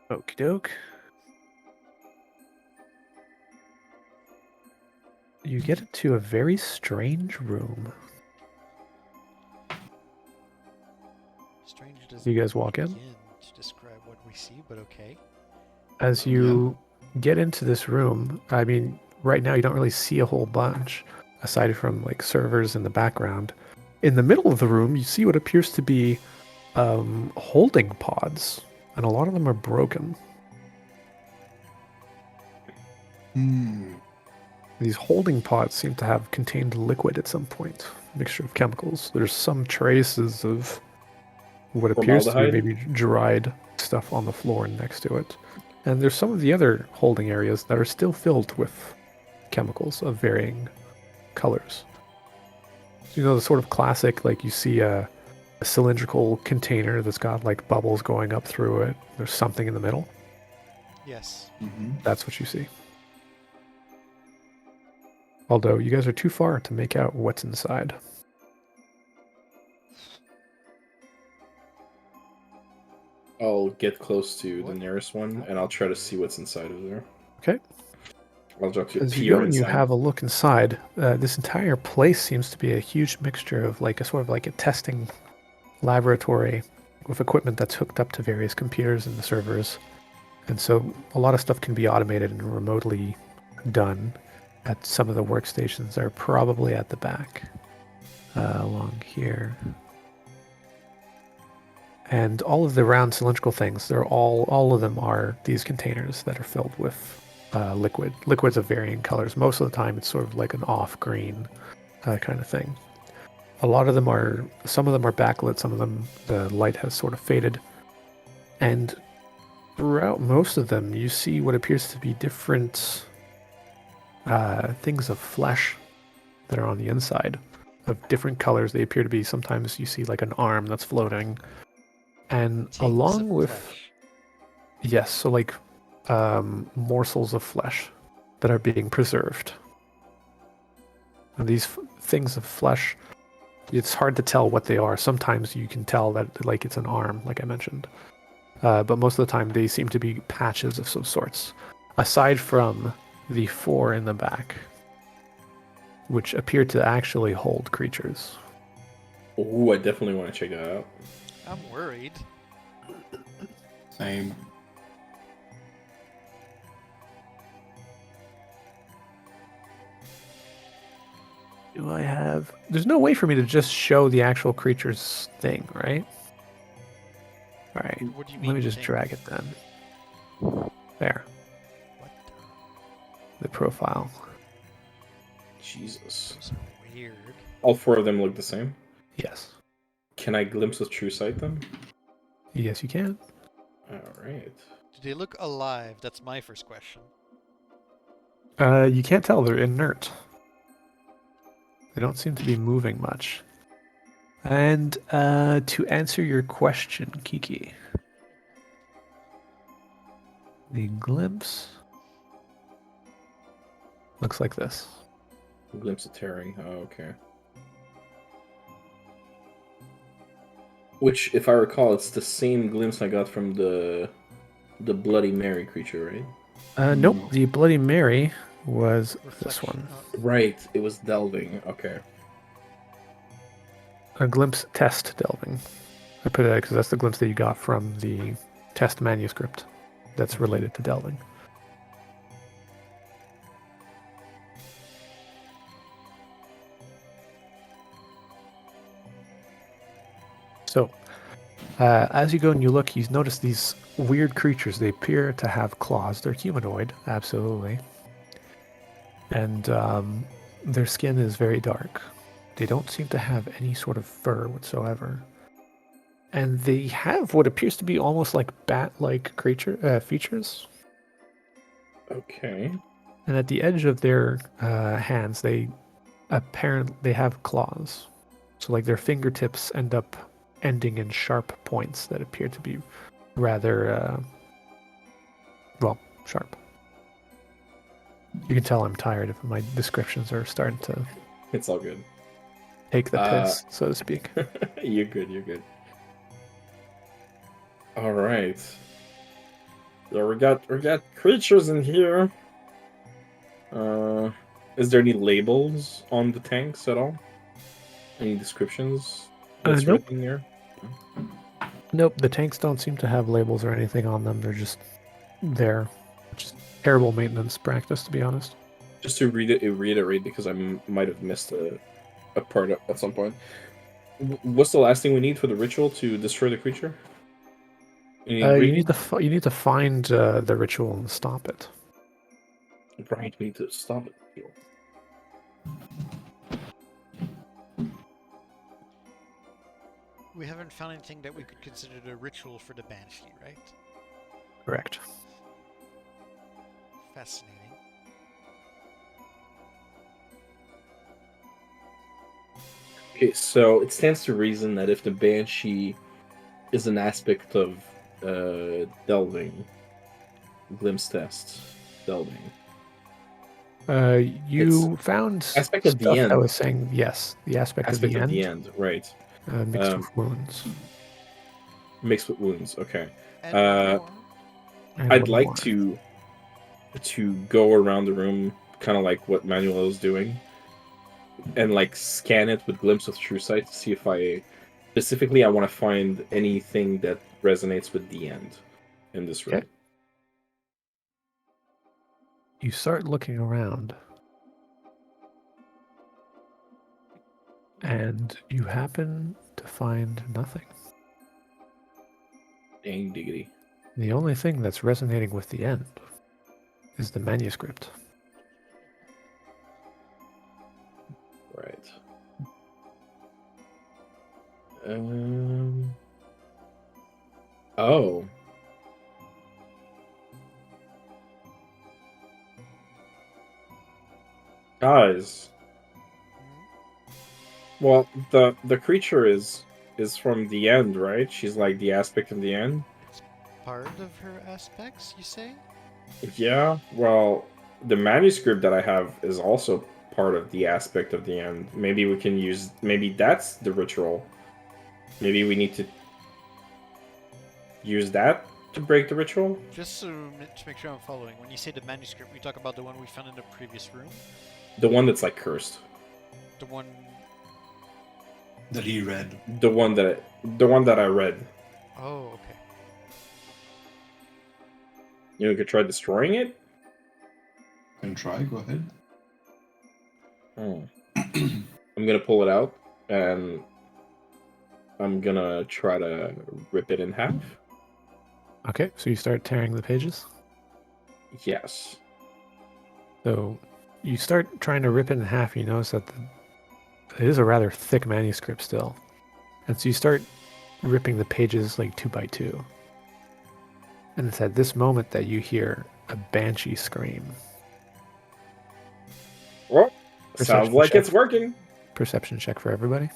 Okie doke. You get into a very strange room. Strange doesn't You guys walk in? begin to describe what we see, but okay. As you get into this room, I mean, right now you don't really see a whole bunch, aside from like servers in the background. In the middle of the room, you see what appears to be holding pods, and a lot of them are broken. These holding pods seem to have contained liquid at some point, a mixture of chemicals. There's some traces of what appears to be Formaldehyde? maybe dried stuff on the floor next to it. And there's some of the other holding areas that are still filled with chemicals of varying colors. So, the sort of classic, like you see a cylindrical container that's got like bubbles going up through it. There's something in the middle. Yes. That's what you see. Although you guys are too far to make out what's inside. I'll get close to the What? nearest one, and I'll try to see what's inside of there. Okay. I'll drop to As you peer go and you inside. have a look inside, this entire place seems to be a huge mixture of like a sort of like a testing laboratory with equipment that's hooked up to various computers and the servers. And so a lot of stuff can be automated and remotely done at some of the workstations that are probably at the back along here. And all of the round cylindrical things, they're all of them are these containers that are filled with liquids of varying colors. Most of the time it's sort of like an off green kind of thing. Some of them are backlit, some of them the light has sort of faded. And throughout most of them you see what appears to be different things of flesh that are on the inside of different colors. They appear to be, sometimes you see like an arm that's floating. And Tinks along of with, flesh. yes, so like morsels of flesh that are being preserved. And these things of flesh, it's hard to tell what they are. Sometimes you can tell that like it's an arm, like I mentioned. But most of the time they seem to be patches of some sorts. Aside from the 4 in the back, which appear to actually hold creatures. Ooh, I definitely want to check that out. I'm worried. Same. Do I have... There's no way for me to just show the actual creature's thing, right? Alright, What do you mean? let me just thing? drag it then. There, What the profile. Jesus. Those are weird. All 4 of them look the same. Yes. Can I glimpse with true sight them? Yes, you can. Alright. Do they look alive? That's my first question. You can't tell, they're inert. They don't seem to be moving much. And to answer your question, Kiki, the glimpse looks like this. Glimpse of tearing. Oh, okay. Which, if I recall, it's the same glimpse I got from the Bloody Mary creature, right? Nope, the Bloody Mary was this Reflection one. of- Right, it was delving. Okay. A glimpse test delving. I put it because that's the glimpse that you got from the test manuscript that's related to delving. So, as you go and you look, you notice these weird creatures. They appear to have claws. They're humanoid, absolutely. And their skin is very dark. They don't seem to have any sort of fur whatsoever. And they have what appears to be almost like bat-like features. Okay. And at the edge of their hands, they have claws. So like their fingertips end up ending in sharp points that appear to be rather, sharp. You can tell I'm tired if my descriptions are starting to It's all good. take the piss, so to speak. You're good, you're good. Alright. So we got creatures in here. Is there any labels on the tanks at all? Any descriptions that's Nope. written there? Nope, the tanks don't seem to have labels or anything on them. They're just there. Which is terrible maintenance practice, to be honest. Just to reiterate, because I might have missed a part at some point. What's the last thing we need for the ritual to destroy the creature? You need to find the ritual and stop it. Right, we need to stop it. We haven't found anything that we could consider a ritual for the Banshee, right? Correct. Fascinating. Okay, so it stands to reason that if the Banshee is an aspect of delving, glimpse test, delving. You found Aspect of the stuff that end. was saying yes, the aspect of Aspect the of end, the end, right. mixed with wounds. Mixed with wounds, okay. And one more. And I'd one like more. to go around the room, kind of like what Manuel is doing, and like scan it with glimpse of true sight to see if specifically I want to find anything that resonates with the end in this room. Okay. You start looking around, and you happen to find nothing. Dang diggity. The only thing that's resonating with the end is the manuscript. Right. Oh. Guys. Well, the creature is from the end, right? She's like the aspect of the end. Part of her aspects, you say? Yeah. Well, the manuscript that I have is also part of the aspect of the end. Maybe we can use. Maybe that's the ritual. Maybe we need to use that to break the ritual. Just to make sure I'm following, when you say the manuscript, we talk about the one we found in the previous room? The one that's like cursed. The one... That he read. The one that I read. Oh, okay. You could try destroying it. Can try, go ahead. Oh. I'm gonna pull it out and I'm gonna try to rip it in half. Okay, so you start tearing the pages. Yes. So you start trying to rip it in half. You notice that it is a rather thick manuscript still. And so you start ripping the pages like 2 by 2. And it's at this moment that you hear a banshee scream. Well, Perception sounds like check. it's working. Perception check for everybody.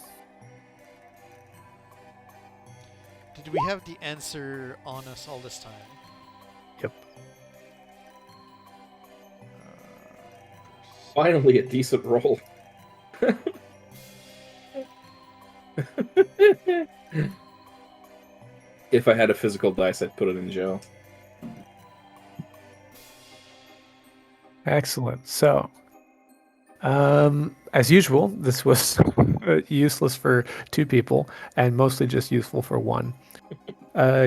Did we have the answer on us all this time? Yep. Finally, a decent roll. If I had a physical dice, I'd put it in jail. Excellent. So, as usual, this was useless for 2 people and mostly just useful for 1.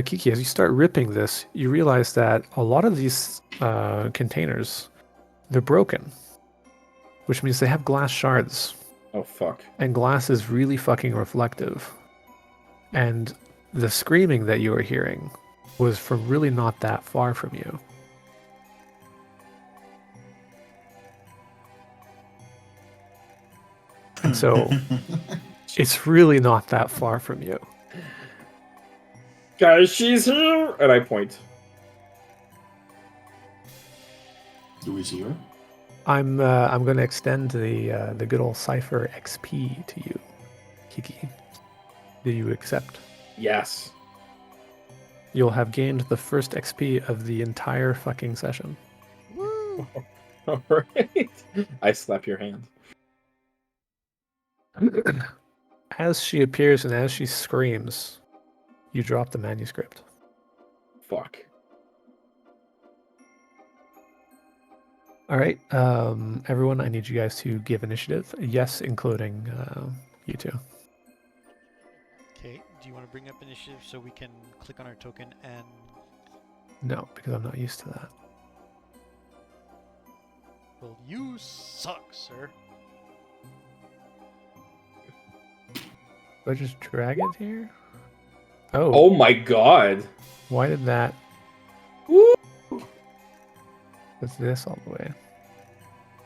Kiki, as you start ripping this, you realize that a lot of these containers, they're broken, which means they have glass shards, Oh fuck. and glass is really fucking reflective. And the screaming that you were hearing was from really not that far from you. And so it's really not that far from you. Guys, she's here! And I point. Do we see her? I'm going to extend the good old Cypher XP to you, Kiki. Do you accept? Yes. You'll have gained the first XP of the entire fucking session. Woo! Alright. I slap your hand. As she appears and as she screams, you drop the manuscript. Fuck. All right, everyone, I need you guys to give initiative. Yes, including you two. Okay, do you want to bring up initiative so we can click on our token and... No, because I'm not used to that. Well, you suck, sir. Do I just drag it here? Oh, Oh my god. why did that... Woo! What's this all the way?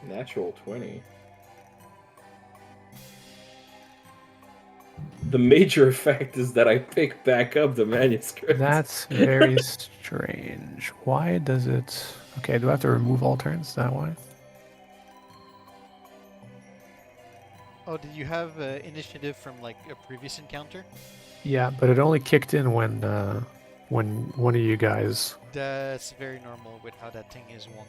Natural 20. The major effect is that I pick back up the manuscript. That's very strange. Why does it... Okay, do I have to remove all turns? Is that why? Oh, did you have initiative from like a previous encounter? Yeah, but it only kicked in when one of you guys. That's very normal with how that thing is wonky.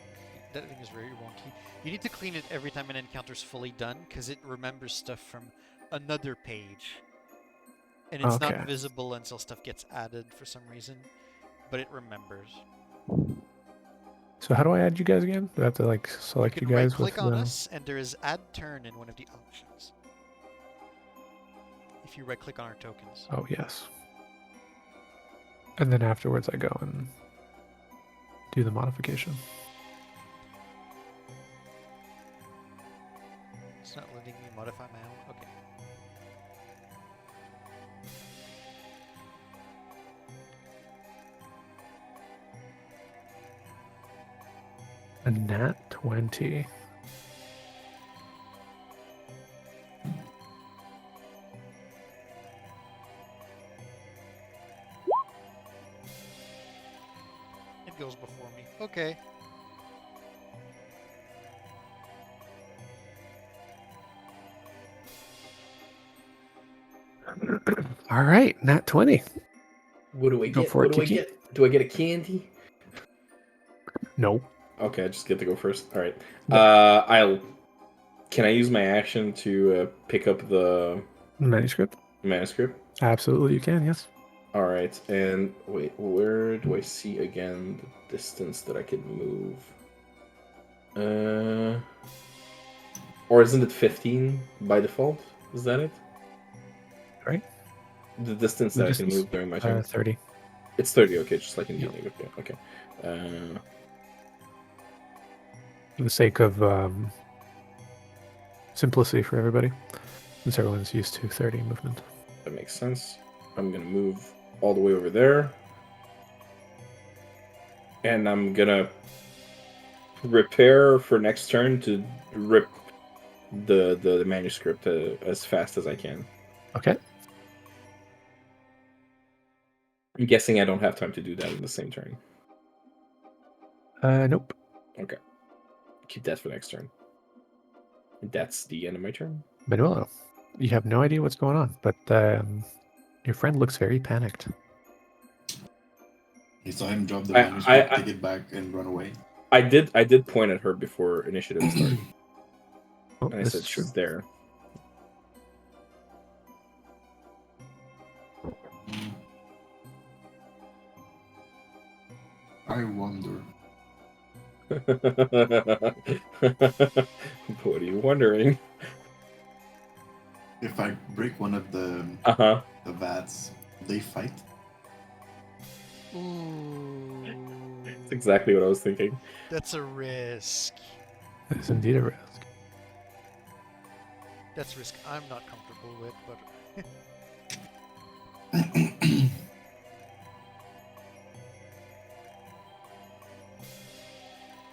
That thing is very wonky. You need to clean it every time an encounter's fully done, because it remembers stuff from another page. And it's Okay. not visible until stuff gets added for some reason, but it remembers. So how do I add you guys again? Do I have to like select you You can guys with right-click on the? us, and there is Add Turn in one of the options. If you right-click on our tokens. Oh yes. And then afterwards, I go and do the modification. It's not letting me modify my own. Okay. A nat 20. It goes before me. Okay. All right, nat 20. What do I Go get? for What it, do I Kiki. get? Do I get a candy? No. Okay, I just get to go first. All right. Yep. I'll. Can I use my action to pick up the Manuscript. manuscript? Absolutely, you can. Yes. All right. And wait, where do I see again the distance that I can move? Or isn't it 15 by default? Is that it? Right. The distance The that I can distance. move during my turn. 30. It's 30. Okay, just like in Yep. D&D. Okay. For the sake of simplicity for everybody, since everyone's used to 30 movement. That makes sense. I'm gonna move all the way over there, and I'm gonna prepare for next turn to rip the manuscript as fast as I can. Okay. I'm guessing I don't have time to do that in the same turn. Nope. Okay. Keep that for next turn. That's the end of my turn. Manuelo, you have no idea what's going on, but your friend looks very panicked. You saw him drop the I- manuscript, I- take it back, and run away. I did point at her before initiative started, Oh, and I this said is true. she's there. I wonder. What are you wondering? If I break one of the Uh-huh. vats, they fight. Ooh. That's exactly what I was thinking. That's a risk. It is indeed a risk. That's a risk I'm not comfortable with, but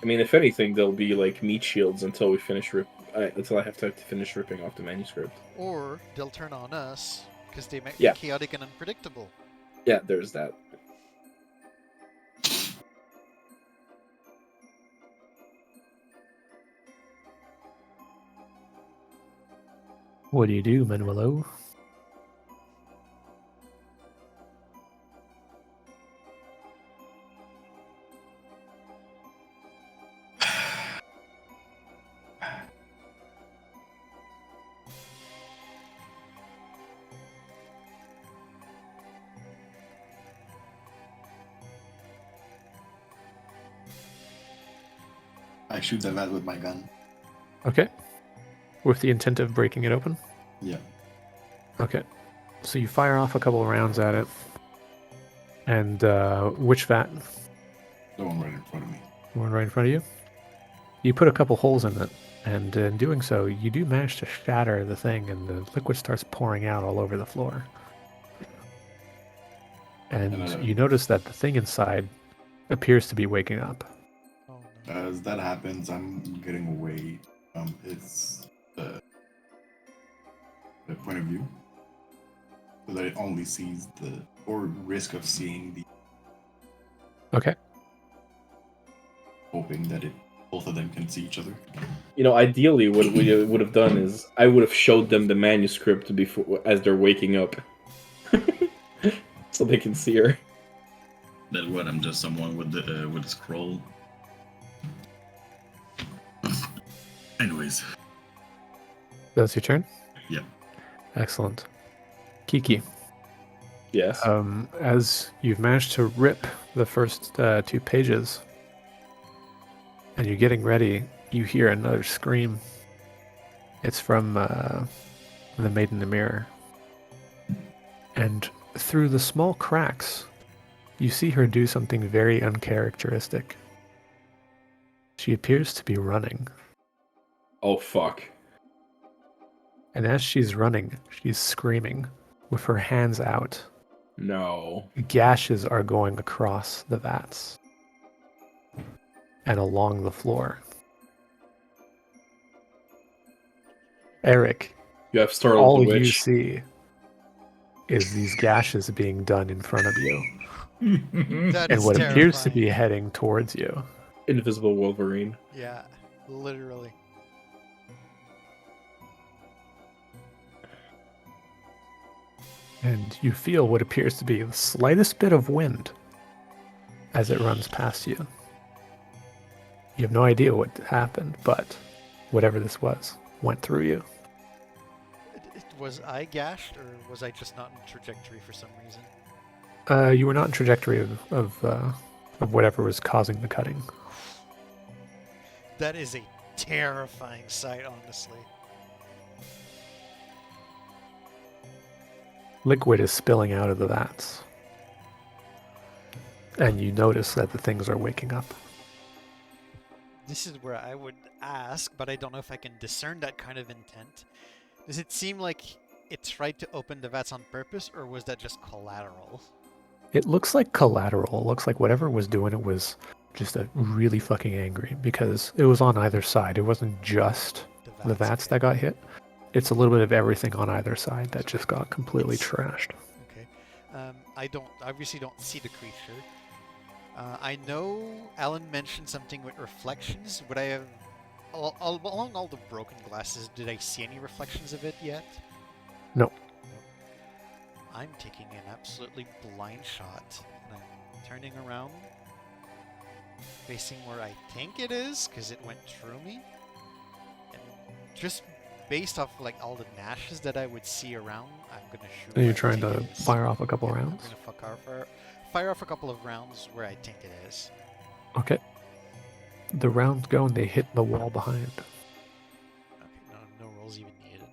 I mean, if anything, they'll be like meat shields until we finish until I have to finish ripping off the manuscript. or they'll turn on us because they might Yeah. be chaotic and unpredictable. Yeah, there's that. What do you do, Manuelo? I shoot the vat with my gun. Okay. With the intent of breaking it open? Yeah. Okay. So you fire off a couple of rounds at it. And which vat? The one right in front of me. The one right in front of you? You put a couple holes in it, and in doing so, you do manage to shatter the thing, and the liquid starts pouring out all over the floor. And you notice that the thing inside appears to be waking up. Oh no. As that happens, I'm getting away from its the point of view, so that it only sees or risk of seeing the. Okay. hoping that both of them can see each other. You know, ideally, what we would have done is I would have showed them the manuscript before as they're waking up, so they can see her. That what? I'm just someone with the scroll. Anyways. That's your turn? Yeah. Excellent. Kiki, Yes. as you've managed to rip the first 2 pages, and you're getting ready, you hear another scream. It's from the Maiden in the Mirror. And through the small cracks, you see her do something very uncharacteristic. She appears to be running. Oh fuck. And as she's running, she's screaming with her hands out. No. Gashes are going across the vats and along the floor. Eric, You have startled all the you witch. see is these gashes being done in front of you That and is what appears to be terrifying. heading towards you. Invisible Wolverine. Yeah, literally. And you feel what appears to be the slightest bit of wind as it runs past you. You have no idea what happened, but whatever this was went through you. Was I gashed, or was I just not in trajectory for some reason? You were not in trajectory of whatever was causing the cutting. That is a terrifying sight, honestly. Liquid is spilling out of the vats. And you notice that the things are waking up. This is where I would ask, but I don't know if I can discern that kind of intent. Does it seem like it tried to open the vats on purpose, or was that just collateral? It looks like collateral. It looks like whatever was doing it was just really fucking angry because it was on either side. It wasn't just the vats that got hit. It's a little bit of everything on either side that just got completely trashed. Okay. I obviously don't see the creature. I know Alan mentioned something with reflections. Would I have, along all the broken glasses, did I see any reflections of it yet? No. I'm taking an absolutely blind shot, and I'm turning around, facing where I think it is, because it went through me. And just based off like all the gnashes that I would see around, I'm gonna shoot. And you're where I trying think to it is. fire off a couple Yeah, rounds? I'm gonna fire off a couple of rounds where I think it is. Okay. The rounds go and they hit the wall behind. Okay, no rolls even needed.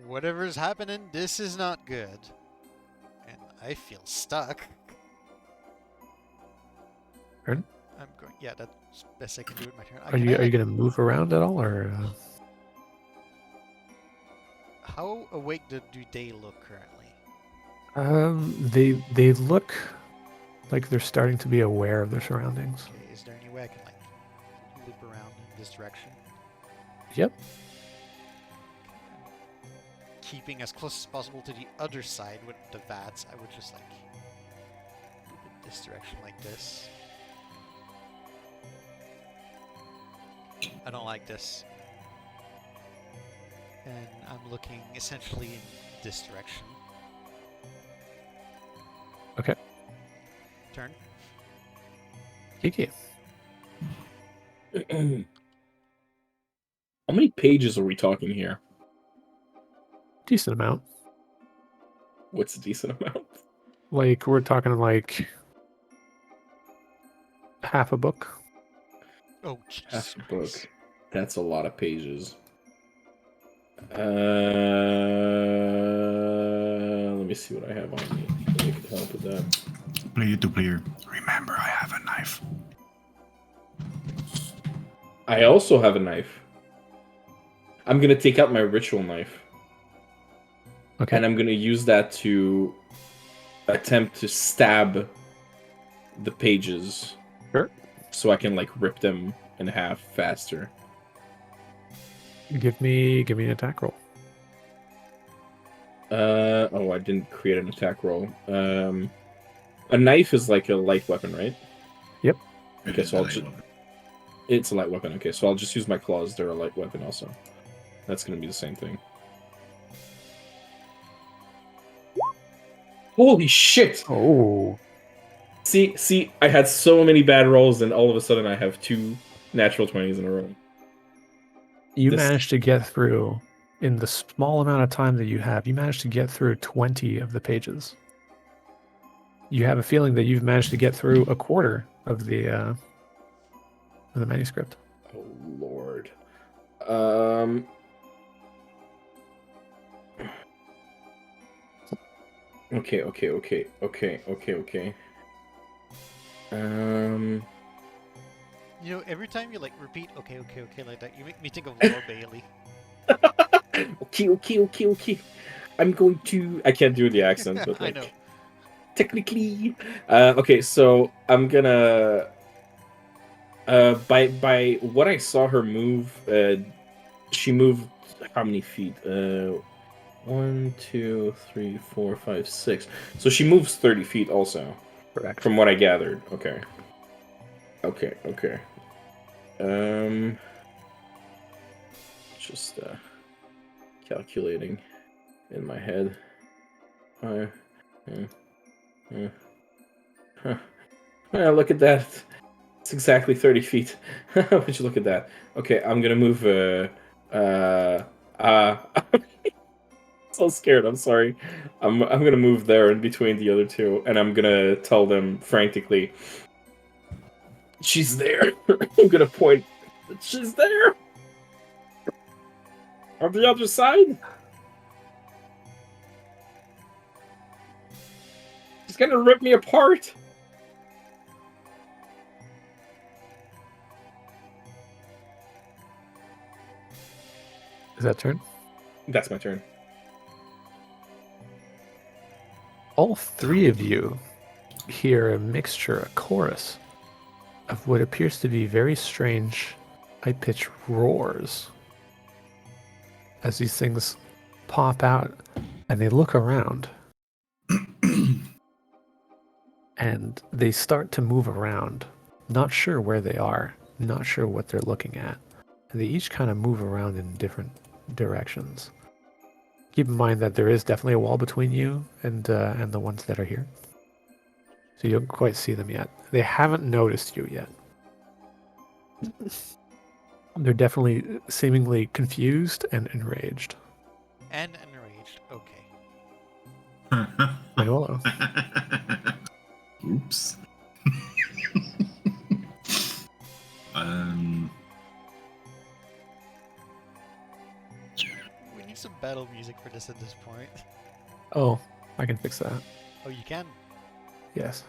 Whatever's happening, this is not good. And I feel stuck. Turn? I'm going. Yeah, that's best I can do with my turn. Are you gonna move around at all, or? How awake do they look currently? They look like they're starting to be aware of their surroundings. Okay, is there any way I can like loop around in this direction? Yep. Keeping as close as possible to the other side with the vats, I would just like loop in this direction like this. I don't like this. And I'm looking essentially in this direction. Okay. Turn. Kiki. How many pages are we talking here? Decent amount. What's a decent amount? Like we're talking like half a book. Oh, Half Jesus a book. Christ. That's a lot of pages. Let me see what I have on me. Maybe I could help with that. Player to player. Remember, I have a knife. I also have a knife. I'm gonna take out my ritual knife. Okay. And I'm gonna use that to attempt to stab the pages. Sure. So I can like rip them in half faster. Give me an attack roll. Oh, I didn't create an attack roll. A knife is like a light weapon, right? Yep. Okay, so it's a light weapon. Okay, so I'll just use my claws. They're a light weapon also. That's gonna be the same thing. Holy shit! Oh. See, I had so many bad rolls, and all of a sudden I have 2 natural 20s in a row. You This- managed to get through, in the small amount of time that you have, you managed to get through 20 of the pages. You have a feeling that you've managed to get through a quarter of the manuscript. Oh lord. Okay. You know, every time you like repeat okay like that, you make me think of Laura Bailey. Okay. I'm going to. I can't do the accent, but I like know. technically. Okay, so I'm gonna. By what I saw her move, she moved how many feet? 1, 2, 3, 4, 5, 6. So she moves 30 feet also, Correct. from what I gathered. Okay. Just calculating in my head. Look at that. It's exactly 30 feet. Would you look at that? Okay, I'm gonna move. So scared. I'm sorry. I'm gonna move there in between the other two, and I'm gonna tell them frantically. She's there. I'm gonna point. She's there. On the other side. She's gonna rip me apart. Is that turn? That's my turn. All 3 of you hear a mixture, a chorus, of what appears to be very strange, high-pitched roars as these things pop out, and they look around, and they start to move around, not sure where they are, not sure what they're looking at. And they each kind of move around in different directions. Keep in mind that there is definitely a wall between you and the ones that are here. So you don't quite see them yet. They haven't noticed you yet. They're definitely seemingly confused and enraged. And enraged. Okay. Manuelo. Oops. We need some battle music for this at this point. Oh, I can fix that. Oh, you can? Yes.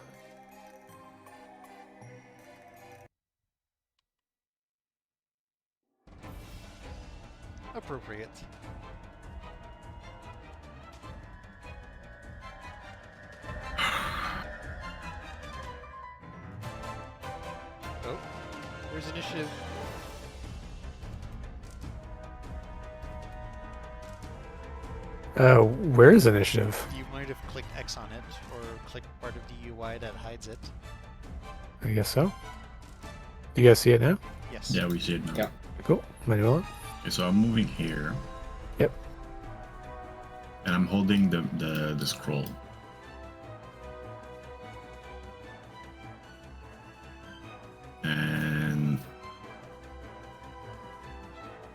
Appropriate. Oh, where's initiative? Where is initiative? You might have clicked X on it, or clicked part of the UI that hides it. I guess so. You guys see it now? Yes. Yeah, we see it now. Yeah. Cool. Manuela? Okay, so I'm moving here. Yep. And I'm holding the scroll. And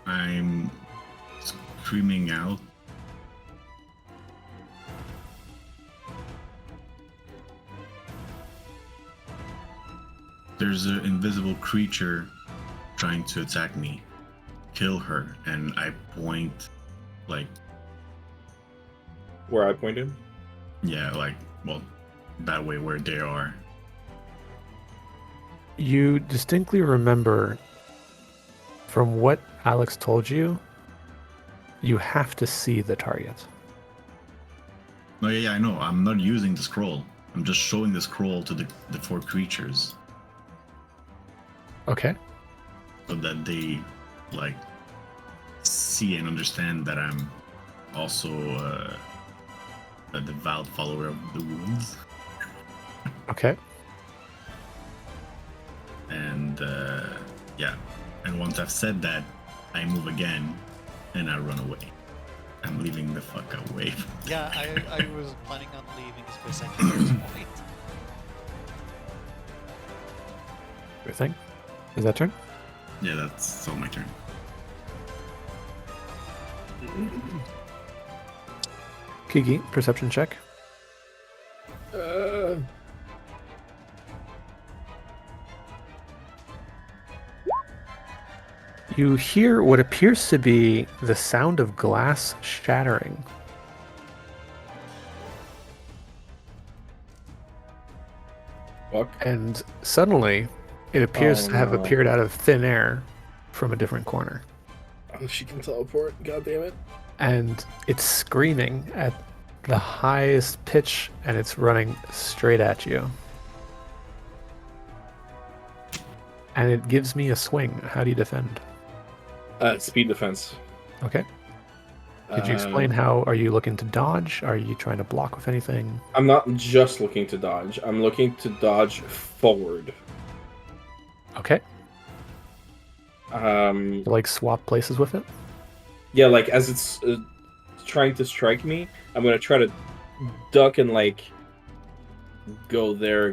I'm screaming out. There's an invisible creature trying to attack me. Kill her. And I point like, Where I pointed? yeah, like, well, that way where they are. You distinctly remember from what Alex told you, you have to see the target. No, yeah, I know. I'm not using the scroll. I'm just showing the scroll to the 4 creatures Okay. so that they, like, see and understand that I'm also a devout follower of the wounds. Okay. And yeah, and once I've said that, I move again, and I run away. I'm leaving the fuck away. Yeah, I was planning on leaving specifically at this point. Good thing. Is that turn? Yeah, that's all my turn. Kiki, perception check. You hear what appears to be the sound of glass shattering. Fuck. And suddenly, it appears Oh, to have no. appeared out of thin air from a different corner. Oh, she can teleport. God damn it. And it's screaming at the highest pitch, and it's running straight at you. And it gives me a swing. How do you defend? Speed defense. Okay. Could you explain how? Are you looking to dodge? Are you trying to block with anything? I'm not just looking to dodge. I'm looking to dodge forward. Okay. Um, Like swap places with it? yeah, like as it's trying to strike me, I'm gonna try to duck and like go there,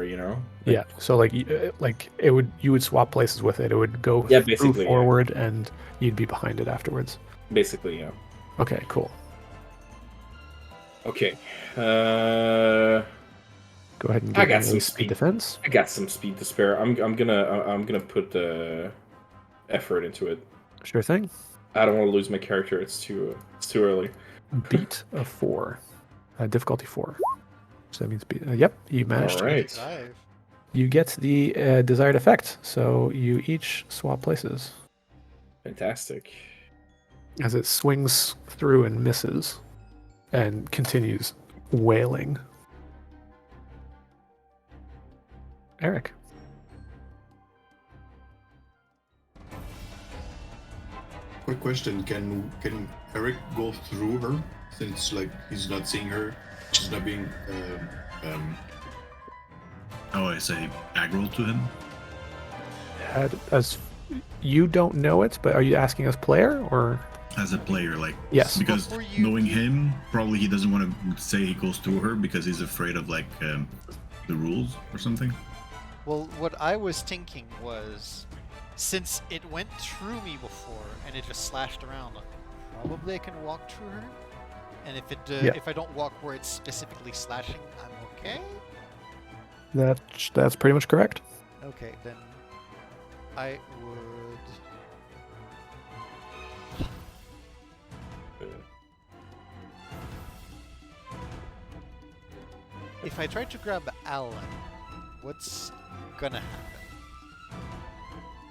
you know? Like, Yeah. So like it would, you would swap places with it. It would go Yeah, through basically, yeah. forward, and you'd be behind it afterwards. basically, yeah. Okay. Cool. Okay. Go ahead and I give got me some a speed. defense. I got some speed to spare. I'm gonna put the effort into it. Sure thing. I don't want to lose my character. It's too early. Beat of 4. Difficulty 4. So that means beat. Yep, you managed. All right. Drive. You get the desired effect. So you each swap places Fantastic. as it swings through and misses, and continues wailing. Eric. Quick question: Can Eric go through her since like he's not seeing her? She's not being. Oh, I say aggro to him. As you don't know it, but are you asking as player or? As a player, like, Yes. because Before you- knowing him, probably he doesn't want to say he goes through her because he's afraid of like the rules or something. Well, what I was thinking was, since it went through me before and it just slashed around, probably I can walk through her. And if it Yeah. if I don't walk where it's specifically slashing, I'm okay. That's pretty much correct. Okay, then I would. If I try to grab Alan, what's gonna happen?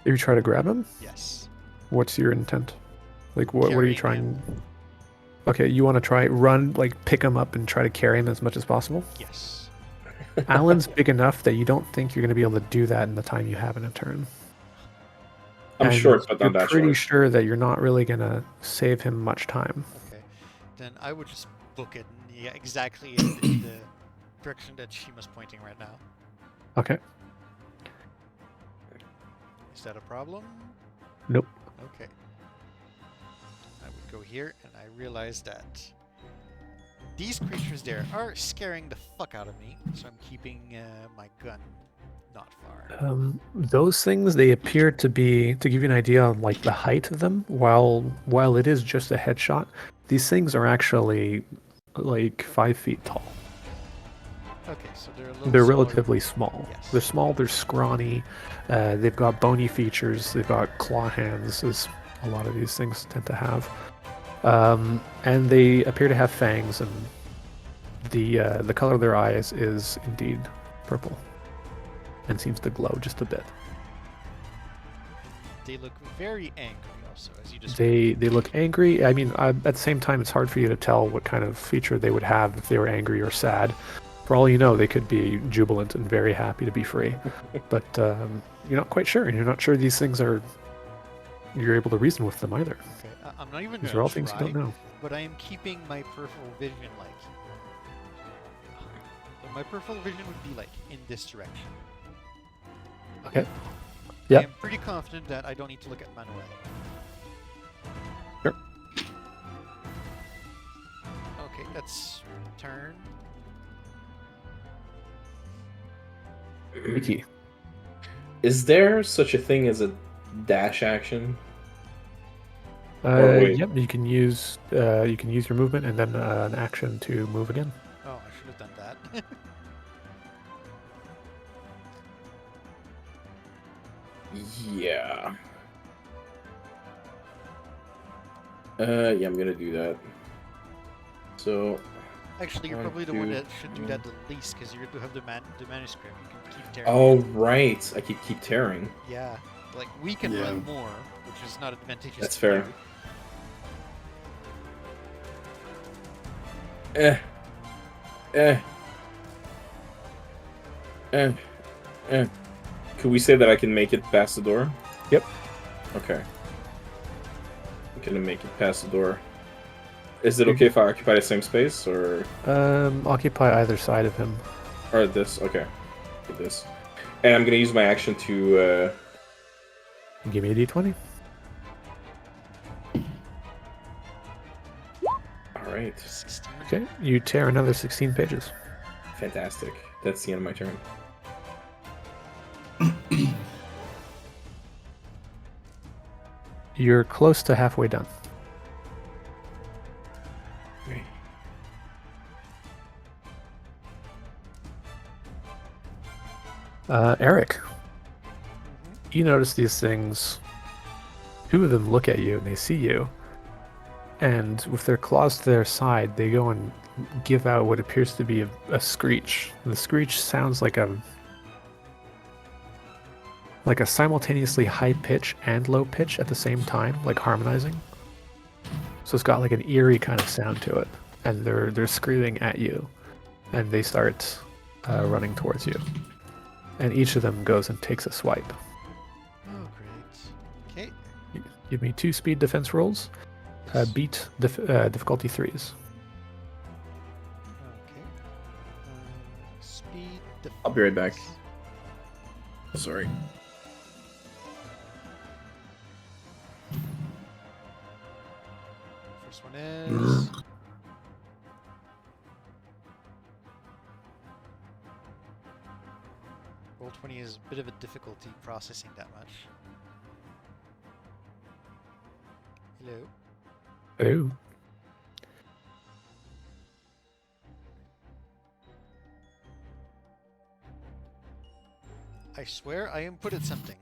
If you try to grab him, Yes. what's your intent? Like, what are you Carrying trying? Okay, you want to try run, like pick him up and try to carry him as much as possible. Yes. Alan's big enough that you don't think you're going to be able to do that in the time you have in a turn. I'm And short, but you're not that pretty short. sure that you're not really going to save him much time. Okay. Then I would just book it exactly in the direction that Shima's pointing right now. Okay. Is that a problem? Nope. Okay. I would go here, and I realize that these creatures there are scaring the fuck out of me, so I'm keeping my gun not far. Those things, they appear to be, to give you an idea on like the height of them, while it is just a headshot, these things are actually like 5 feet tall. Okay, so they're a little They're smaller. relatively small. Yes. They're small, they're scrawny, they've got bony features, they've got claw hands, as a lot of these things tend to have. And they appear to have fangs, and the color of their eyes is indeed purple, and seems to glow just a bit. They look very angry also, as you just They look angry. I mean, at the same time, it's hard for you to tell what kind of feature they would have if they were angry or sad. For all you know, they could be jubilant and very happy to be free. But you're not quite sure, and you're not sure these things are. You're able to reason with them either. Okay, I'm not even These gonna are all try, things you don't know. but I am keeping my peripheral vision like. My peripheral vision would be like in this direction. Okay. I Yep. am pretty confident that I don't need to look at Manuel. Sure. Okay, that's turn. Mickey. Is there such a thing as a dash action? Or wait. Yep. You can use your movement and then an action to move again. Oh, I should have done that. Yeah. Yeah, I'm gonna do that. So, Actually, you're One, probably the one two, that should do that the least, because you have the manuscript. You can keep tearing. oh it. right, I keep tearing. Yeah, like we can Yeah. run more, which is not advantageous. That's to fair. you. Eh. Could we say that I can make it past the door? Yep. Okay. I'm gonna make it past the door. Is it okay if I occupy the same space, or Occupy either side of him. this? Okay. Get this. And I'm gonna use my action to. Give me a d20. All right. 16. Okay. You tear another 16 pages. Fantastic. That's the end of my turn. You're close to halfway done. Okay. Eric, Mhm. you notice these things. Two of them look at you and they see you. And with their claws to their side, they go and give out what appears to be a screech. The screech sounds like a simultaneously high pitch and low pitch at the same time, like harmonizing. So it's got like an eerie kind of sound to it. And they're screaming at you. And they start running towards you. And each of them goes and takes a swipe. Oh, great. Okay. Give me 2 speed defense rolls. Beat difficulty 3s. Okay. Speed. I'll be right back. defense. Sorry. First one is. Roll 20 is a bit of a difficulty processing that much. Hello. Oh. I swear I inputted something.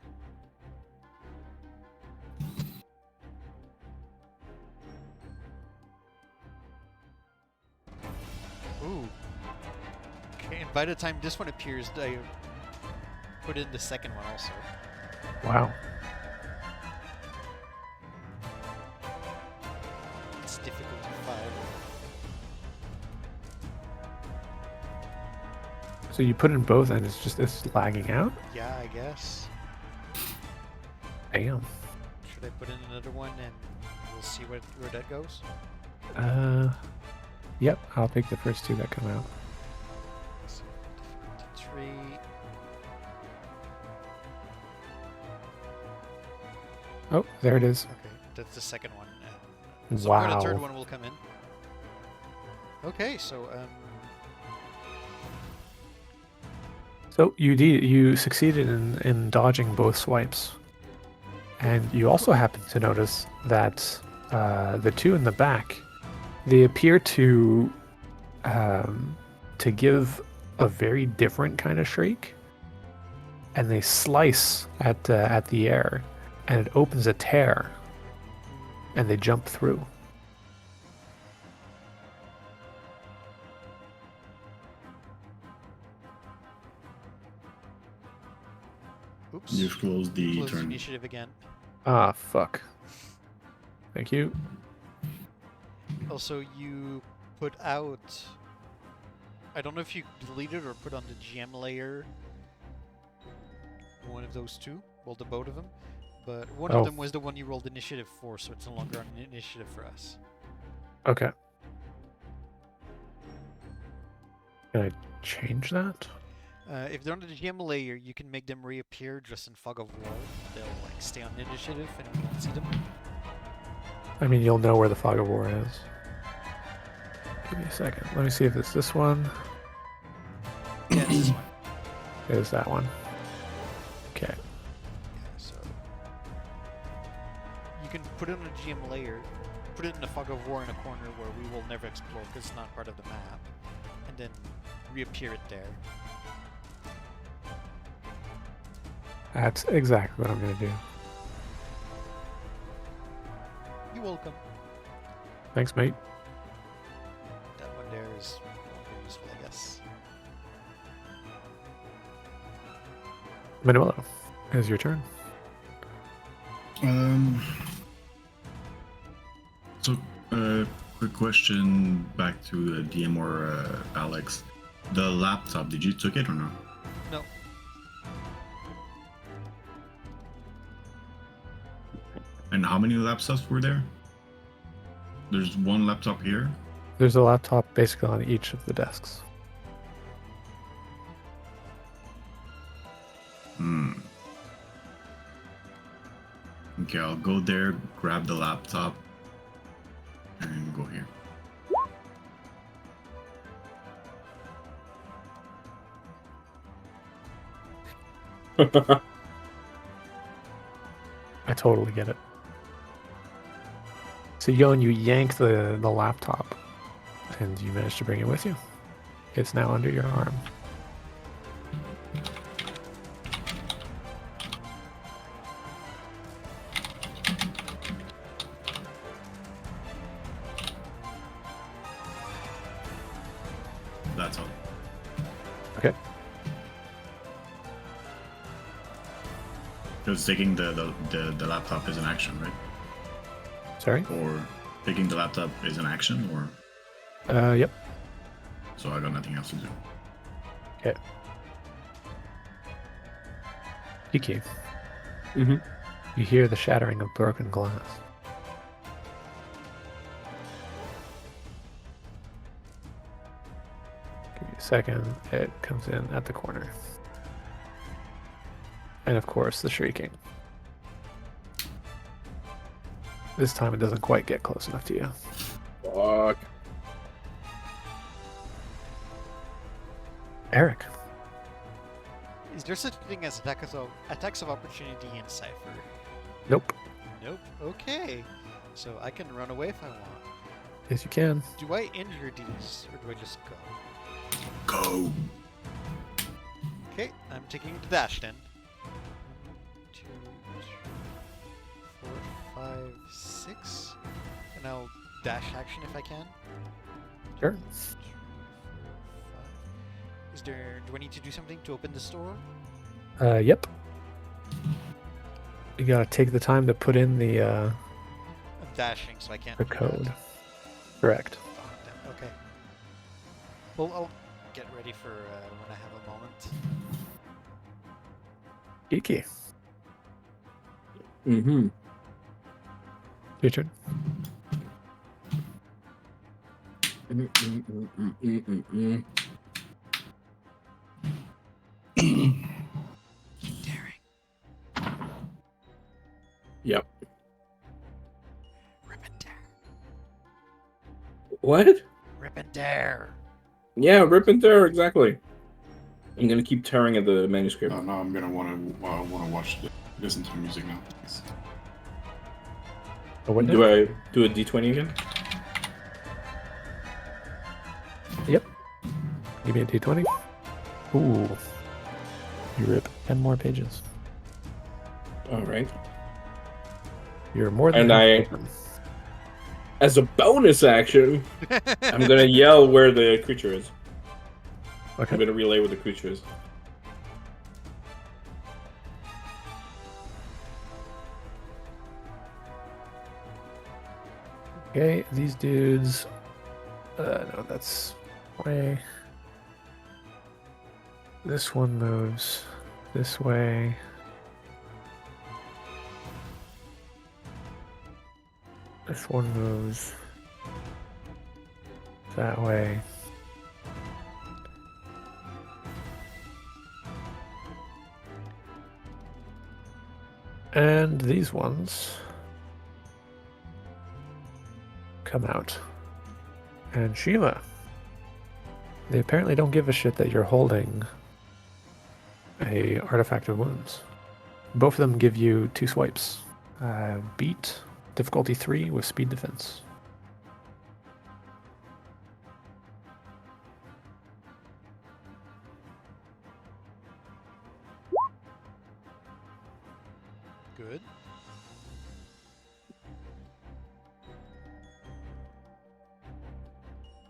Ooh. Okay, and by the time this one appears, I put in the second one also. Wow. It's difficulty 5. So you put in both and it's lagging out? Yeah, I guess. Damn. Should I put in another one and we'll see where that goes? Yep, I'll take the first 2 that come out. So, difficulty 3. Oh, there it is. Okay, that's the second one. And so Wow. the third one will come in. Okay, so So you succeeded in dodging both swipes. And you also happen to notice that the 2 in the back, they appear to give a very different kind of shriek. And they slice at the air. And it opens a tear, and they jump through. oops. You've closed the Close turn. initiative again. Ah, fuck. Thank you. Also, you put out. I don't know if you deleted or put on the GM layer one of those 2. Well, the both of them. But one Oh. of them was the one you rolled initiative for, so it's no longer on initiative for us. Okay. Can I change that? If they're on the GM layer, you can make them reappear just in fog of war. They'll like stay on initiative and we won't see them. I mean, you'll know where the fog of war is. Give me a second. Let me see if it's this one. Yeah, it's this one. It is that one. Okay. Yeah, so you can put it on a GM layer, put it in the fog of war in a corner where we will never explore because it's not part of the map, and then reappear it there. That's exactly what I'm going to do. You're welcome. Thanks, mate. That one there is more useful, I guess. Manuelo, it's your turn. So, quick question back to DM or Alex. The laptop, did you took it or no? No. And how many laptops were there? There's one laptop here. There's a laptop basically on each of the desks. Okay, I'll go there, grab the laptop, and go here. I totally get it. So you go and you yank the laptop, and you manage to bring it with you. It's now under your arm. That's all. Okay. Because taking the laptop is an action, right? Sorry? Or taking the laptop is an action, or Yep. so I got nothing else to do. Okay. Kiki, Mm-hmm. you hear the shattering of broken glass. Give me a second. It comes in at the corner. And of course, the shrieking. This time it doesn't quite get close enough to you. Fuck. Eric, Is there such a thing as attacks of opportunity in Cypher? nope. Nope. Okay. So I can run away if I want. Yes, you can. Do I injure these, or do I just go? Go. Okay, I'm taking the dash then. 1, 2, 3, 4, 5, 6. And I'll dash action if I can. Sure. 2, 3, 4, 5. Is there? Do I need to do something to open this door? Yep. You gotta take the time to put in the I'm dashing, so I can't. do that. code. Correct. Oh, damn. Okay. Well, I'll get ready for when I have a moment. Kiki, Mm-hmm. your turn. Mm-mm-mm-mm-mm-mm. Keep daring. Yep. Rip and dare. What? Rip and dare. Yeah, rip and tear, exactly. I'm gonna keep tearing at the manuscript. Now I'm gonna want to listen to the music now. Oh, what Do I do a d20 again? Yep. Give me a d20. Ooh. You rip 10 more pages. All right. You're more than And halfway done. As a bonus action, I'm gonna yell where the creature is. Okay. I'm gonna relay where the creature is. Okay, these dudes. No, that's way. This one moves this way. This one moves that way. And these ones come out. And Sheila. They apparently don't give a shit that you're holding a artifact of wounds. Both of them give you 2 swipes. Beat, difficulty 3 with speed defense. Good.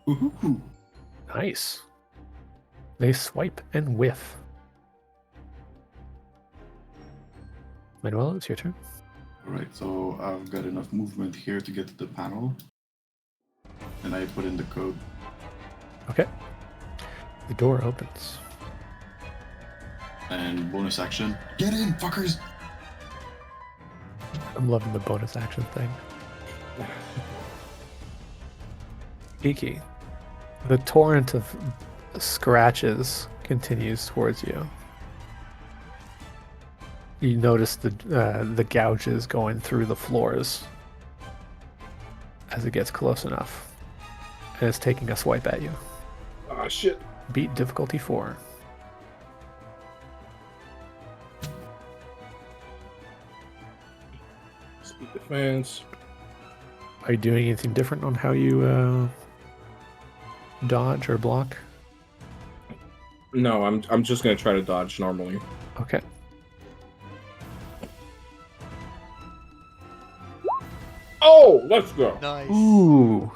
Woohoo! Nice. They swipe and whiff. Manuel, it's your turn. Alright, so I've got enough movement here to get to the panel. And I put in the code. Okay. The door opens. And bonus action. Get in, fuckers! I'm loving the bonus action thing. Iki, the torrent of scratches continues towards you. You notice the gouges going through the floors as it gets close enough. And it's taking a swipe at you. Oh shit. Beat difficulty 4. Speed defense. Are you doing anything different on how you dodge or block? No, I'm just gonna try to dodge normally. Okay. Oh, let's go. Nice. Ooh.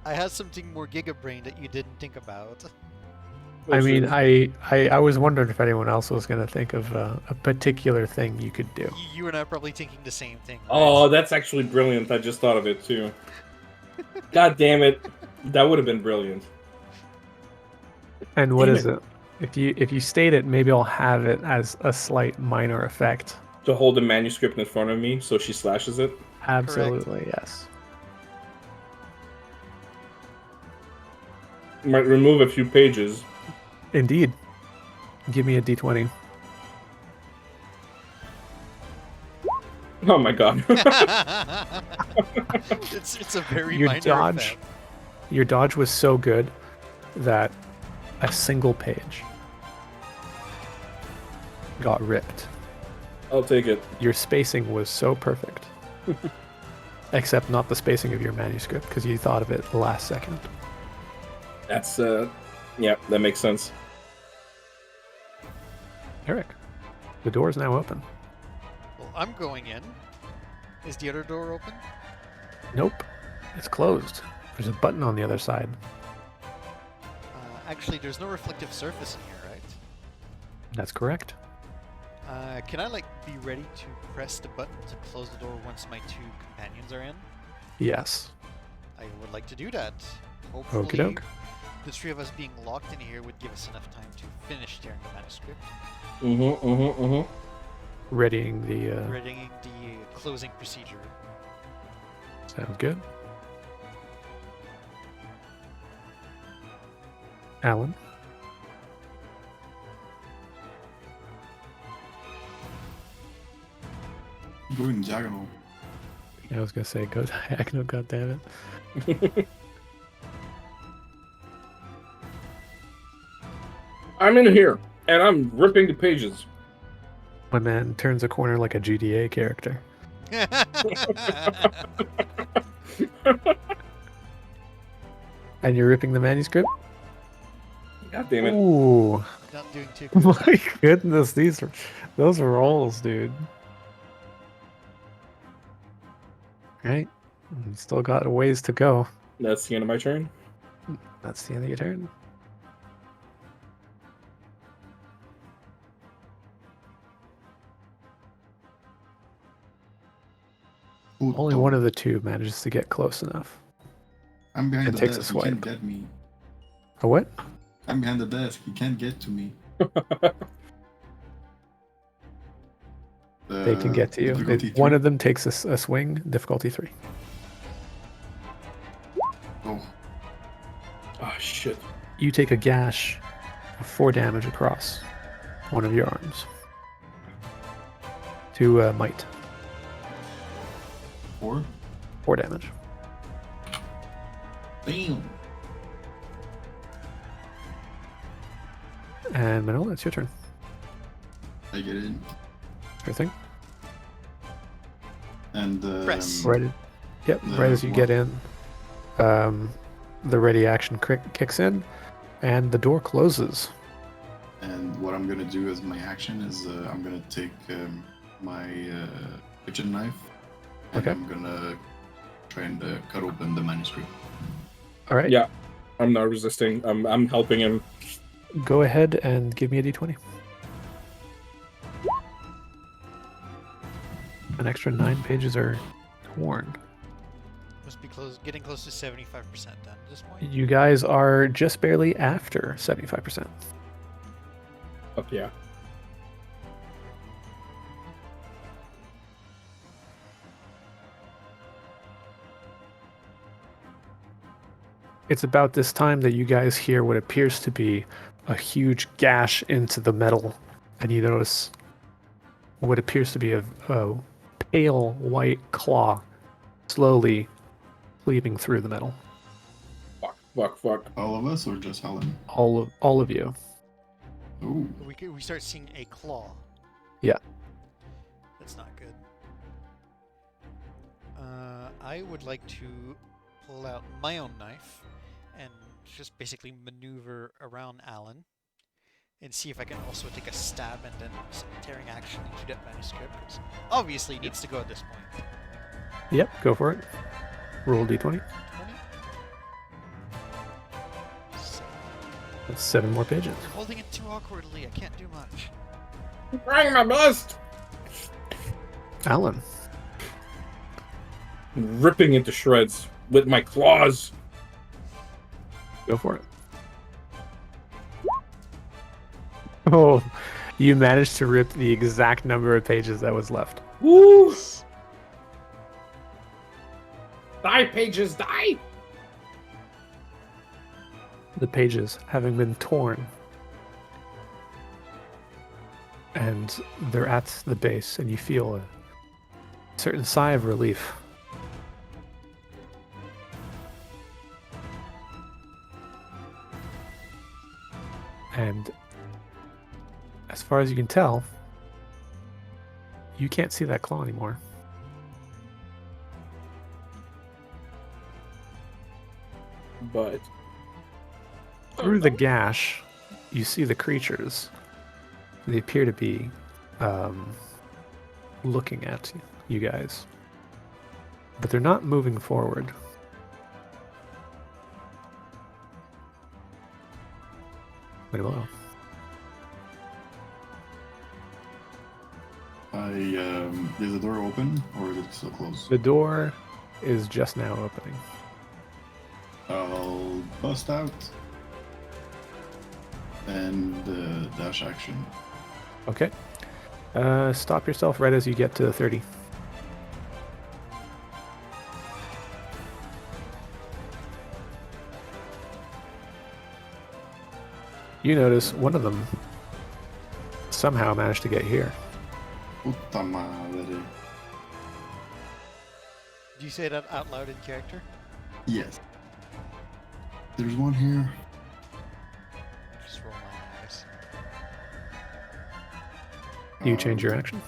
I had something more Giga Brain that you didn't think about. I mean, I was wondering if anyone else was going to think of a particular thing you could do. You and I are probably thinking the same thing. Right? Oh, that's actually brilliant. I just thought of it too. God damn it. That would have been brilliant. And what Damn is it? If you state it, maybe I'll have it as a slight minor effect. To hold the manuscript in front of me so she slashes it. Absolutely, yes. Might remove a few pages. Indeed. Give me a d20. Oh my god. it's a very Your minor dodge, effect. your dodge was so good that a single page got ripped. I'll take it. Your spacing was so perfect. Except not the spacing of your manuscript, because you thought of it the last second. That's yeah, that makes sense. Eric, the door is now open. Well, I'm going in. Is the other door open? Nope, it's closed. There's a button on the other side. Actually, there's no reflective surface in here, right? That's correct. Can I be ready to press the button to close the door once my 2 companions are in? Yes. I would like to do that. Hopefully, Okie doke. the 3 of us being locked in here would give us enough time to finish tearing the manuscript. Readying the. Readying the closing procedure. Sounds good. Alan. Going diagonal. I was gonna say go diagonal. God damn it. I'm in here, and I'm ripping the pages. My man turns a corner like a GTA character. And you're ripping the manuscript? God damn it. Ooh. Not doing too good. My goodness, those are rolls, dude. Right? Still got a ways to go. That's the end of my turn. That's the end of your turn. Ooh, Only don't- one of the 2 manages to get close enough. I'm behind It the takes a desk. You can't swipe. get me. A what? I'm behind the desk. You can't get to me. They can get to you. Difficulty One 3. of them takes a swing, difficulty 3. Oh, Oh shit. You take a gash of 4 damage across one of your arms. to might. 4. 4 damage. Bam. And Manola, it's your turn. I get it. Sure thing. And Press. Right. Yep. The Right as you what? get in, the ready action kicks in, and the door closes. And what I'm gonna do as my action is I'm gonna take my kitchen knife, and Okay. I'm gonna try and cut open the manuscript. All right. Yeah, I'm not resisting. I'm helping him. Go ahead and give me a d20. An extra 9 pages are torn. Must be getting close to 75% done at this point. You guys are just barely after 75%. Oh, yeah. It's about this time that you guys hear what appears to be a huge gash into the metal, and you notice what appears to be a pale white claw slowly cleaving through the metal. Fuck. All of us, or just Helen? All of you. Ooh. We start seeing a claw. Yeah. That's not good. I would like to pull out my own knife and just basically maneuver around Alan and see if I can also take a stab and then some tearing action into that manuscript. 'Cause obviously it needs to go at this point. Yep, go for it. Roll d20. 20? That's 7 more pages. I'm holding it too awkwardly. I can't do much. Bring my bust! Alan. Ripping into shreds with my claws. Go for it. Oh, you managed to rip the exact number of pages that was left. Woo! Die, pages, die! The pages having been torn. And they're at the base, and you feel a certain sigh of relief. And as far as you can tell, you can't see that claw anymore. But Through the gash, you see the creatures. They appear to be looking at you guys. But they're not moving forward. Wait a minute. Is the door open or is it still closed? The door is just now opening. I'll bust out and dash action. Okay. Stop yourself right as you get to 30. You notice one of them somehow managed to get here. Puta madre. Do you say that out loud in character? Yes. There's one here. Just roll my eyes. You change your action.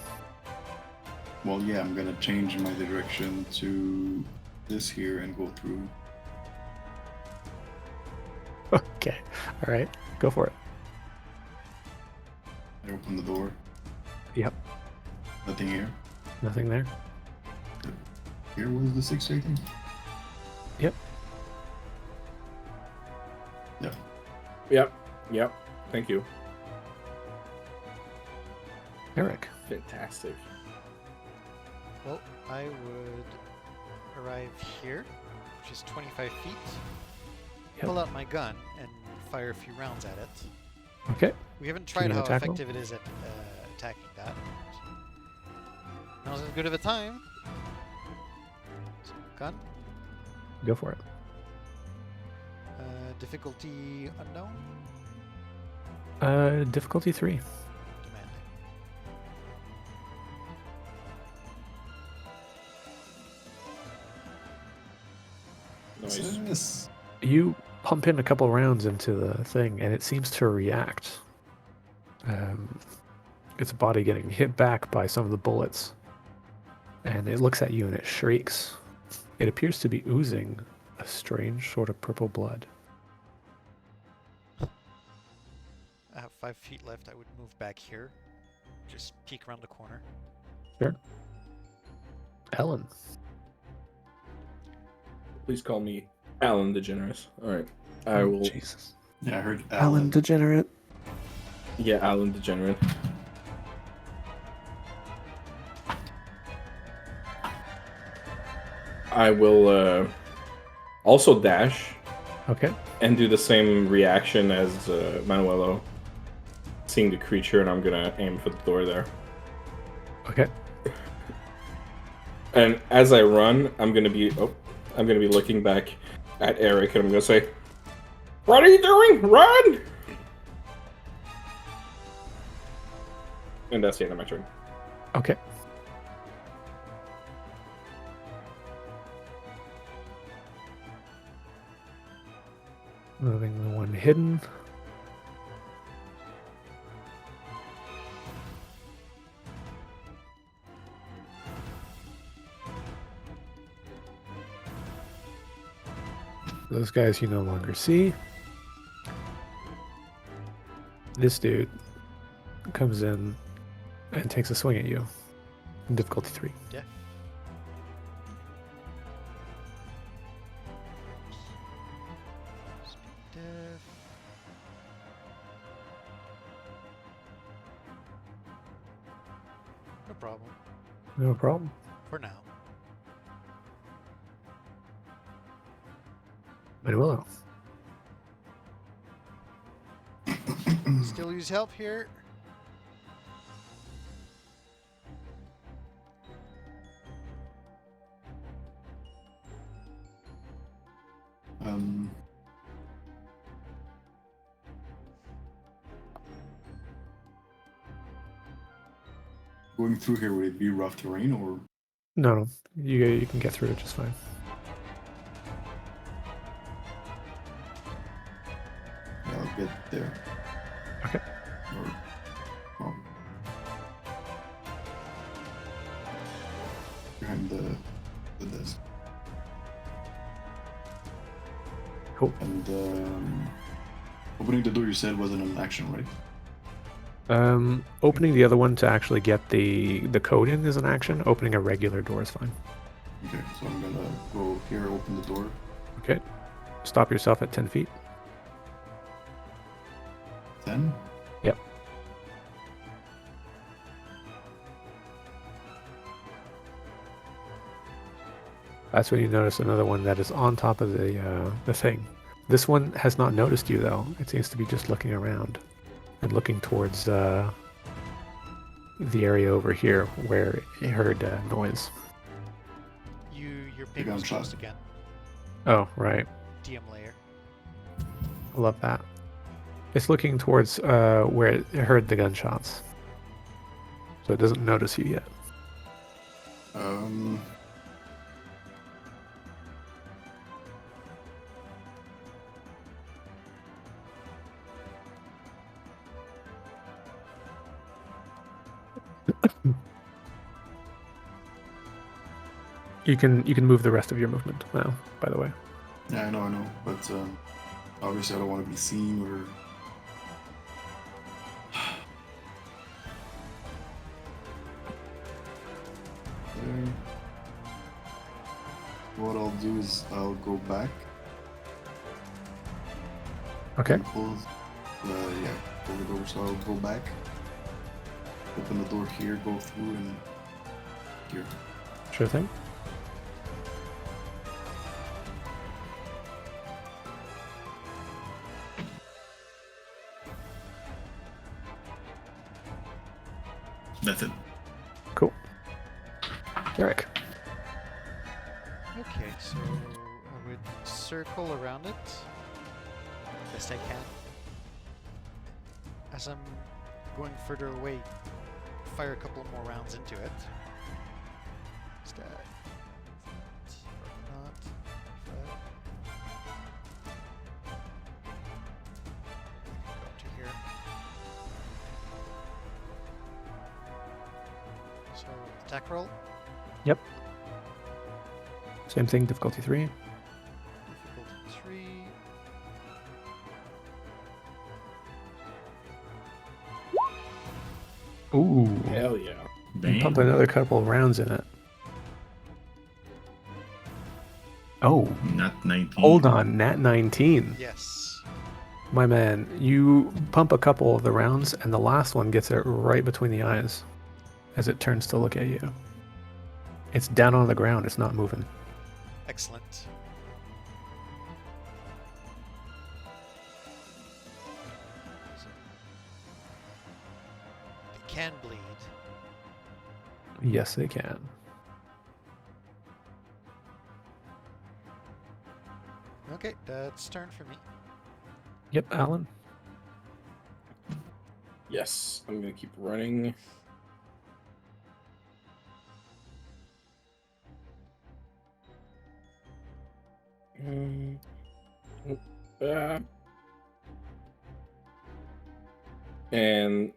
Well, yeah, I'm gonna change my direction to this here and go through. Okay. All right. Go for it. I open the door. Yep. Nothing here. Nothing there. Here was the 6 rating. Yep. Yeah. Yep. Thank you. Eric. Fantastic. Well, I would arrive here, which is 25 feet, Yep. pull out my gun, and fire a few rounds at it. Okay. We haven't you tried an how attack roll? effective it is at attacking that. Now's as good of a time. So, gun. Go for it. Difficulty unknown. Difficulty 3. Demanding. Nice. Yes. You pump in a couple rounds into the thing, and it seems to react. Its body getting hit back by some of the bullets, and it looks at you and it shrieks. It appears to be oozing a strange sort of purple blood. I have 5 feet left. I would move back here. Just peek around the corner. Sure. Ellen. Please call me Alan DeGeneres. All right. I will. Jesus. Yeah, I heard Alan Alan. Degenerate. Yeah, Alan DeGenerate. I will also dash Okay. and do the same reaction as Manuelo, seeing the creature, and I'm gonna aim for the door there. Okay. And as I run, I'm gonna be looking back at Eric, and I'm gonna say, "What are you doing? Run!" And that's the end of my turn. Okay. Moving the one hidden. Those guys you no longer see. This dude comes in and takes a swing at you. Difficulty 3. Yeah. Speed def. No problem. No problem. For now. Manuelo. Still use help here. Going through here, would it be rough terrain or? No, you can get through it just fine. Yeah, I'll get there. Okay. Or, oh. Behind the desk. Cool. And opening the door, you said wasn't an action, right? Opening the other one to actually get the code in is an action. Opening a regular door is fine. Okay, so I'm gonna go here, open the door. Okay. Stop yourself at 10 feet. 10? Yep. That's when you notice another one that is on top of the thing. This one has not noticed you though. It seems to be just looking around and looking towards the area over here where it heard noise. Your ping was gunshot. closed again. Oh, right. DM layer. I love that. It's looking towards where it heard the gunshots. So it doesn't notice you yet. You can move the rest of your movement now, by the way. Yeah, I know, but obviously I don't want to be seen or. There. What I'll do is I'll go back. Okay. And close the door. So I'll go back. Open the door here, go through and here. Sure thing. That's it. Cool. Eric. Okay, so I would circle around it best I can. As I'm going further away, fire a couple more rounds into it. Stat. Not. attack roll. Yep. Same thing, difficulty 3. Difficulty 3. Ooh. Hell yeah. You pump Bang. another couple of rounds in it. Oh, Not 19. hold on, nat 19. Yes. My man, you pump a couple of the rounds, and the last one gets it right between the eyes as it turns to look at you. It's down on the ground, it's not moving. Excellent. They can bleed. Yes, they can. Okay, that's turn for me. Yep, Alan. Yes, I'm gonna keep running. Mm. Ah. And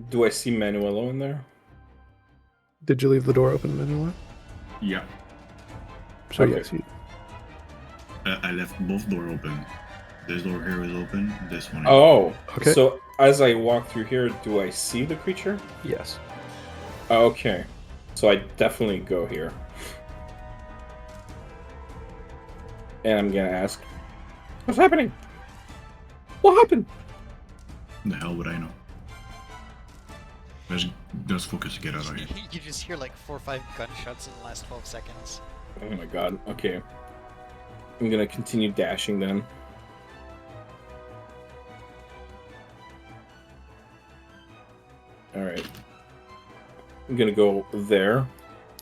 do I see Manuelo in there? Did you leave the door open, Manuel? Yeah. So Okay. yes, you, I left both door open. This door here is open. This one. Is Oh, Okay. So as I walk through here, do I see the creature? yes. Okay. So I definitely go here. And I'm gonna ask, what's happening? What happened? The hell would I know? Let's focus to get out of here. You just hear like 4 or 5 gunshots in the last 12 seconds. Oh my god, okay. I'm gonna continue dashing then. Alright. I'm gonna go there.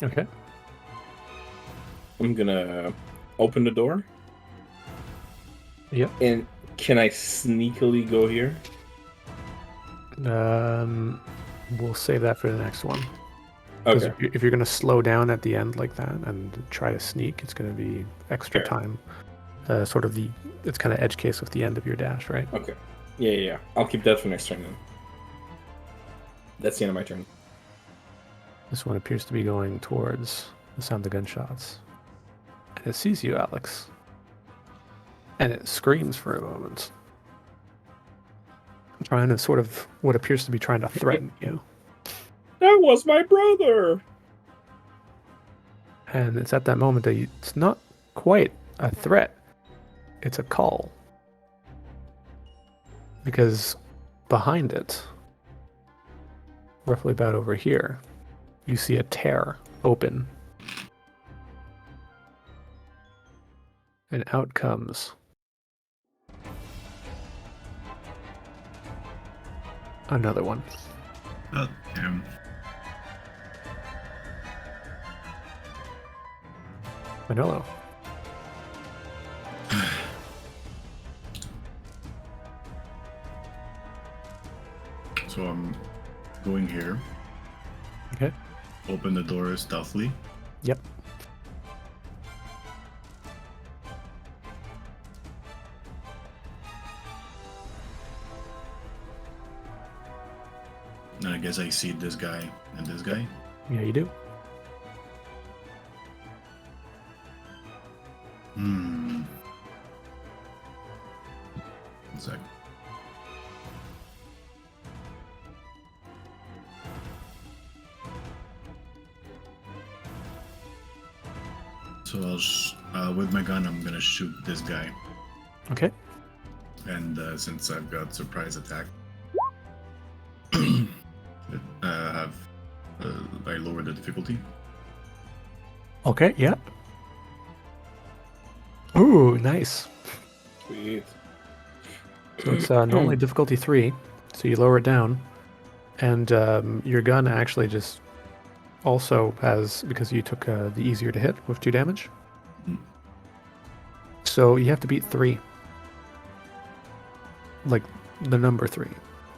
Okay. I'm gonna open the door. Yep. And can I sneakily go here? We'll save that for the next one. 'Cause Okay. if you're going to slow down at the end like that and try to sneak, it's going to be extra Fair. time. It's kind of edge case with the end of your dash, right? Okay. Yeah. I'll keep that for next turn then. That's the end of my turn. This one appears to be going towards the sound of gunshots. And it sees you, Alex. And it screams for a moment. Trying to sort of what appears to be trying to threaten you. That was my brother! And it's at that moment that it's not quite a threat. It's a call. Because behind it, roughly about over here, you see a tear open. And out comes another one. Oh, damn. Manolo. So I'm going here. Okay. Open the door stealthily. Yep. And I guess I see this guy and this guy. Yeah, you do. One sec. So with my gun, I'm gonna shoot this guy. Okay. And since I've got surprise attack, I lower the difficulty. Okay, yeah. Ooh, nice. Sweet. So it's normally difficulty 3, so you lower it down. And your gun actually just also has, because you took the easier to hit with 2 damage. Mm. So you have to beat 3. Like the number 3.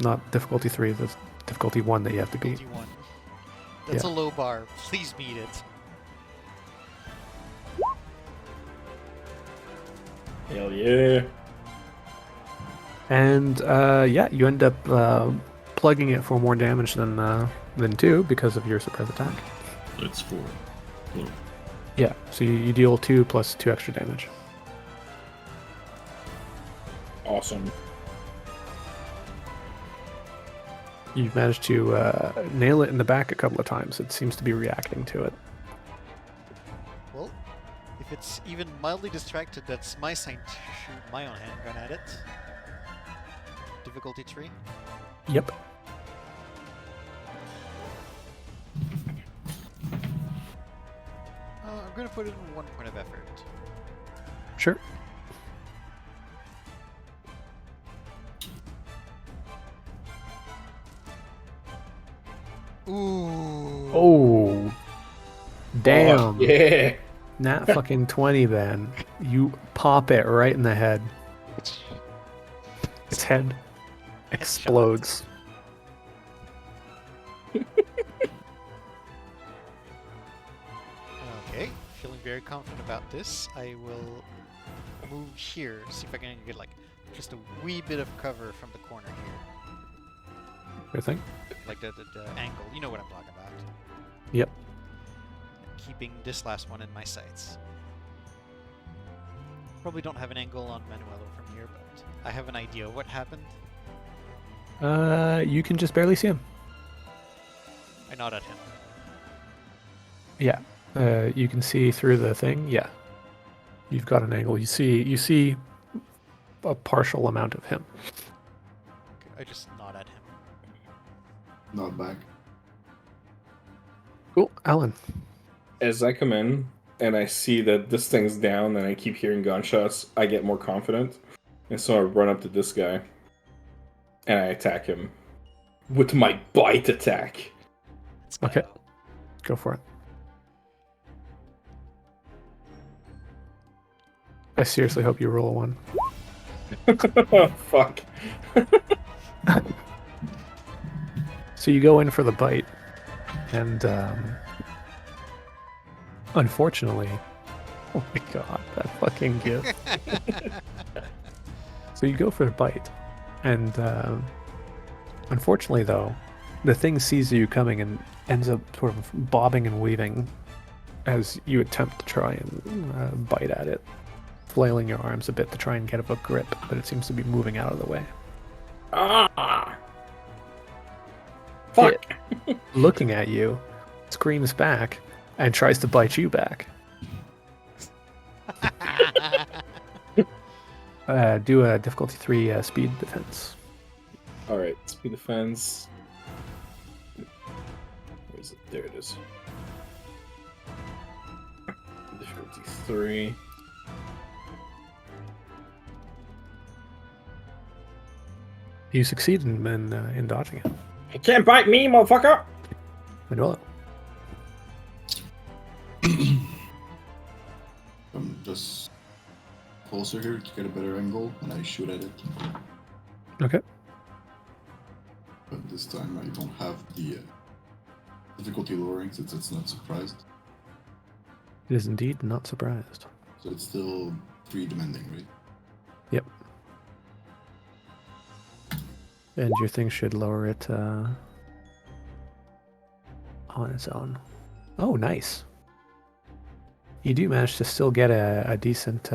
Not difficulty 3, the difficulty 1 that you have to beat. 51. That's Yeah. a low bar. Please meet it. Hell yeah. And yeah, you end up plugging it for more damage than then 2 because of your surprise attack. So it's 4 total. Yeah, so you deal 2 plus 2 extra damage. Awesome. You've managed to nail it in the back a couple of times. It seems to be reacting to it. Well, if it's even mildly distracted, that's my sign to shoot my own handgun at it. Difficulty 3. Yep. I'm going to put in 1 point of effort. Sure. Ooh. Oh. Damn. Oh, yeah. Nat fucking 20 then. You pop it right in the head. Its head explodes. Okay, feeling very confident about this. I will move here, see if I can get like just a wee bit of cover from the corner here. Good thing. Like the angle. You know what I'm talking about. Yep. Keeping this last one in my sights. Probably don't have an angle on Manuelo from here, but I have an idea of what happened. You can just barely see him. I nod at him. Yeah. You can see through the thing. Yeah. You've got an angle. You see a partial amount of him. I just nod at him. Not back. Cool. Alan. As I come in and I see that this thing's down and I keep hearing gunshots, I get more confident. And so I run up to this guy and I attack him with my bite attack. Let's go. Okay. Go for it. I seriously hope you roll a 1. Oh, fuck. So you go in for the bite, and unfortunately, oh my god, that fucking gift. So you go for the bite, and unfortunately though, the thing sees you coming and ends up sort of bobbing and weaving as you attempt to try and bite at it, flailing your arms a bit to try and get a grip, but it seems to be moving out of the way. Ah! Fuck! Looking at you, screams back, and tries to bite you back. Do a difficulty 3 speed defense. Alright, speed defense. Where is it? There it is. Difficulty 3. You succeed in dodging it. You can't bite me, motherfucker! Manuelo. I'm just closer here to get a better angle, and I shoot at it. Okay. But this time I don't have the difficulty lowering since it's not surprised. It is indeed not surprised. So it's still 3 demanding, right? Yep. And your thing should lower it on its own. Oh, nice. You do manage to still get a decent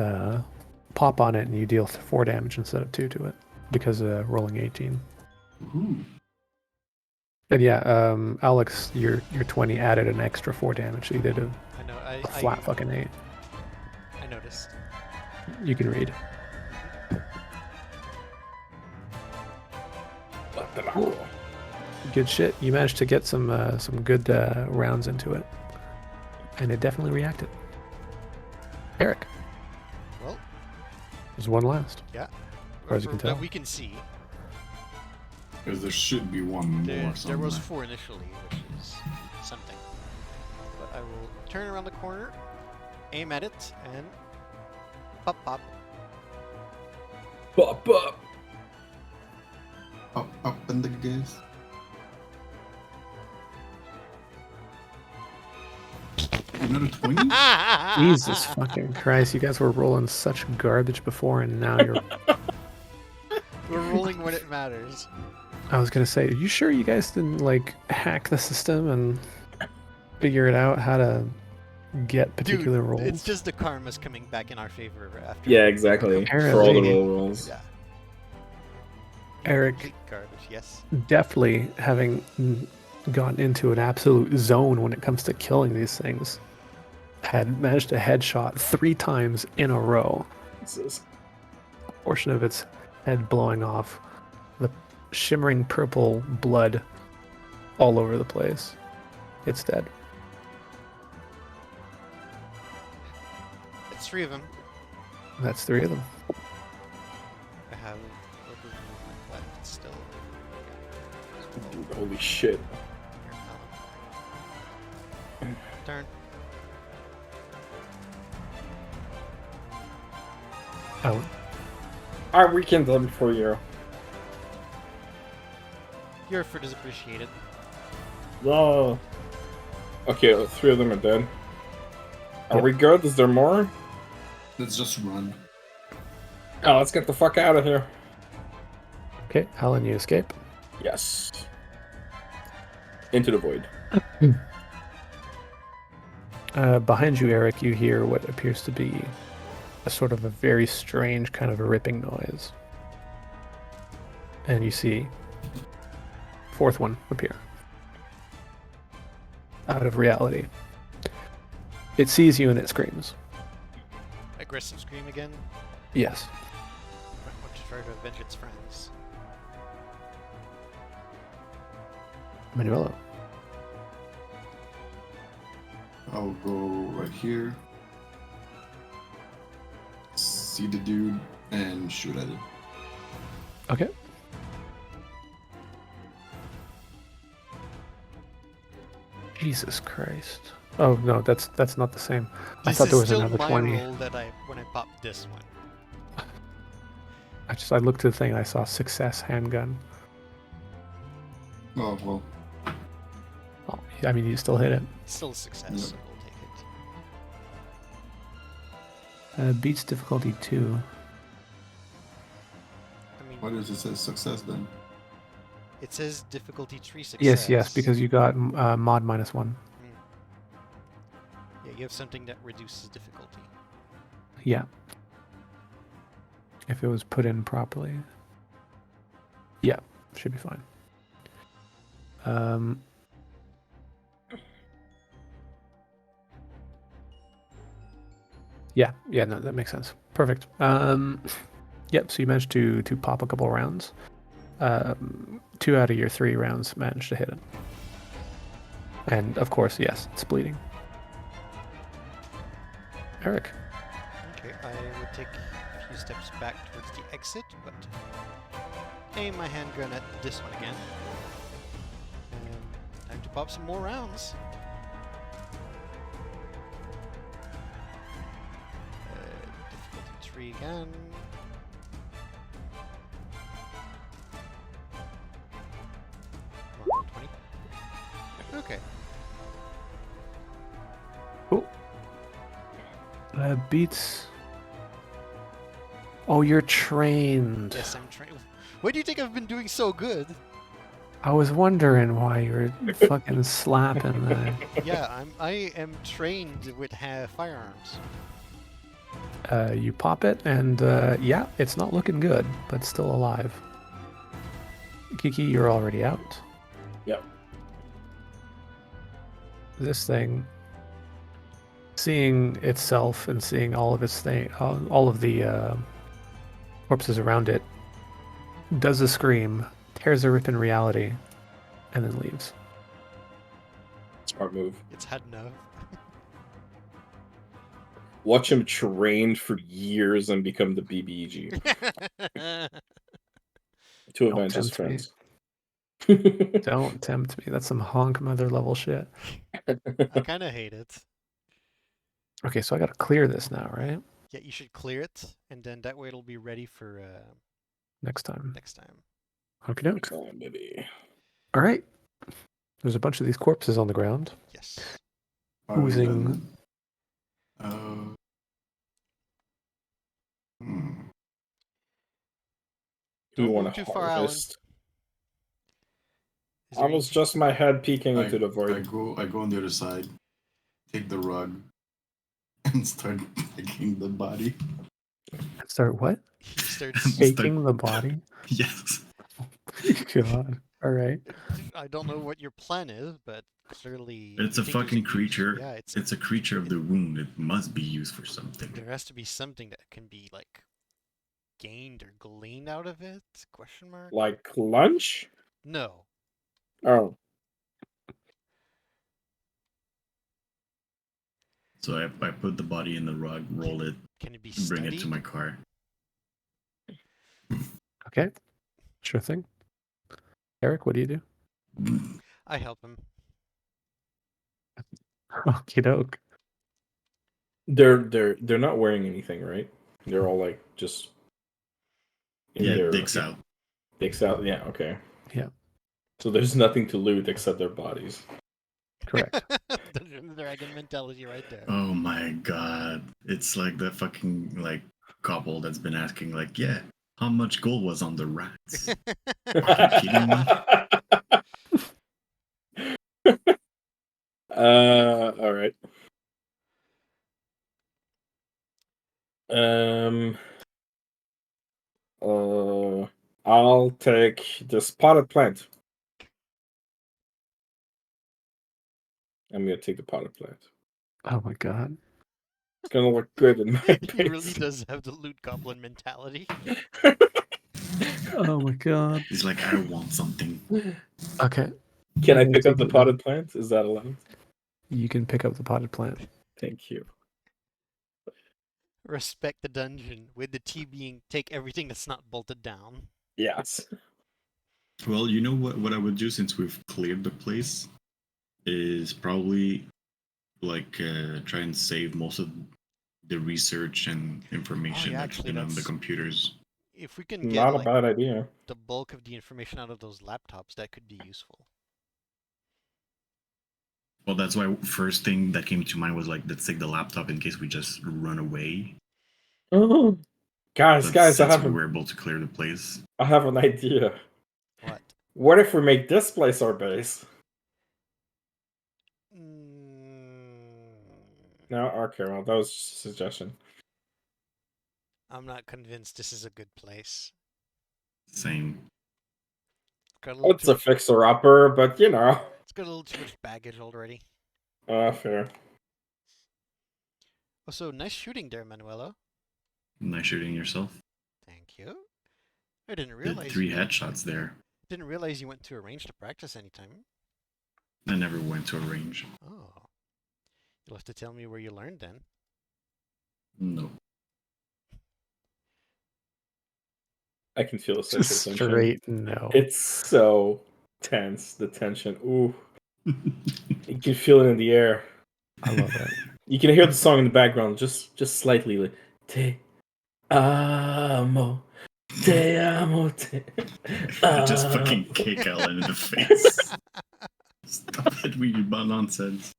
pop on it, and you deal 4 damage instead of 2 to it because of rolling 18. Woohoo! And yeah, Alex, your 20 added an extra 4 damage, so you did a I know. flat fucking 8. I noticed. You can read. Cool. Good shit. You managed to get some good rounds into it, and it definitely reacted. Eric, Well, there's one last. yeah. As far as you can tell. That we can see. Because there should be one more There somewhere. was 4 initially, which is something. But I will turn around the corner, aim at it, and pop, pop. Pop up! Up in the gaze. Another 20? Jesus fucking Christ! You guys were rolling such garbage before, and now you're. We're rolling when it matters. I was gonna say, are you sure you guys didn't like hack the system and figure it out how to get particular Dude, rolls? it's just the karma's coming back in our favor after. Yeah, exactly. For all the Apparently. roll rolls. Yeah. Eric, Complete garbage. Yes. deftly having gotten into an absolute zone when it comes to killing these things, had managed to headshot 3 times in a row. Jesus. Portion of its head blowing off, the shimmering purple blood all over the place. It's dead. It's 3 of them. That's 3 of them. I have a little bit of movement left still. Dude, holy shit. Here, Alan. Turn. Alan. I weakened them for you. Your effort is appreciated. No. Okay, 3 of them are dead. Are Yep. we good? Is there more? Let's just run. Oh, let's get the fuck out of here. Okay, Alan, you escape. Yes. Into the void. Behind you, Eric, you hear what appears to be a sort of a very strange kind of a ripping noise. And you see 4th one appear. Out of reality. It sees you and it screams. Aggressive scream again. Yes. I want to try to avenge its friends. Manuelo. I'll go right here. See the dude and shoot at it. Okay. Jesus Christ. Oh no, that's not the same. I This thought there is was still another my 20. roll that when I popped this one. I looked at the thing and I saw success handgun. Oh, well. Oh, I mean, you still hit it. Still a success, so we'll take it. Beats difficulty 2. I mean, Why does it say success then? it says difficulty 3 success. Yes, because you got mod -1. Yeah, you have something that reduces difficulty. Yeah. If it was put in properly. Yeah, should be fine. Yeah, no, that makes sense. Perfect. Yep, so you managed to pop a couple rounds. 2 out of your 3 rounds managed to hit it. And of course, yes, it's bleeding. Eric. Okay, I would take a few steps back towards the exit, but aim my handgun at this one again. And time to pop some more rounds. Difficulty 3 again. Normal 20. Okay. Cool. Beats. Oh, you're trained. Yes, I'm trained. Why do you think I've been doing so good? I was wondering why you were fucking slapping that. Yeah, I am trained with firearms. You pop it, and yeah, it's not looking good, but still alive. Kiki, you're already out. Yep. This thing, seeing itself and seeing all of all of the corpses around it, does a scream, tears a rip in reality, and then leaves. Smart move. It's had enough. Watch him train for years and become the BBEG. To Don't avenge his tempt me. friends. Don't tempt me. That's some honk mother level shit. I kind of hate it. Okay, so I gotta clear this now, right? Yeah, you should clear it, and then that way it'll be ready for Next time. next time. Okay, doke. Excellent, baby. All right. There's a bunch of these corpses on the ground. Yes. Oozing. Then, hmm. Do we Don't want move to too far, Alan. harvest? Is I there was anything- just my head peeking into the I void. go on the other side, take the rug, and start taking the body. Start what? He starts. Start- Taking the body? Yes. God. All right. I don't know what your plan is, but clearly. It's you a think there's fucking use. creature. Yeah, it's. It's a creature of the wound. It must be used for something. There has to be something that can be like gained or gleaned out of it? Question mark. Like lunch? No. Oh, So I put the body in the rug, roll it, Can it be and bring studied? it to my car. Okay. Sure thing. Eric, what do you do? I help him. Okie doke. they're not wearing anything, right? They're all like just in Yeah, their dicks out. dicks out. Yeah, okay. Yeah. So there's nothing to loot except their bodies. Correct. Dungeons and Dragon mentality right there. Oh my god. It's like the fucking like couple that's been asking like, yeah, how much gold was on the rats? Are you kidding me? All right. Um. I'll take the spotted plant. I'm gonna take the potted plant. Oh my god. It's gonna look good in my He really face. does have the loot goblin mentality. Oh my god. He's like, I want something. Okay. Can I We'll pick up take the it potted plant? Is that allowed? You can pick up the potted plant. Thank you. Respect the dungeon, with the T being take everything that's not bolted down. Yes. Well, you know what I would do since we've cleared the place is probably like try and save most of the research and information yeah, that's actually, been on the that's- computers. If we can get Not a like bad idea. the bulk of the information out of those laptops, that could be useful. Well, that's why first thing that came to mind was like, let's take the laptop in case we just run away. Oh, guys, But guys, since we were able to clear the place, I have an idea. What? What if we make this place our base? No, okay, well, that was just a suggestion. I'm not convinced this is a good place. same. Got a little It's a fixer-upper, but you know. It's got a little too much baggage already. Fair. Also, nice shooting there, Manuela. Nice shooting yourself. Thank you. I didn't Did realize 3 you headshots there. didn't realize you went to a range to practice anytime. I never went to a range. Oh. You'll have to tell me where you learned then. No. I can feel the sexual Just tension. straight no. It's so tense, the tension. Ooh. You can feel it in the air. I love it. You can hear the song in the background, just slightly. Like, te amo, te amo, te I just amo. fucking kick Ellen in the face. Stop it with your nonsense.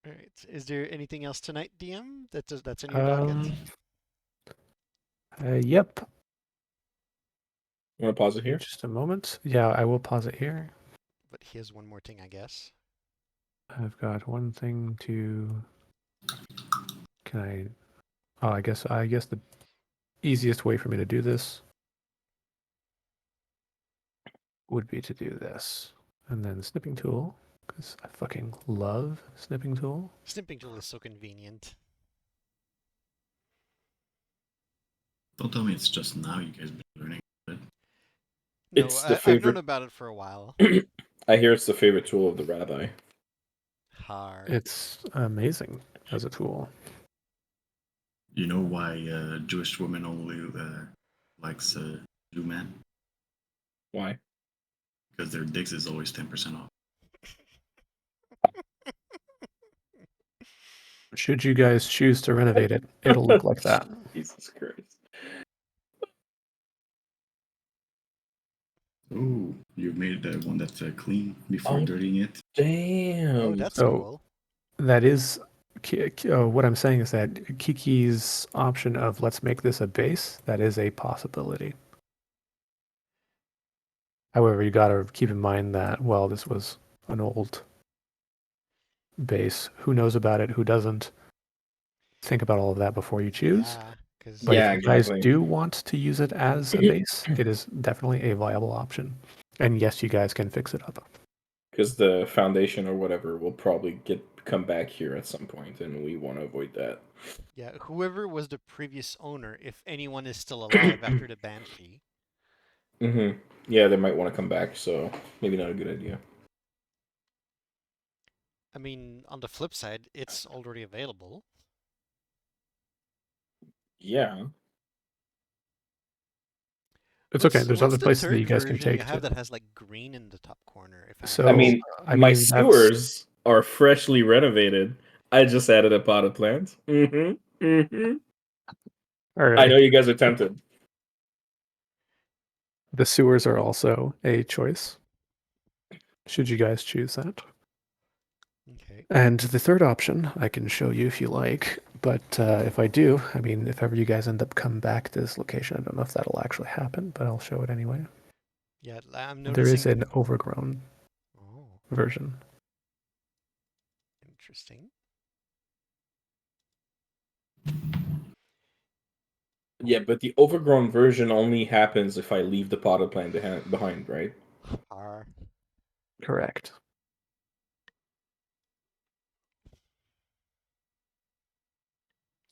Alright. Is there anything else tonight, DM? That's in your docket? Yep. You want to pause it here? Just a moment. Yeah, I will pause it here. But here's one more thing, I guess. I've got one thing to. Can I? Oh, I guess the easiest way for me to do this would be to do this, and then snipping tool, because I fucking love snipping tool. Snipping tool is so convenient. Don't tell me it's just now you guys been learning it. No, It's the I've known favorite- about it for a while. I hear it's the favorite tool of the rabbi. Hard. It's amazing as a tool. You know why Jewish woman only likes Jew men? Why? Because their dicks is always 10% off. Should you guys choose to renovate it, it'll look like that. Jesus Christ. Oh, you've made the one that's clean before Oh. dirtying it. Damn. Oh, that's So- cool. That is what I'm saying is that Kiki's option of let's make this a base, that is a possibility. However, you got to keep in mind that, well, this was an old base. Who knows about it? Who doesn't? Think about all of that before you choose. Yeah, because But Yeah, if you guys exactly. do want to use it as a base, it is definitely a viable option. And yes, you guys can fix it up. Because the foundation or whatever will probably come back here at some point, and we want to avoid that. yeah, whoever was the previous owner, if anyone is still alive after the Banshee, Yeah, they might want to come back, so maybe not a good idea. I mean, on the flip side, it's already available. Yeah. It's okay. There's What's other the places that third you guys can version you take have to. that has like green in the top corner? If I'm So, I mean, I my mean, that's sewers are freshly renovated. I just added a potted plant. all I right. know you guys are tempted. The sewers are also a choice, should you guys choose that. okay, And the third option I can show you if you like, but if I do, I mean, if ever you guys end up coming back to this location, I don't know if that'll actually happen, but I'll show it anyway. yeah, I'm There is noticing. an overgrown Oh, version. interesting. Yeah, but the overgrown version only happens if I leave the potted plant behind, right? R. Correct.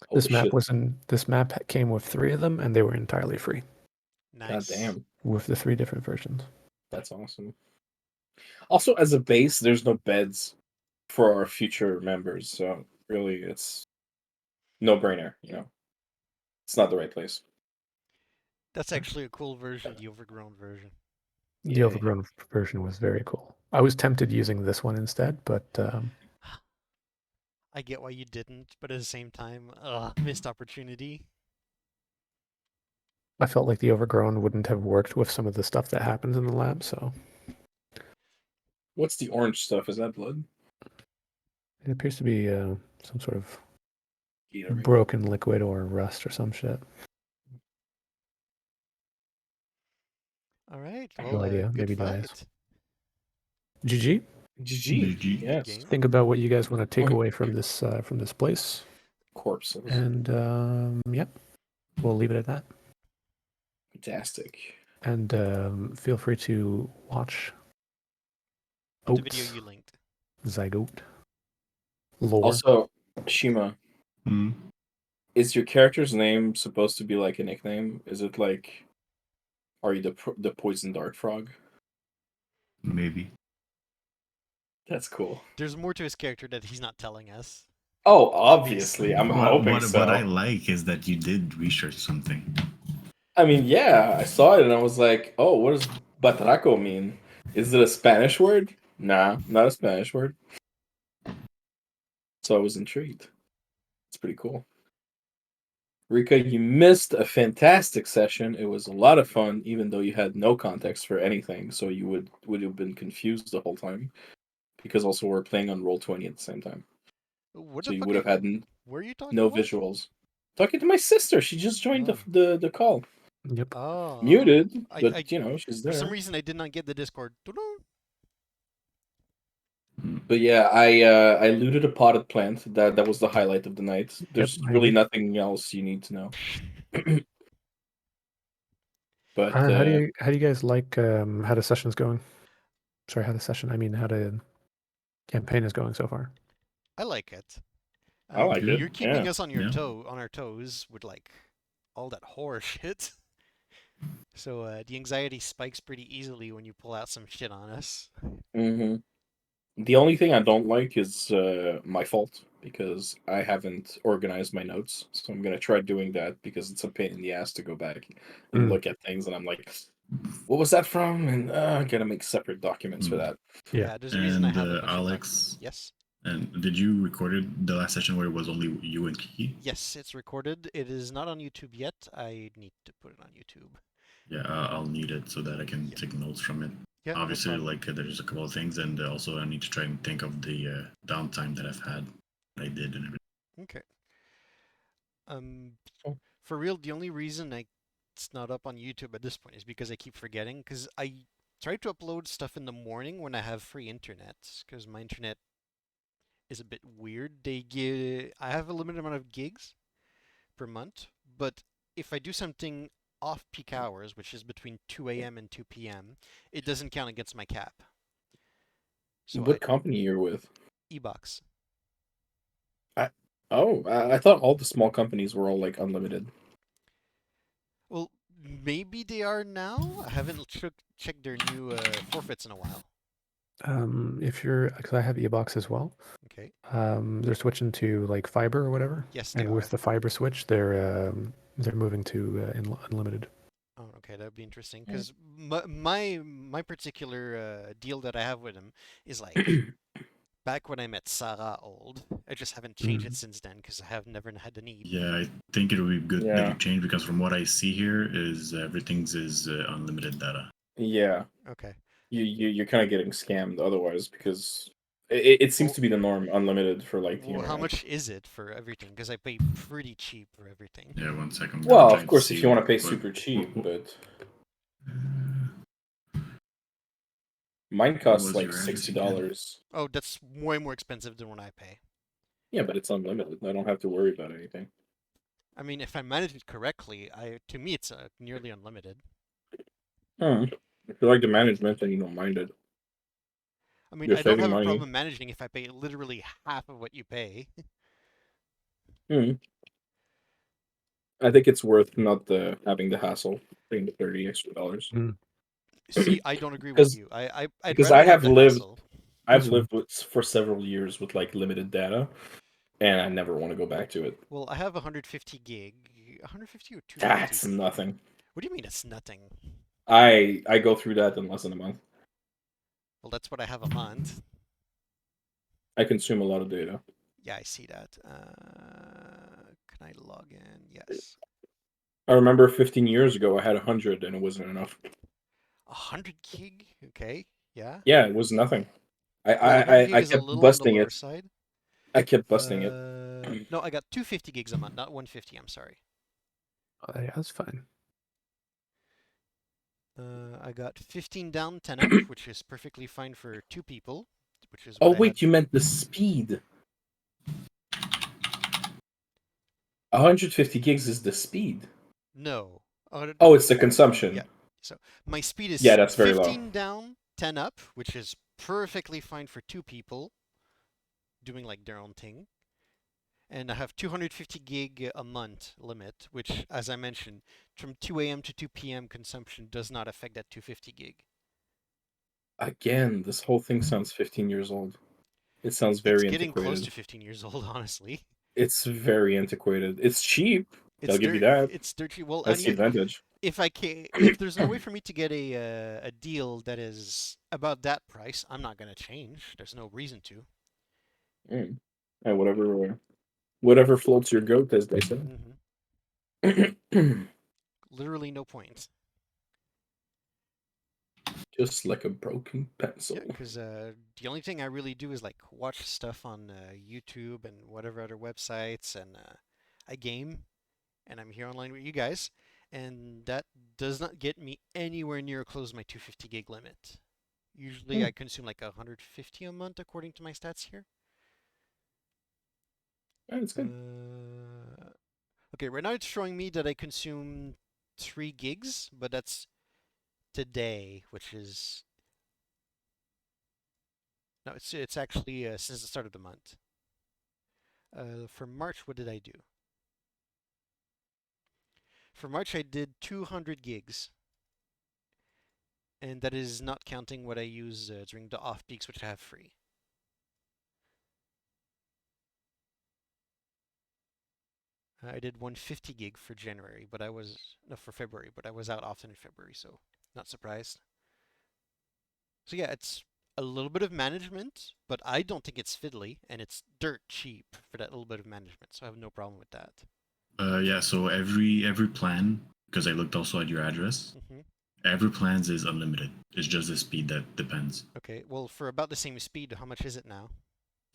Holy shit. This map came with 3 of them and they were entirely free God Nice. damn. with the 3 different versions. That's awesome. Also, as a base, there's no beds for our future members, so really it's no brainer, you know. It's not the right place. That's actually a cool version, the overgrown version. The Yeah. overgrown version was very cool. I was tempted using this one instead, but I get why you didn't, but at the same time, missed opportunity. I felt like the overgrown wouldn't have worked with some of the stuff that happens in the lab, so What's the orange stuff? Is that blood? it appears to be some sort of Gatorade. broken liquid or rust or some shit. All right, I have well, no idea. good Maybe fight. dies. GG. GG. GG. Yes. game. Think about what you guys want to take away from this place, Corpses. and yep, we'll leave it at that. Fantastic. And feel free to watch The video Oats, you linked. Zygote, Lore. Also, Shima, Hmm. is your character's name supposed to be like a nickname? Is it like, are you the poison dart frog? Maybe. That's cool. There's more to his character that he's not telling us. Oh, obviously, I'm What, hoping what, so. what I like is that you did research something. I mean, yeah, I saw it and I was like, oh, what does batraco mean? Is it a Spanish word? Nah, not a Spanish word. So I was intrigued. It's pretty cool. Rika, you missed a fantastic session. It was a lot of fun, even though you had no context for anything, so you would have been confused the whole time. Because also we're playing on Roll20 at the same time. What So the you fuck? would have had Where are you talking no about? visuals. Talking to my sister. She just joined Oh. the call. Yep. Oh. Muted, I, but you know, she's for some there. reason, I did not get the Discord. But yeah, I looted a potted plant. That was the highlight of the night. There's I really agree. nothing else you need to know. But How do you guys like how the session's going? Sorry, how the session. I mean, how the campaign is going so far. I like it. I like it. You're keeping Yeah. us on on our toes with like all that horror shit. So the anxiety spikes pretty easily when you pull out some shit on us. hmm The only thing I don't like is my fault because I haven't organized my notes. So I'm gonna try doing that because it's a pain in the ass to go back and Mm. look at things, and I'm like, what was that from? And I gotta make separate documents for that. Yeah. There's a reason I And have a bunch of Alex, documents. Yes. and did you record the last session where it was only you and Kiki? Yes, it's recorded. It is not on YouTube yet. I need to put it on YouTube. Yeah, I'll need it so that I can take notes from it. Yeah, no Obviously, problem. like there's a couple of things, and also I need to try and think of the downtime that I've had, that I did, and everything. Okay. Oh. For real, the only reason it's not up on YouTube at this point is because I keep forgetting. Because try to upload stuff in the morning when I have free internet, because my internet is a bit weird. I have a limited amount of gigs per month, but if I do something off peak hours, which is between 2 a.m. and 2 p.m., it doesn't count against my cap. So What company you're with? e-box. I thought all the small companies were all like unlimited. Well, maybe they are now. I haven't checked their new forfeits in a while. If you're, because I have eBox as well. Okay. They're switching to like fiber or whatever. Yes, they And are. with the fiber switch, they're moving to unlimited. Oh, okay, that would be interesting. Because my particular deal that I have with them is like back when I met Sarah old. I just haven't changed it since then because I have never had the need. Yeah, I think it would be good that Yeah. you change because from what I see here is everything's is unlimited data. Yeah, Okay. you're kind of getting scammed otherwise because it seems Well- to be the norm, unlimited for like the Well, how internet. much is it for everything? Because I pay pretty cheap for everything. Yeah, 1 second. Well, of course, if you want to pay super cheap, what- but mine What costs was like your address $60. Oh, that's way more expensive than what I pay. Yeah, but it's unlimited. I don't have to worry about anything. I mean, if I manage it correctly, to me it's nearly unlimited. If you like the management, then you don't mind it. I mean, You're I don't saving have a money. problem managing if I pay literally half of what you pay. I think it's worth not having the hassle paying the $30 extra. See, I don't agree with you. I'd because rather I have have the lived- hassle. I've That's lived for several years with like limited data, and I never want to go back to it. Well, I have 150 gig. 150 or 250? That's nothing. What do you mean it's nothing? I go through that in less than a month. Well, that's what I have a month. I consume a lot of data. Yeah, I see that. Can I log in? Yes. I remember 15 years ago I had 100 and it wasn't enough. 100 gig? Okay, yeah. Yeah, it was nothing. Well, 100 gig I is a kept little on the busting lower it. side. I kept busting it. No, I got 250 gigs a month, not 150. I'm sorry. Oh, yeah, that's fine. I got 15 down, 10 up, which is perfectly fine for 2 people. Which is Oh what I wait, had. you meant the speed. 150 gigs is the speed. No. Oh, it's the consumption. Yeah. So my speed is Yeah, that's very low. 15 down, 10 up, which is perfectly fine for 2 people doing like their own thing. And I have 250 gig a month limit, which, as I mentioned, from 2 a.m. to 2 p.m. consumption does not affect that 250 gig. Again, this whole thing sounds 15 years old. It sounds very It's getting antiquated. close to 15 years old, honestly. It's very antiquated. It's cheap. It's I'll give you that. It's dirty. Well, That's the advantage. if there's no way for me to get a deal that is about that price, I'm not gonna change. There's no reason to. And whatever floats your goat, as they say. Literally no point. Just like a broken pencil. Yeah, because the only thing I really do is like watch stuff on YouTube and whatever other websites, and I game, and I'm here online with you guys, and that does not get me anywhere near close to my 250 gig limit. Usually I consume like 150 a month according to my stats here. That's good. Okay, right now it's showing me that I consume 3 gigs, but that's today, which is... No, it's actually since the start of the month. For March, what did I do? For March, I did 200 gigs. And that is not counting what I use during the off peaks, which I have free. I did 150 gig for January, but for February, but I was out often in February, so not surprised. So yeah, it's a little bit of management, but I don't think it's fiddly, and it's dirt cheap for that little bit of management, so I have no problem with that. Yeah, so every plan, because I looked also at your address, every plans is unlimited. It's just the speed that depends. Okay, well, for about the same speed, how much is it now?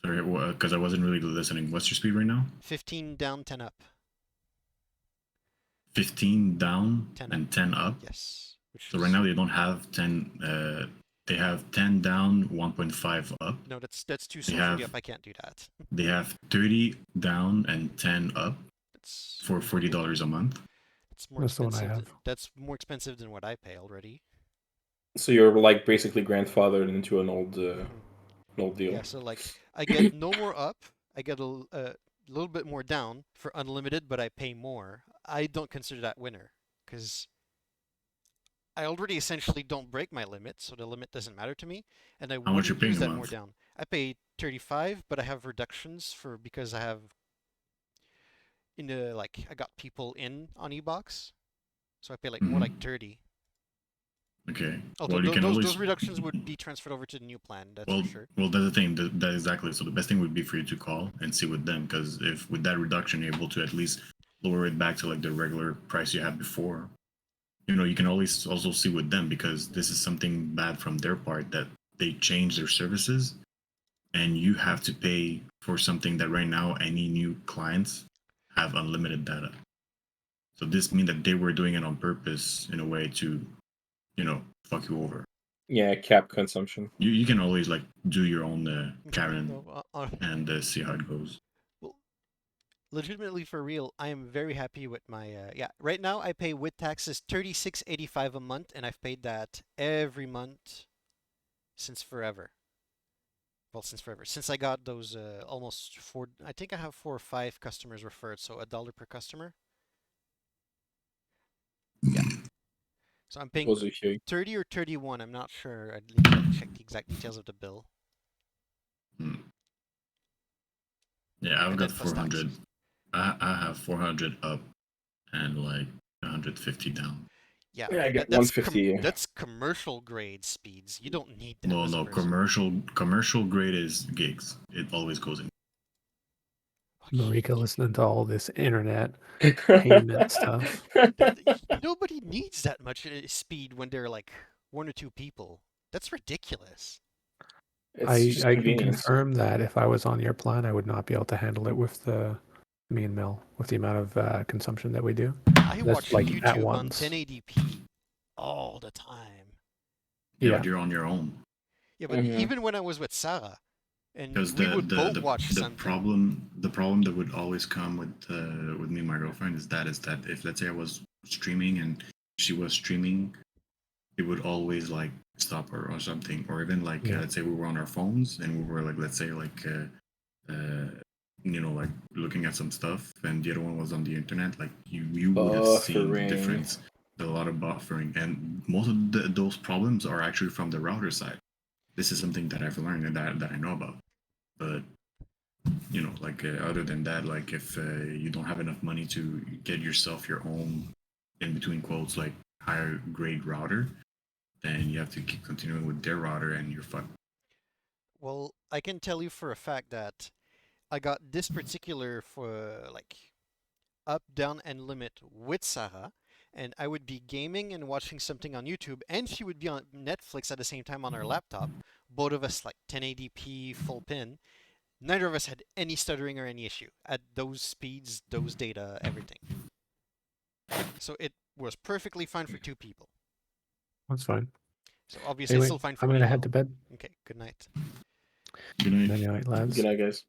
Sorry, because I wasn't really listening. What's your speed right now? 15 down, 10 up. 15 down 10 and up. 10 up? Yes. Which So is, right now they don't have 10. They have 10 down, 1.5 up. no, that's too They slow for the have up. I can't do that. they have 30 down and 10 up That's for $40 a month. It's more That's the one I expensive. have. That's more expensive than what I pay already. So you're like basically grandfathered into an old deal. Yeah, so like I get no more up. I get a little bit more down for unlimited, but I pay more. I don't consider that winner because I already essentially don't break my limit, so the limit doesn't matter to me, and I How much you're wouldn't paying use a that more month? down. I pay 35, but I have reductions for because I have in the like I got people in on eBox, so I pay like more like 30. Okay. Although Well, you can those always. reductions would be transferred over to the new plan, that's Well, for sure. well, that's the thing. That exactly. So the best thing would be for you to call and see with them, because if with that reduction you're able to at least lower it back to like the regular price you had before, you can always also see with them, because this is something bad from their part that they change their services, and you have to pay for something that right now any new clients have unlimited data. So this means that they were doing it on purpose in a way to, fuck you over. Yeah, cap consumption. You can always like do your own Karen No, and see how it goes. well, legitimately for real, I am very happy with my yeah. Right now, I pay with taxes 36.85 a month, and I've paid that every month since forever. Well, since forever, since I got those almost four. I think I have 4 or 5 customers referred, so $1 per customer. Yeah. So I'm paying Was a huge. 30 or 31. I'm not sure. I'd need to like check the exact details of the bill. Hmm. Yeah, I've And got then plus 400. taxes. I have 400 up and like 150 down. Yeah, Yeah, I but got 150. that's commercial grade speeds. You don't need that No, as a no, person. commercial grade is gigs. It always goes in. Marika listening to all this internet payment stuff. Nobody needs that much speed when they're like 1 or 2 people. That's ridiculous. It's just I can convenience. confirm that if I was on your plan, I would not be able to handle it with the me and Mel, with the amount of consumption that we do. I That's watch like at YouTube on once. 1080p all the time. Yeah, Yeah. but you're on your own. Yeah, but Mhm. even when I was with Sarah, Because and we would both watch the something. problem that would always come with me and my girlfriend is that if let's say I was streaming and she was streaming, it would always like stop her or something, or even like Yeah. let's say we were on our phones and we were like, let's say like like looking at some stuff and the other one was on the internet, like you would have seen the Buffering. difference. A lot of buffering, and most of those problems are actually from the router side. This is something that I've learned and that I know about. But like other than that, like if you don't have enough money to get yourself your own, in between quotes, like higher grade router, then you have to keep continuing with their router and you're fucked. Well, I can tell you for a fact that I got this particular for like up, down, and limit with Sarah, and I would be gaming and watching something on YouTube, and she would be on Netflix at the same time on our laptop. Both of us like 1080p full pin. Neither of us had any stuttering or any issue at those speeds, those data, everything. So it was perfectly fine for 2 people. That's fine. So obviously Anyway, it's still fine for I'm me gonna though. head to bed. Okay, good night. Good night. Good night, lads. Good night, guys.